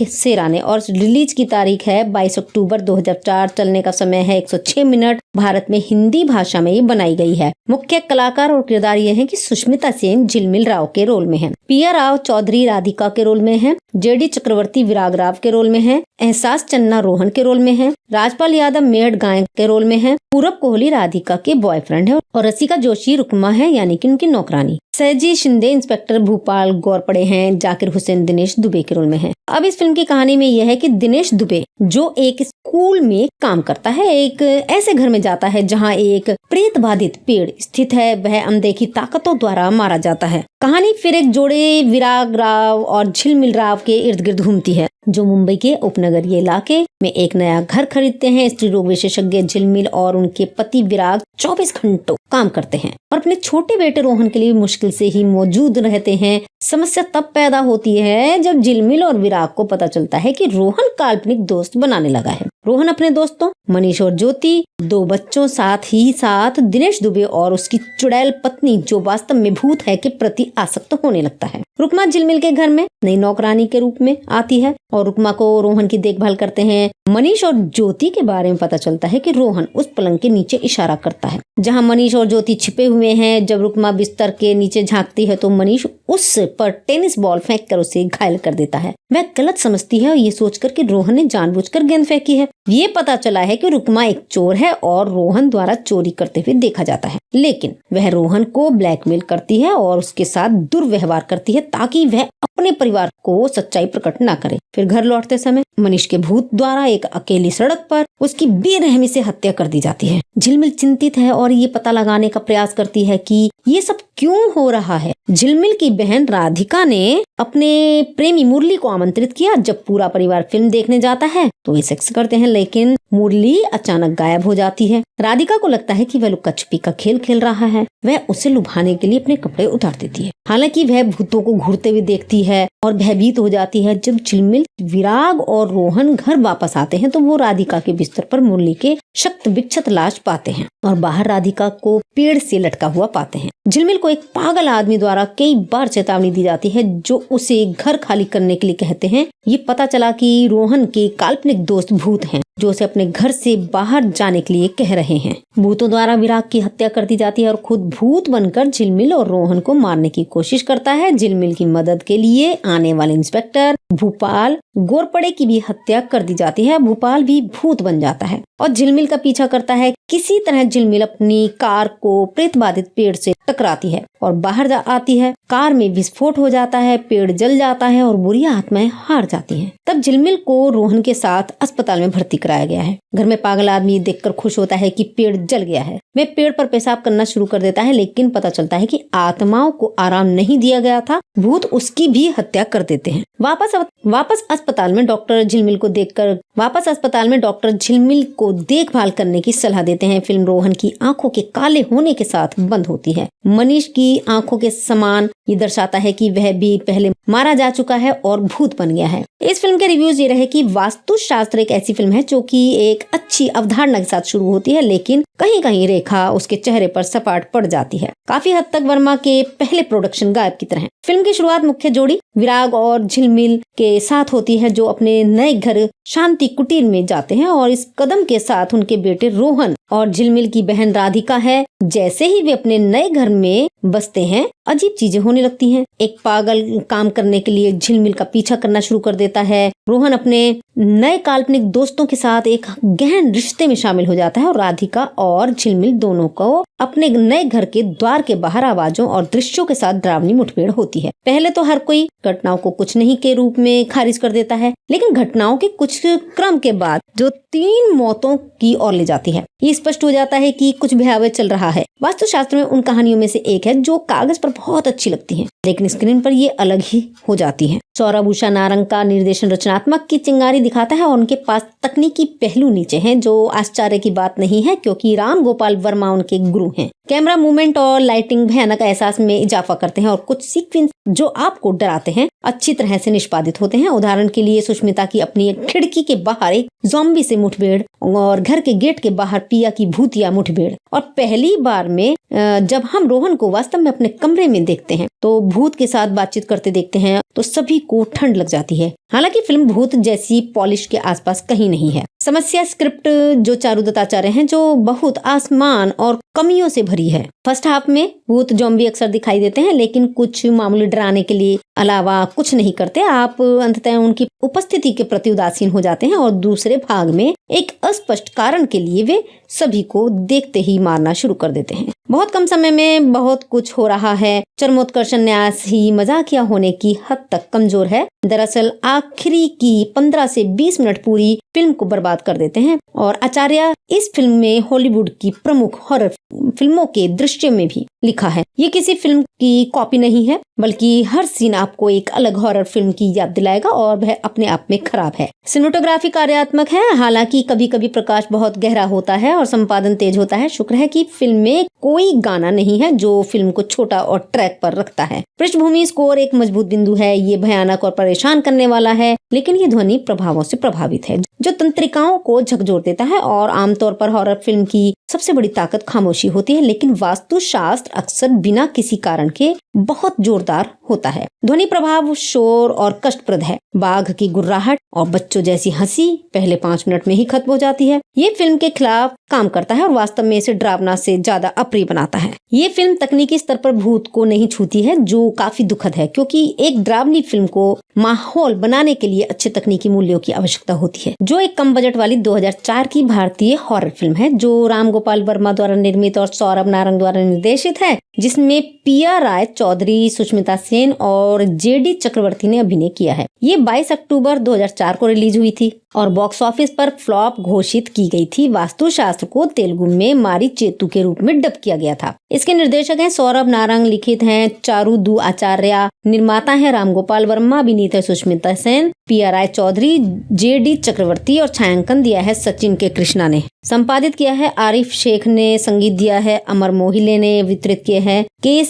सेरा ने और रिलीज की तारीख है 22 अक्टूबर 2004। चलने का समय है 106 मिनट। भारत में हिंदी भाषा में ये बनाई गई है। मुख्य कलाकार और किरदार ये हैं कि सुष्मिता सेन झिलमिल राव के रोल में हैं, पिया राव चौधरी राधिका के रोल में हैं, जेडी चक्रवर्ती विराग राव के रोल में हैं, एहसास चन्ना रोहन के रोल में हैं, राजपाल यादव मेहड़ गायक के रोल में हैं, पूरब कोहली राधिका के बॉयफ्रेंड है और रसिका जोशी रुकमा है, यानी कि उनकी नौकरानी। सहजी शिंदे इंस्पेक्टर भूपाल गौरपड़े हैं, जाकिर हुसैन दिनेश दुबे के रोल में हैं। अब इस फिल्म की कहानी में यह है कि दिनेश दुबे जो एक स्कूल में काम करता है, एक ऐसे घर में जाता है जहां एक प्रेत बाधित पेड़ स्थित है। वह अनदेखी ताकतों द्वारा मारा जाता है। कहानी फिर एक जोड़े विराग राव और झिलमिल राव के इर्द गिर्द घूमती है, जो मुंबई के उपनगरीय इलाके में एक नया घर खरीदते हैं। स्त्री रोग विशेषज्ञ झिलमिल और उनके पति विराग 24 घंटों काम करते हैं और अपने छोटे बेटे रोहन के लिए मुश्किल से ही मौजूद रहते हैं। समस्या तब पैदा होती है जब झिलमिल और विराग को पता चलता है कि रोहन काल्पनिक दोस्त बनाने लगा है। रोहन अपने दोस्तों मनीष और ज्योति, 2 बच्चों, साथ ही साथ दिनेश दुबे और उसकी चुड़ैल पत्नी जो वास्तव में भूत है के प्रति आसक्त होने लगता है। रुकमा झिलमिल के घर में नई नौकरानी के रूप में आती है और रुकमा को रोहन की देखभाल करते हैं। मनीष और ज्योति के बारे में पता चलता है कि रोहन उस पलंग के नीचे इशारा करता है जहां मनीष और ज्योति छिपे हुए हैं। जब रुकमा बिस्तर के नीचे झांकती है तो मनीष उस पर टेनिस बॉल फेंक कर उसे घायल कर देता है। वह गलत समझती है और ये सोचकर कि रोहन ने जानबूझकर गेंद फेंकी है। ये पता चला है कि रुकमा एक चोर है और रोहन द्वारा चोरी करते हुए देखा जाता है, लेकिन वह रोहन को ब्लैकमेल करती है और उसके साथ दुर्व्यवहार करती है ताकि वह अपने परिवार को सच्चाई प्रकट ना करे। फिर घर लौटते समय मनीष के भूत द्वारा एक अकेली सड़क पर उसकी बेरहमी से हत्या कर दी जाती है। झिलमिल चिंतित है और ये पता लगाने का प्रयास करती है कि ये सब क्यों हो रहा है। झिलमिल की बहन राधिका ने अपने प्रेमी मुरली को आमंत्रित किया। जब पूरा परिवार फिल्म देखने जाता है तो वे सेक्स करते हैं, लेकिन मुरली अचानक गायब हो जाती है। राधिका को लगता है कि वह लुक्का छिपी का खेल खेल रहा है। वह उसे लुभाने के लिए अपने कपड़े उतार देती है। हालांकि वह भूतों को घूरते हुए देखती है और भयभीत हो जाती है। जब झिलमिल, विराग और रोहन घर वापस आते हैं तो वो राधिका के बिस्तर पर मुरली के शक्त विक्षत लाश पाते हैं और बाहर राधिका को पेड़ से लटका हुआ पाते हैं। झिलमिल को एक पागल आदमी द्वारा कई बार चेतावनी दी जाती है जो उसे घर खाली करने के लिए कहते हैं। ये पता चला कि रोहन के काल्पनिक दोस्त भूत हैं जो उसे अपने घर से बाहर जाने के लिए कह रहे हैं। भूतों द्वारा विराग की हत्या कर दी जाती है और खुद भूत बनकर झिलमिल और रोहन को मारने की कोशिश करता है। झिलमिल की मदद के लिए आने वाले इंस्पेक्टर भूपाल गोरपड़े की भी हत्या कर दी जाती है। भूपाल भी भूत बन जाता है और झिलमिल का पीछा करता है। किसी तरह झिलमिल अपनी कार को प्रेत बाधित पेड़ से टकराती है और बाहर आती है। कार में विस्फोट हो जाता है, पेड़ जल जाता है और बुरी आत्माएं हार जाती हैं। तब झिलमिल को रोहन के साथ अस्पताल में भर्ती कराया गया है। घर में पागल आदमी देखकर खुश होता है कि पेड़ जल गया है। वह पेड़ पर पेशाब करना शुरू कर देता है, लेकिन पता चलता है कि आत्माओं को आराम नहीं दिया गया था, भूत उसकी भी हत्या कर देते हैं। वापस अस्पताल में डॉक्टर झिलमिल को देखभाल करने की सलाह देते हैं। फिल्म रोहन की आंखों के काले होने के साथ बंद होती है। मनीष की आंखों के समान ये दर्शाता है कि वह भी पहले मारा जा चुका है और भूत बन गया है। इस फिल्म के रिव्यूज ये रहे कि वास्तुशास्त्र एक ऐसी फिल्म है जो कि एक अच्छी अवधारणा के साथ शुरू होती है, लेकिन कहीं कहीं रेखा उसके चेहरे पर सपाट पड़ जाती है। काफी हद तक वर्मा के पहले प्रोडक्शन गायब की तरह है। फिल्म की शुरुआत मुख्य जोड़ी विराग और झिलमिल के साथ होती है, जो अपने नए घर शांति कुटीर में जाते हैं और इस कदम के साथ उनके बेटे रोहन और झिलमिल की बहन राधिका है। जैसे ही वे अपने नए घर में बसते हैं, अजीब चीजें होने लगती हैं। एक पागल काम करने के लिए झिलमिल का पीछा करना शुरू कर देता है। रोहन अपने नए काल्पनिक दोस्तों के साथ एक गहन रिश्ते में शामिल हो जाता है और राधिका और झिलमिल दोनों को अपने नए घर के द्वार के बाहर आवाजों और दृश्यों के साथ डरावनी मुठभेड़ होती है। पहले तो हर कोई घटनाओं को कुछ नहीं के रूप में खारिज कर देता है, लेकिन घटनाओं के कुछ क्रम के बाद जो 3 मौतों की ओर ले जाती है, ये स्पष्ट हो जाता है कि कुछ भयावह चल रहा है। वास्तुशास्त्र में उन कहानियों में से एक है जो कागज पर बहुत अच्छी लगती है, लेकिन स्क्रीन पर ये अलग ही हो जाती है। सौरभ उषा नारंग का निर्देशन रचनात्मक की चिंगारी दिखाता है और उनके पास तकनीकी पहलू नीचे हैं, जो आश्चर्य की बात नहीं है क्योंकि राम गोपाल वर्मा उनके गुरु हैं। कैमरा मूवमेंट और लाइटिंग भयानक एहसास में इजाफा करते हैं और कुछ सीक्वेंस जो आपको डराते हैं अच्छी तरह से निष्पादित होते हैं। उदाहरण के लिए सुष्मिता की अपनी एक खिड़की के बाहर एक ज़ॉम्बी से मुठभेड़ और घर के गेट के बाहर पिया की भूतिया मुठभेड़। और पहली बार में जब हम रोहन को वास्तव में अपने कमरे में देखते हैं तो भूत के साथ बातचीत करते देखते हैं तो सभी को ठंड लग जाती है। हालांकि फिल्म भूत जैसी पॉलिश के आसपास कहीं नहीं है। समस्या स्क्रिप्ट जो चारू दत्ताचार्य हैं, जो बहुत आसमान और कमियों से भरी है। फर्स्ट हाफ में भूत ज़ॉम्बी अक्सर दिखाई देते हैं, लेकिन कुछ मामूली डराने के लिए अलावा कुछ नहीं करते। आप अंततः उनकी उपस्थिति के प्रति उदासीन हो जाते हैं और दूसरे भाग में एक अस्पष्ट कारण के लिए वे सभी को देखते ही मारना शुरू कर देते हैं। बहुत कम समय में बहुत कुछ हो रहा है। चरमोत्कर्षण न्यास ही मजाकिया होने की हद तक कमजोर है। दरअसल आखिरी की 15 से 20 मिनट पूरी फिल्म को बर्बाद कर देते हैं और आचार्य इस फिल्म में हॉलीवुड की प्रमुख हॉरर फिल्मों के दृश्य में भी लिखा है। ये किसी फिल्म की कॉपी नहीं है, बल्कि हर सीन आपको एक अलग हॉरर फिल्म की याद दिलाएगा और वह अपने आप में खराब है। सिनेमेटोग्राफी कार्यात्मक है, हालांकि कभी कभी प्रकाश बहुत गहरा होता है और संपादन तेज होता है। शुक्र है कि फिल्म में कोई गाना नहीं है जो फिल्म को छोटा और ट्रैक पर रखता है। पृष्ठभूमि स्कोर एक मजबूत बिंदु है। ये भयानक और परेशान करने वाला है, लेकिन ये ध्वनि प्रभावों से प्रभावित है जो तंत्रिकाओं को झकझोर देता है। और आमतौर पर हॉरर फिल्म की सबसे बड़ी ताकत खामोशी होती है, लेकिन वास्तुशास्त्र अक्सर बिना किसी कारण के बहुत जोरदार होता है। ध्वनि प्रभाव शोर और कष्टप्रद है। बाघ की गुर्राहट और बच्चों जैसी हंसी पहले 5 मिनट में ही खत्म हो जाती है। ये फिल्म के खिलाफ काम करता है और वास्तव में इसे डरावना से ज्यादा अप्रिय बनाता है। ये फिल्म तकनीकी स्तर पर भूत को नहीं छूती है, जो काफी दुखद है, क्योंकि एक डरावनी फिल्म को माहौल बनाने के लिए अच्छे तकनीकी मूल्यों की आवश्यकता होती है। जो एक कम बजट वाली 2004 की भारतीय हॉरर फिल्म है, जो राम गोपाल वर्मा द्वारा निर्मित और सौरभ नारंग द्वारा निर्देशित है, जिसमें पिया राय चौधरी, सुष्मिता सेन और जेडी चक्रवर्ती ने अभिनय किया है। ये 22 अक्टूबर 2004 को रिलीज हुई थी और बॉक्स ऑफिस पर फ्लॉप घोषित की गई थी। वास्तुशास्त्र को तेलुगु में मारी चेतु के रूप में डब किया गया था। इसके निर्देशक हैं सौरभ नारंग, लिखित हैं चारू दू आचार्य, निर्माता हैं राम गोपाल वर्मा, अभिनीत है सुष्मिता सेन, पिया राय चौधरी, जेडी चक्रवर्ती और छायांकन दिया है सचिन के कृष्णा ने। संपादित किया है आरिफ शेख ने, संगीत दिया है अमर मोहिले ने, वितरित किए हैं के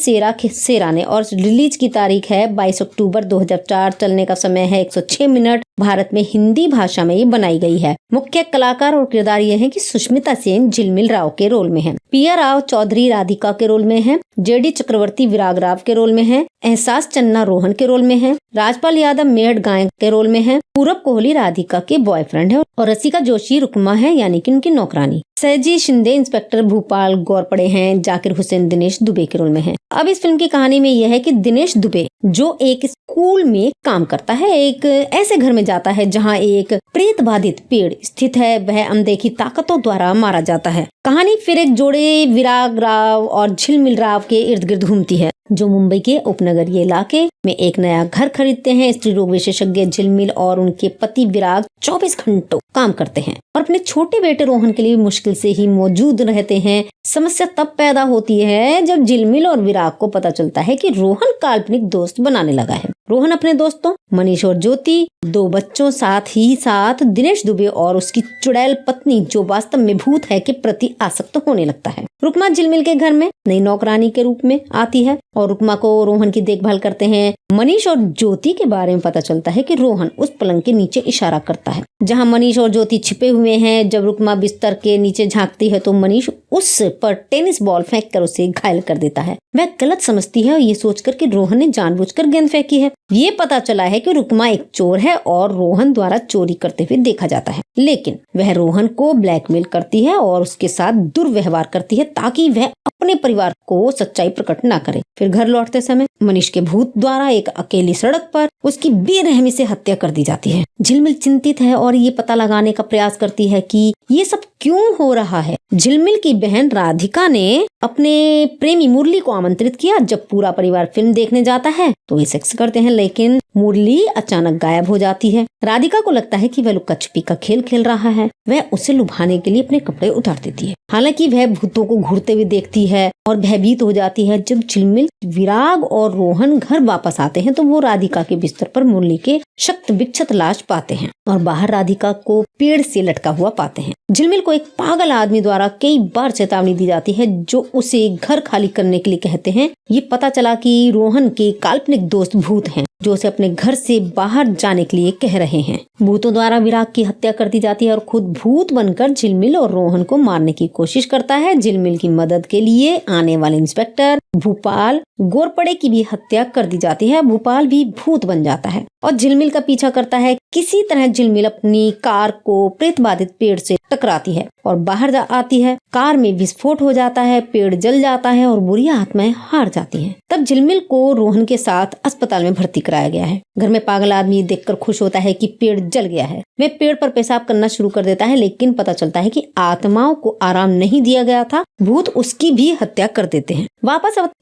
सेरा ने और रिलीज की तारीख है 22 अक्टूबर 2004। चलने का समय है 106 मिनट। भारत में हिंदी भाषा में ये बनाई गई है। मुख्य कलाकार और किरदार ये हैं कि सुष्मिता सेन झिलमिल राव के रोल में है, पिया राव चौधरी राधिका के रोल में है, जेडी चक्रवर्ती विराग राव के रोल में है, एहसास चन्ना रोहन के रोल में है, राजपाल यादव मेहड़ गाय के रोल में है, पूरब कोहली राधिका के बॉयफ्रेंड है और रसिका जोशी रुकमा है, यानी कि उनकी नौकरानी। सहजी शिंदे इंस्पेक्टर भूपाल गौरपड़े हैं, जाकिर हुसैन दिनेश दुबे के रोल में है। अब इस फिल्म की कहानी में यह है कि दिनेश दुबे जो एक स्कूल में काम करता है, एक ऐसे घर में जाता है जहां एक प्रेत बाधित पेड़ स्थित है। वह अनदेखी ताकतों द्वारा मारा जाता है। कहानी फिर एक जोड़े विराग राव और झिलमिल राव के इर्द गिर्द घूमती है, जो मुंबई के उपनगरीय इलाके में एक नया घर खरीदते हैं। स्त्री रोग विशेषज्ञ झिलमिल और उनके पति विराग 24 घंटों काम करते हैं और अपने छोटे बेटे रोहन के लिए मुश्किल से ही मौजूद रहते हैं। समस्या तब पैदा होती है जब झिलमिल और विराग को पता चलता है कि रोहन काल्पनिक दोस्त बनाने लगा है। रोहन अपने दोस्तों मनीष और ज्योति, 2 बच्चों, साथ ही साथ दिनेश दुबे और उसकी चुड़ैल पत्नी जो वास्तव में भूत है के प्रति आसक्त होने लगता है। रुकमा झिलमिल के घर में नई नौकरानी के रूप में आती है और रुकमा को रोहन की देखभाल करते हैं। मनीष और ज्योति के बारे में पता चलता है कि रोहन उस पलंग के नीचे इशारा करता है जहां मनीष और ज्योति छिपे हुए हैं। जब रुकमा बिस्तर के नीचे झांकती है तो मनीष उस पर टेनिस बॉल फेंककर उसे घायल कर देता है। वह गलत समझती है और ये सोचकर कि रोहन ने जानबूझकर गेंद फेंकी है। ये पता चला है कि रुकमा एक चोर है और रोहन द्वारा चोरी करते हुए देखा जाता है, लेकिन वह रोहन को ब्लैकमेल करती है और उसके साथ दुर्व्यवहार करती है ताकि वह अपने परिवार को सच्चाई प्रकट न करे। फिर घर लौटते समय मनीष के भूत द्वारा एक अकेली सड़क पर उसकी बेरहमी से हत्या कर दी जाती है। झिलमिल चिंतित है और ये पता लगाने का प्रयास करती है कि ये सब क्यों हो रहा है। झिलमिल की बहन राधिका ने अपने प्रेमी मुरली को आमंत्रित किया। जब पूरा परिवार फिल्म देखने जाता है तो वे सेक्स करते हैं, लेकिन मुरली अचानक गायब हो जाती है। राधिका को लगता है कि वह लुक्का छुपी का खेल खेल रहा है। वह उसे लुभाने के लिए अपने कपड़े उतार देती है। हालांकि वह भूतों को घूरते हुए देखती है और भयभीत हो जाती है। जब झिलमिल, विराग और रोहन घर वापस आते हैं तो वो राधिका के बिस्तर पर मुरली के शक्त विक्षत लाश पाते हैं और बाहर राधिका को पेड़ से लटका हुआ पाते हैं। झिलमिल को एक पागल आदमी द्वारा कई बार चेतावनी दी जाती है जो उसे घर खाली करने के लिए कहते हैं। ये पता चला कि रोहन के काल्पनिक दोस्त भूत हैं जो उसे अपने घर से बाहर जाने के लिए कह रहे हैं। भूतों द्वारा विराग की हत्या कर दी जाती है और खुद भूत बनकर झिलमिल और रोहन को मारने की कोशिश करता है। झिलमिल की मदद के लिए आने वाले इंस्पेक्टर भूपाल गोरपड़े की भी हत्या कर दी जाती है। भूपाल भी भूत बन जाता है और झिलमिल का पीछा करता है। किसी तरह झिलमिल अपनी कार को प्रेत बाधित पेड़ से टकराती है और बाहर आती है। कार में विस्फोट हो जाता है, पेड़ जल जाता है और बुरी आत्माएं हार जाती हैं। तब झिलमिल को रोहन के साथ अस्पताल में भर्ती कराया गया है। घर में पागल आदमी देखकर खुश होता है कि पेड़ जल गया है। वह पेड़ पर पेशाब करना शुरू कर देता है, लेकिन पता चलता है कि आत्माओं को आराम नहीं दिया गया था, भूत उसकी भी हत्या कर देते हैं।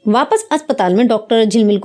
वापस अस्पताल में डॉक्टर झिलमिल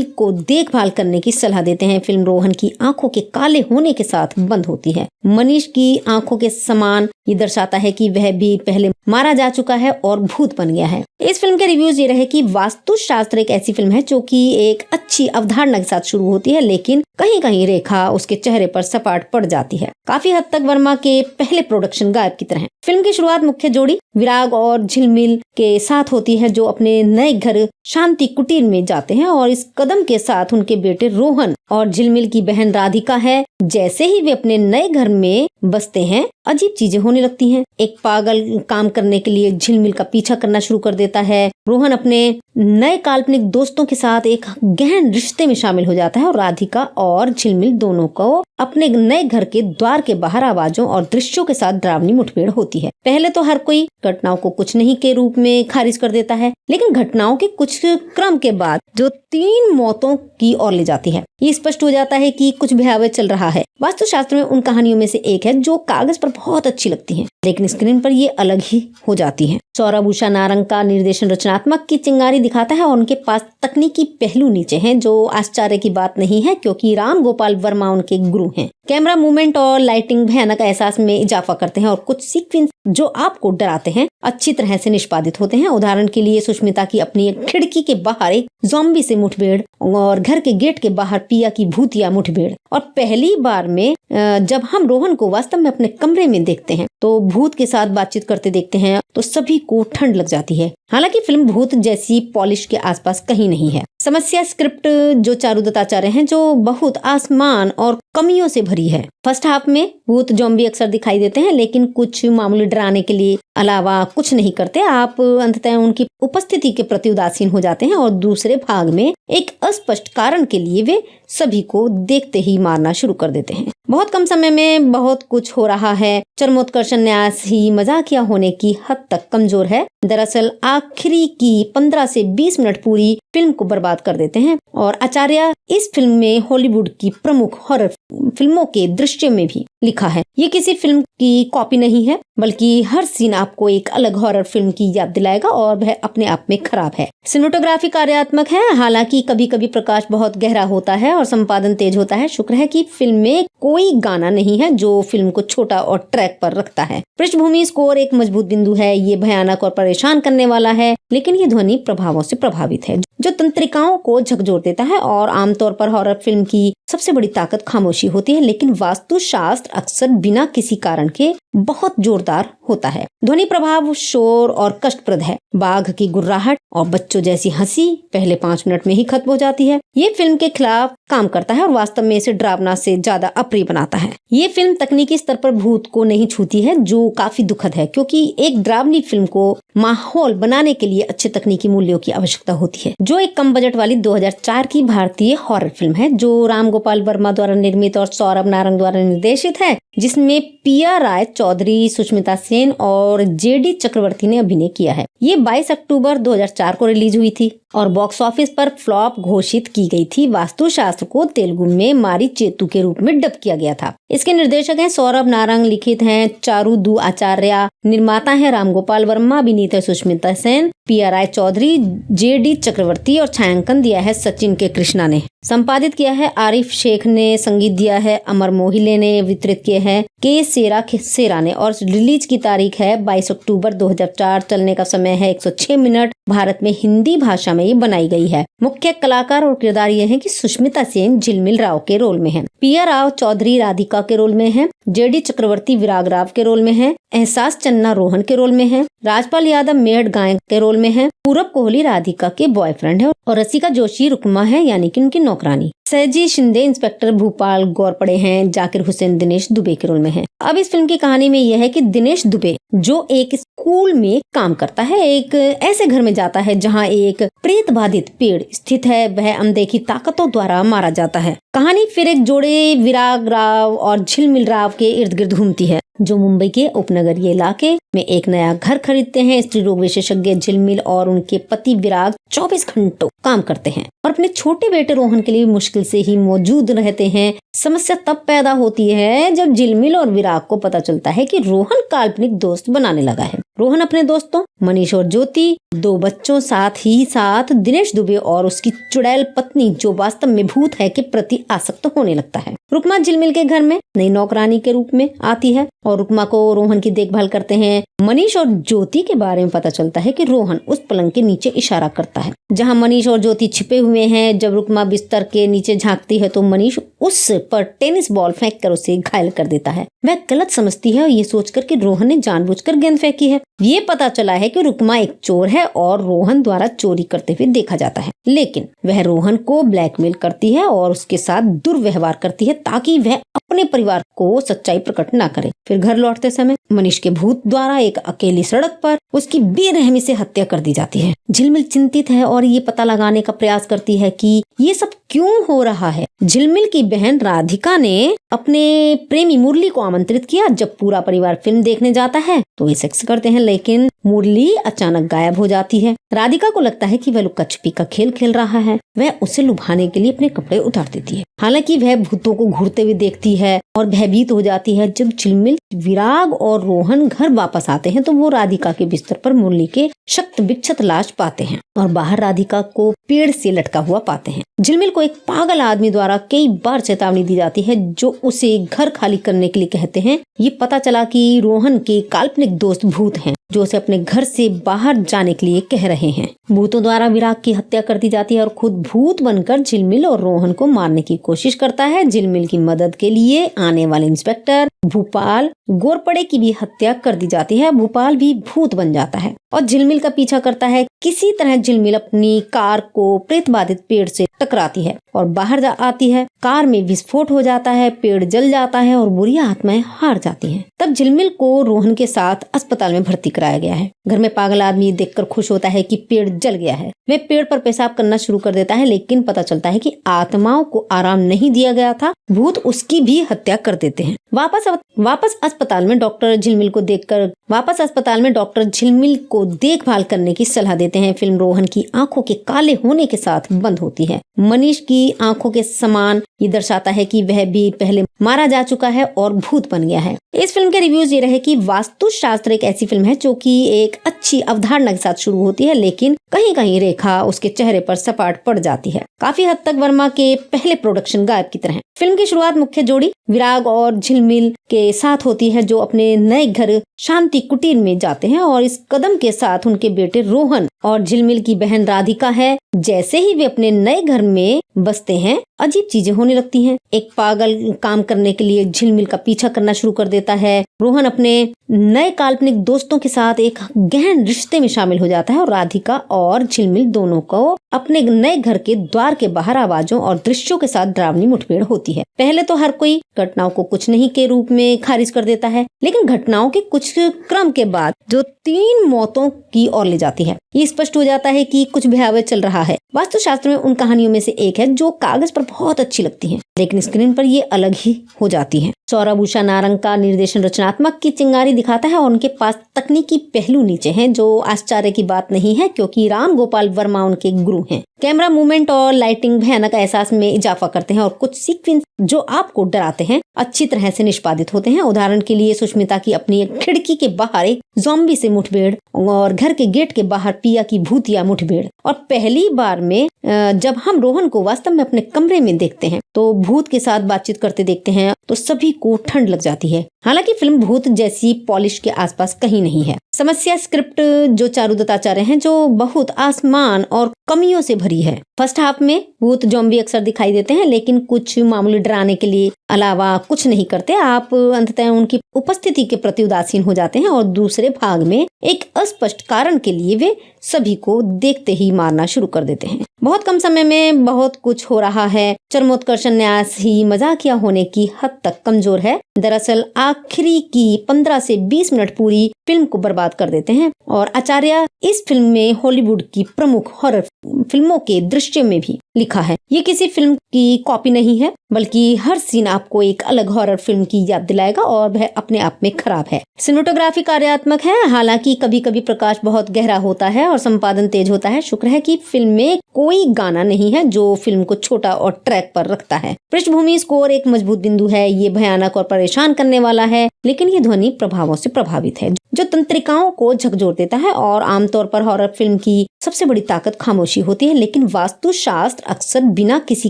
को देखभाल करने की सलाह देते हैं। फिल्म रोहन की आंखों के काले होने के साथ बंद होती है। मनीष की आंखों के समान ये दर्शाता है कि वह भी पहले मारा जा चुका है और भूत बन गया है। इस फिल्म के रिव्यूज ये रहे कि वास्तुशास्त्र एक ऐसी फिल्म है जो कि एक अच्छी अवधारणा के साथ शुरू होती है, लेकिन कहीं कहीं रेखा उसके चेहरे पर सपाट पड़ जाती है। काफी हद तक वर्मा के पहले प्रोडक्शन गायब की तरह। फिल्म की शुरुआत मुख्य जोड़ी विराग और झिलमिल के साथ होती है जो अपने नए घर शांति कुटीर में जाते हैं और इस कदम के साथ उनके बेटे रोहन और झिलमिल की बहन राधिका है। जैसे ही वे अपने नए घर में बसते हैं अजीब चीजें होने लगती हैं। एक पागल काम करने के लिए झिलमिल का पीछा करना शुरू कर देता है। रोहन अपने नए काल्पनिक दोस्तों के साथ एक गहन रिश्ते में शामिल हो जाता है और राधिका और झिलमिल दोनों को अपने नए घर के द्वार के बाहर आवाजों और दृश्यों के साथ डरावनी मुठभेड़ होती है। पहले तो हर कोई घटनाओं को कुछ नहीं के रूप में खारिज कर देता है, लेकिन घटनाओं के कुछ क्रम के बाद जो 3 मौतों की ओर ले जाती है, ये स्पष्ट हो जाता है कि कुछ भयावह चल रहा है। वास्तुशास्त्र में उन कहानियों में से एक है जो कागज पर बहुत अच्छी लगती है, लेकिन स्क्रीन पर ये अलग ही हो जाती है। सौरभ उषा नारंग का निर्देशन रचनात्मक की चिंगारी दिखाता है और उनके पास तकनीकी पहलू नीचे हैं, जो आश्चर्य की बात नहीं है क्योंकि राम गोपाल वर्मा उनके गुरु हैं। कैमरा मूवमेंट और लाइटिंग भयानक एहसास में इजाफा करते हैं और कुछ सीक्वेंस जो आपको डराते हैं अच्छी तरह से निष्पादित होते हैं। उदाहरण के लिए सुष्मिता की अपनी खिड़की के बाहर एक ज़ॉम्बी से मुठभेड़ और घर के गेट के बाहर पिया की भूतिया मुठभेड़। और पहली बार में जब हम रोहन को वास्तव में अपने कमरे में देखते हैं तो भूत के साथ बातचीत करते देखते हैं तो सभी को ठंड लग जाती है। हालांकि फिल्म भूत जैसी पॉलिश के आसपास कहीं नहीं है। समस्या स्क्रिप्ट जो चारू दत्ताचार्य हैं जो बहुत आसमान और कमियों से भरी है। फर्स्ट हाफ में भूत ज़ॉम्बी अक्सर दिखाई देते हैं, लेकिन कुछ मामूली डराने के लिए अलावा कुछ नहीं करते। आप अंततः उनकी उपस्थिति के प्रति उदासीन हो जाते हैं और दूसरे भाग में एक अस्पष्ट कारण के लिए वे सभी को देखते ही मारना शुरू कर देते हैं। बहुत कम समय में बहुत कुछ हो रहा है। चरमोत्कर्षण न्यास ही मजाकिया होने की हद तक कमजोर है। दरअसल आखिरी की 15 से 20 मिनट पूरी फिल्म को बर्बाद कर देते हैं। और आचार्य इस फिल्म में हॉलीवुड की प्रमुख हॉरर फिल्मों के दृश्य में भी लिखा है। ये किसी फिल्म की कॉपी नहीं है, बल्कि हर सीन आपको एक अलग हॉरर फिल्म की याद दिलाएगा और वह अपने आप में खराब है। सिनेमेटोग्राफी कार्यात्मक है, हालांकि कभी कभी प्रकाश बहुत गहरा होता है और संपादन तेज होता है। शुक्र है कि फिल्म में कोई गाना नहीं है जो फिल्म को छोटा और ट्रैक पर रखता है। पृष्ठभूमि स्कोर एक मजबूत बिंदु है। ये भयानक और परेशान करने वाला है, लेकिन ये ध्वनि प्रभावों से प्रभावित है जो तंत्रिकाओं को झकझोर देता है। और आमतौर पर हॉरर फिल्म की सबसे बड़ी ताकत खामोशी होती है, लेकिन वास्तुशास्त्र अक्सर बिना किसी कारण के बहुत जोरदार होता है। ध्वनि प्रभाव शोर और कष्टप्रद है। बाघ की गुर्राहट और बच्चों जैसी हंसी पहले 5 मिनट में ही खत्म हो जाती है। ये फिल्म के खिलाफ काम करता है और वास्तव में इसे डरावना से ज्यादा अप्रिय बनाता है। ये फिल्म तकनीकी स्तर पर भूत को नहीं छूती है, जो काफी दुखद है, क्योंकि एक डरावनी फिल्म को माहौल बनाने के लिए अच्छे तकनीकी मूल्यों की आवश्यकता होती है। जो एक कम बजट वाली 2004 की भारतीय हॉरर फिल्म है, जो राम गोपाल वर्मा द्वारा निर्मित और सौरभ नारंग द्वारा निर्देशित है, जिसमें पिया राय चौधरी, सुष्मिता सेन और जेडी चक्रवर्ती ने अभिनय किया है। ये 22 अक्टूबर 2004 को रिलीज हुई थी और बॉक्स ऑफिस पर फ्लॉप घोषित की गई थी। वास्तुशास्त्र को तेलुगु में मारी चेतु के रूप में डब किया गया था। इसके निर्देशक हैं सौरभ नारंग, लिखित हैं चारुदू आचार्य, निर्माता हैं राम गोपाल वर्मा, अभिनीत है सुष्मिता सेन, पिया राय चौधरी, जेडी चक्रवर्ती और छायांकन दिया है सचिन के कृष्णा ने। संपादित किया है आरिफ शेख ने, संगीत दिया है अमर मोहिले ने, वितरित किए हैं के सेरा ने और रिलीज की तारीख है 22 अक्टूबर 2004। चलने का समय है 106 मिनट। भारत में हिंदी भाषा में ये बनाई गई है। मुख्य कलाकार और किरदार ये हैं कि सुष्मिता सेन झिलमिल राव के रोल में है, पिया राव चौधरी राधिका के रोल में है, जेडी चक्रवर्ती विराग राव के रोल में है, एहसास चन्ना रोहन के रोल में है, राजपाल यादव मेहड़ गायक के रोल में है, पूरब कोहली राधिका के बॉयफ्रेंड है और रसिका जोशी रुकमा है, यानी कि उनकी नौकरानी। सहजी शिंदे इंस्पेक्टर भूपाल गौरपड़े हैं, जाकिर हुसैन दिनेश दुबे के रोल में है। अब इस फिल्म की कहानी में यह है कि दिनेश दुबे जो एक स्कूल में काम करता है, एक ऐसे घर में जाता है जहां एक प्रेत बाधित पेड़ स्थित है। वह अनदेखी ताकतों द्वारा मारा जाता है। कहानी फिर एक जोड़े विराग राव और झिलमिल राव के इर्द गिर्द घूमती है, जो मुंबई के उपनगरीय इलाके में एक नया घर खरीदते हैं। स्त्री रोग विशेषज्ञ झिलमिल और उनके पति विराग 24 घंटों काम करते हैं और अपने छोटे बेटे रोहन के लिए मुश्किल से ही मौजूद रहते हैं। समस्या तब पैदा होती है जब झिलमिल और विराग को पता चलता है कि रोहन काल्पनिक दोस्त बनाने लगा है। रोहन अपने दोस्तों मनीष और ज्योति, 2 बच्चों, साथ ही साथ दिनेश दुबे और उसकी चुड़ैल पत्नी जो वास्तव में भूत है के प्रति आसक्त होने लगता है। रुकमा झिलमिल के घर में नई नौकरानी के रूप में आती है और रुकमा को रोहन की देखभाल करते हैं। मनीष और ज्योति के बारे में पता चलता है कि रोहन उस पलंग के नीचे इशारा करता है जहां मनीष और ज्योति छिपे हुए हैं। जब रुकमा बिस्तर के नीचे झांकती है तो मनीष उस पर टेनिस बॉल फेंक कर उसे घायल कर देता है। वह गलत समझती है और ये सोचकर कि रोहन ने जानबूझकर गेंद फेंकी है। ये पता चला है कि रुकमा एक चोर है और रोहन द्वारा चोरी करते हुए देखा जाता है, लेकिन वह रोहन को ब्लैकमेल करती है और उसके साथ दुर्व्यवहार करती है ताकि वह अपने परिवार को सच्चाई प्रकट न करे। फिर घर लौटते समय मनीष के भूत द्वारा एक अकेली सड़क पर उसकी बेरहमी से हत्या कर दी जाती है। झिलमिल चिंतित है और ये पता लगाने का प्रयास करती है कि ये सब क्यों हो रहा है। झिलमिल की बहन राधिका ने अपने प्रेमी मुरली को आमंत्रित किया। जब पूरा परिवार फिल्म देखने जाता है तो वे सेक्स करते हैं, लेकिन मुरली अचानक गायब हो जाती है। राधिका को लगता है कि वह लुक्का छिपी का खेल खेल रहा है। वह उसे लुभाने के लिए अपने कपड़े उतार देती है। हालांकि वह भूतों को घूरते हुए देखती है और भयभीत हो जाती है। जब झिलमिल, विराग और रोहन घर वापस आते हैं तो वो राधिका के बिस्तर पर मुरली के शक्त विक्षत लाश पाते हैं और बाहर राधिका को पेड़ से लटका हुआ पाते हैं। झिलमिल को एक पागल आदमी द्वारा कई बार चेतावनी दी जाती है जो उसे घर खाली करने के लिए कहते हैं। ये पता चला कि रोहन के काल्पनिक दोस्त भूत हैं जो उसे अपने घर से बाहर जाने के लिए कह रहे हैं। भूतों द्वारा विराग की हत्या कर दी जाती है और खुद भूत बनकर झिलमिल और रोहन को मारने की कोशिश करता है। झिलमिल की मदद के लिए आने वाले इंस्पेक्टर भूपाल गोरपड़े की भी हत्या कर दी जाती है। भूपाल भी भूत बन जाता है और झिलमिल का पीछा करता है। किसी तरह झिलमिल अपनी कार को प्रेत बाधित पेड़ से टकराती है और बाहर आती है। कार में विस्फोट हो जाता है, पेड़ जल जाता है और बुरी आत्माएं हार जाती हैं। तब झिलमिल को रोहन के साथ अस्पताल में भर्ती कराया गया है। घर में पागल आदमी देखकर खुश होता है कि पेड़ जल गया है। वह पेड़ पर पेशाब करना शुरू कर देता है, लेकिन पता चलता है कि आत्माओं को आराम नहीं दिया गया था। भूत उसकी भी हत्या कर देते हैं। वापस अस्पताल में डॉक्टर झिलमिल को देखकर वापस अस्पताल में डॉक्टर झिलमिल को देखभाल करने की सलाह देते हैं। फिल्म रोहन की आंखों के काले होने के साथ बंद होती है। मनीष की आंखों के समान ये दर्शाता है कि वह भी पहले मारा जा चुका है और भूत बन गया है। इस फिल्म के रिव्यूज ये रहे कि वास्तुशास्त्र एक ऐसी फिल्म है जो कि एक अच्छी अवधारणा के साथ शुरू होती है, लेकिन कहीं कहीं रेखा उसके चेहरे पर सपाट पड़ जाती है। काफी हद तक वर्मा के पहले प्रोडक्शन गायब की तरह है। फिल्म की शुरुआत मुख्य जोड़ी विराग और झिलमिल के साथ होती है, जो अपने नए घर शांति कुटीर में जाते हैं और इस कदम के साथ उनके बेटे रोहन और झिलमिल की बहन राधिका है। जैसे ही वे अपने नए घर में बसते हैं, अजीब चीजें होने लगती हैं। एक पागल काम करने के लिए झिलमिल का पीछा करना शुरू कर देता है। रोहन अपने नए काल्पनिक दोस्तों के साथ एक गहन रिश्ते में शामिल हो जाता है और राधिका और झिलमिल दोनों को अपने नए घर के द्वार के बाहर आवाजों और दृश्यों के साथ डरावनी मुठभेड़ होती है। पहले तो हर कोई घटनाओं को कुछ नहीं के रूप में खारिज कर देता है, लेकिन घटनाओं के कुछ क्रम के बाद जो 3 मौतों की ओर ले जाती है, ये स्पष्ट हो जाता है कि कुछ भयावह चल रहा है। वास्तुशास्त्र में उन कहानियों में से एक है जो कागज पर बहुत अच्छी लगती है, लेकिन स्क्रीन पर ये अलग ही हो जाती है। सौरभ उषा नारंग का निर्देशन रचनात्मक की चिंगारी दिखाता है और उनके पास तकनीकी पहलू नीचे हैं, जो आश्चर्य की बात नहीं है क्योंकि राम गोपाल वर्मा उनके गुरु हैं। कैमरा मूवमेंट और लाइटिंग भयानक एहसास में इजाफा करते हैं और कुछ सीक्वेंस जो आपको डराते हैं अच्छी तरह से निष्पादित होते हैं। उदाहरण के लिए सुष्मिता की अपनी एक खिड़की के बाहर एक ज़ॉम्बी से मुठभेड़ और घर के गेट के बाहर पिया की भूतिया मुठभेड़। और पहली बार में जब हम रोहन को वास्तव में अपने कमरे में देखते हैं तो भूत के साथ बातचीत करते देखते हैं तो सभी को ठंड लग जाती है। हालांकि फिल्म भूत जैसी पॉलिश के आसपास कहीं नहीं है। समस्या स्क्रिप्ट जो चारू दत्ताचार्य हैं, जो बहुत आसमान और कमियों से भरी है। फर्स्ट हाफ में भूत ज़ॉम्बी अक्सर दिखाई देते हैं, लेकिन कुछ मामूली डराने के लिए अलावा कुछ नहीं करते। आप अंततः उनकी उपस्थिति के प्रति उदासीन हो जाते हैं और दूसरे भाग में एक अस्पष्ट कारण के लिए वे सभी को देखते ही मारना शुरू कर देते हैं। बहुत कम समय में बहुत कुछ हो रहा है। चरमोत्कर्षण न्यास ही मजाकिया होने की हद तक कमजोर है। दरअसल आखिरी की 15 से 20 मिनट पूरी फिल्म को बर्बाद कर देते हैं और आचार्य इस फिल्म में हॉलीवुड की प्रमुख हॉरर फिल्मों के दृश्य में भी लिखा है। ये किसी फिल्म की कॉपी नहीं है, बल्कि हर सीन आपको एक अलग हॉरर फिल्म की याद दिलाएगा और वह अपने आप में खराब है। सिनेमेटोग्राफी कार्यात्मक है, हालांकि कभी कभी प्रकाश बहुत गहरा होता है और संपादन तेज होता है। शुक्र है कि फिल्म में कोई गाना नहीं है जो फिल्म को छोटा और ट्रैक पर रखता है। पृष्ठभूमि स्कोर एक मजबूत बिंदु है। ये भयानक और परेशान करने वाला है, लेकिन ये ध्वनि प्रभावों से प्रभावित है जो तंत्रिकाओं को झकझोर देता है। और आमतौर पर हॉरर फिल्म की सबसे बड़ी ताकत खामोशी होती है, लेकिन वास्तुशास्त्र अक्सर बिना किसी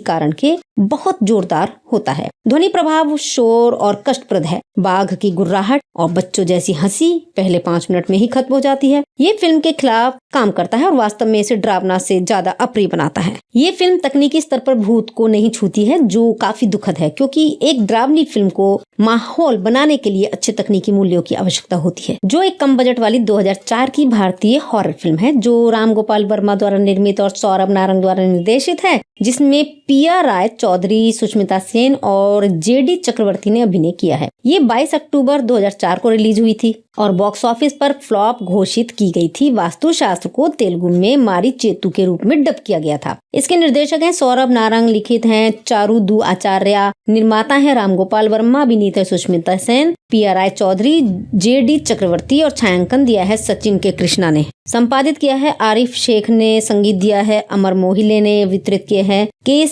कारण के बहुत जोरदार होता है। ध्वनि प्रभाव शोर और कष्टप्रद है। बाघ की गुर्राहट और बच्चों जैसी हंसी पहले 5 मिनट में ही खत्म हो जाती है। ये फिल्म के खिलाफ काम करता है और वास्तव में इसे डरावना से ज्यादा अप्रिय बनाता है। ये फिल्म तकनीकी स्तर पर भूत को नहीं छूती है, जो काफी दुखद है, क्योंकि एक डरावनी फिल्म को माहौल बनाने के लिए अच्छे तकनीकी मूल्यों की आवश्यकता होती है। जो एक कम बजट वाली 2004 की भारतीय हॉरर फिल्म है, जो राम गोपाल वर्मा द्वारा निर्मित और सौरभ नारंग द्वारा निर्देशित है, जिसमें पिया राय चौधरी, सुष्मिता सेन और जेडी चक्रवर्ती ने अभिनय किया है। ये 22 अक्टूबर 2004 को रिलीज हुई थी और बॉक्स ऑफिस पर फ्लॉप घोषित की गई थी। वास्तुशास्त्र को तेलुगु में मारी चेतु के रूप में डब किया गया था। इसके निर्देशक हैं सौरभ नारंग, लिखित हैं चारू दू आचार्य, निर्माता हैं राम गोपाल वर्मा, अभिनेता सुष्मिता सेन, पिया राय चौधरी, जेडी चक्रवर्ती और छायांकन दिया है सचिन के कृष्णा ने। संपादित किया है आरिफ शेख ने, संगीत दिया है अमर मोहिले ने, वितरित किए हैं के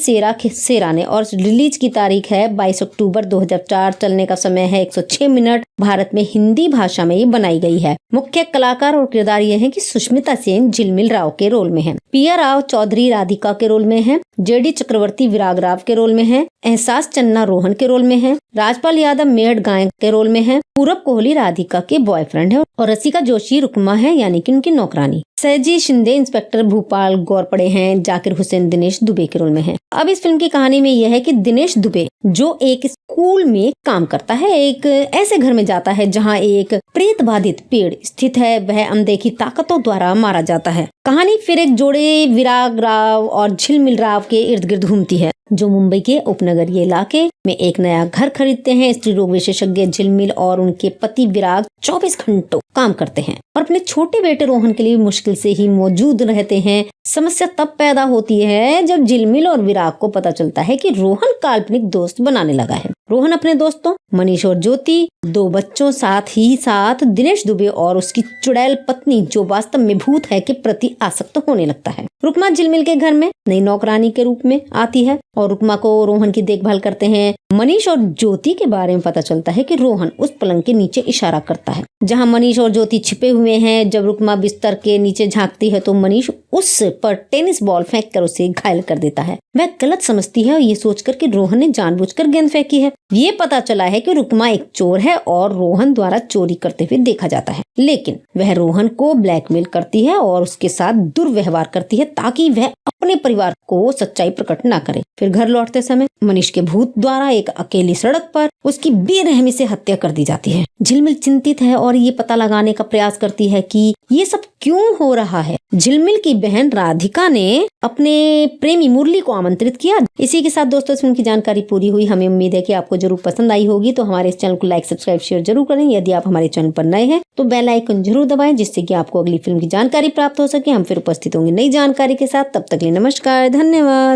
सेरा ने और रिलीज की तारीख है 22 अक्टूबर 2004। चलने का समय है 106 मिनट। भारत में हिंदी भाषा में ये बनाई गई है। मुख्य कलाकार और किरदार ये हैं कि सुष्मिता सेन झिलमिल राव के रोल में हैं, पिया राव चौधरी राधिका के रोल में हैं, जेडी चक्रवर्ती विराग राव के रोल में हैं, एहसास चन्ना रोहन के रोल में हैं, राजपाल यादव मेहड़ गायक के रोल में हैं, पूरब कोहली राधिका के बॉयफ्रेंड है और रसिका जोशी रुकमा है, यानी कि उनकी नौकरानी। सहजी शिंदे इंस्पेक्टर भूपाल गौरपड़े हैं, जाकिर हुसैन दिनेश दुबे के रोल में हैं। अब इस फिल्म की कहानी में यह है कि दिनेश दुबे जो एक स्कूल में काम करता है, एक ऐसे घर में जाता है जहां एक प्रेत बाधित पेड़ स्थित है। वह अनदेखी ताकतों द्वारा मारा जाता है। कहानी फिर एक जोड़े विराग राव और झिलमिल राव के इर्द गिर्द घूमती है। जो मुंबई के उपनगरीय इलाके में एक नया घर खरीदते हैं। स्त्री रोग विशेषज्ञ झिलमिल और उनके पति विराग 24 घंटों काम करते हैं और अपने छोटे बेटे रोहन के लिए मुश्किल से ही मौजूद रहते हैं। समस्या तब पैदा होती है जब झिलमिल और विराग को पता चलता है कि रोहन काल्पनिक दोस्त बनाने लगा है। रोहन अपने दोस्तों मनीष और ज्योति, 2 बच्चों, साथ दिनेश दुबे और उसकी चुड़ैल पत्नी जो वास्तव में भूत है के प्रति आसक्त होने लगता है। रुकमा झिलमिल के घर में नई नौकरानी के रूप में आती है और रुकमा को रोहन की देखभाल करते हैं। मनीष और ज्योति के बारे में पता चलता है कि रोहन उस पलंग के नीचे इशारा करता है जहां मनीष और ज्योति छिपे हुए हैं। जब रुकमा बिस्तर के नीचे झांकती है तो मनीष उस पर टेनिस बॉल फेंक कर उसे घायल कर देता है। वह गलत समझती है और ये सोचकर कि रोहन ने जानबूझकर गेंद फेंकी है। ये पता चला है कि रुकमा एक चोर है और रोहन द्वारा चोरी करते हुए देखा जाता है, लेकिन वह रोहन को ब्लैकमेल करती है और उसके साथ दुर्व्यवहार करती है ताकि वह अपने परिवार को सच्चाई प्रकट ना करे। फिर घर लौटते समय मनीष के भूत द्वारा एक अकेली सड़क पर उसकी बेरहमी से हत्या कर दी जाती है। झिलमिल चिंतित है और ये पता लगाने का प्रयास करती है कि ये सब क्यों हो रहा है। झिलमिल की बहन राधिका ने अपने प्रेमी मुरली को आमंत्रित किया। इसी के साथ दोस्तों फिल्म की जानकारी पूरी हुई। हमें उम्मीद है कि आपको जरूर पसंद आई होगी, तो हमारे इस चैनल को लाइक, सब्सक्राइब, शेयर जरूर करें। यदि आप हमारे चैनल पर नए हैं तो बेल आइकन जरूर दबाएं, जिससे कि आपको अगली फिल्म की जानकारी प्राप्त हो सके। हम फिर उपस्थित होंगे नई जानकारी के साथ। तब तक के लिए नमस्कार, धन्यवाद।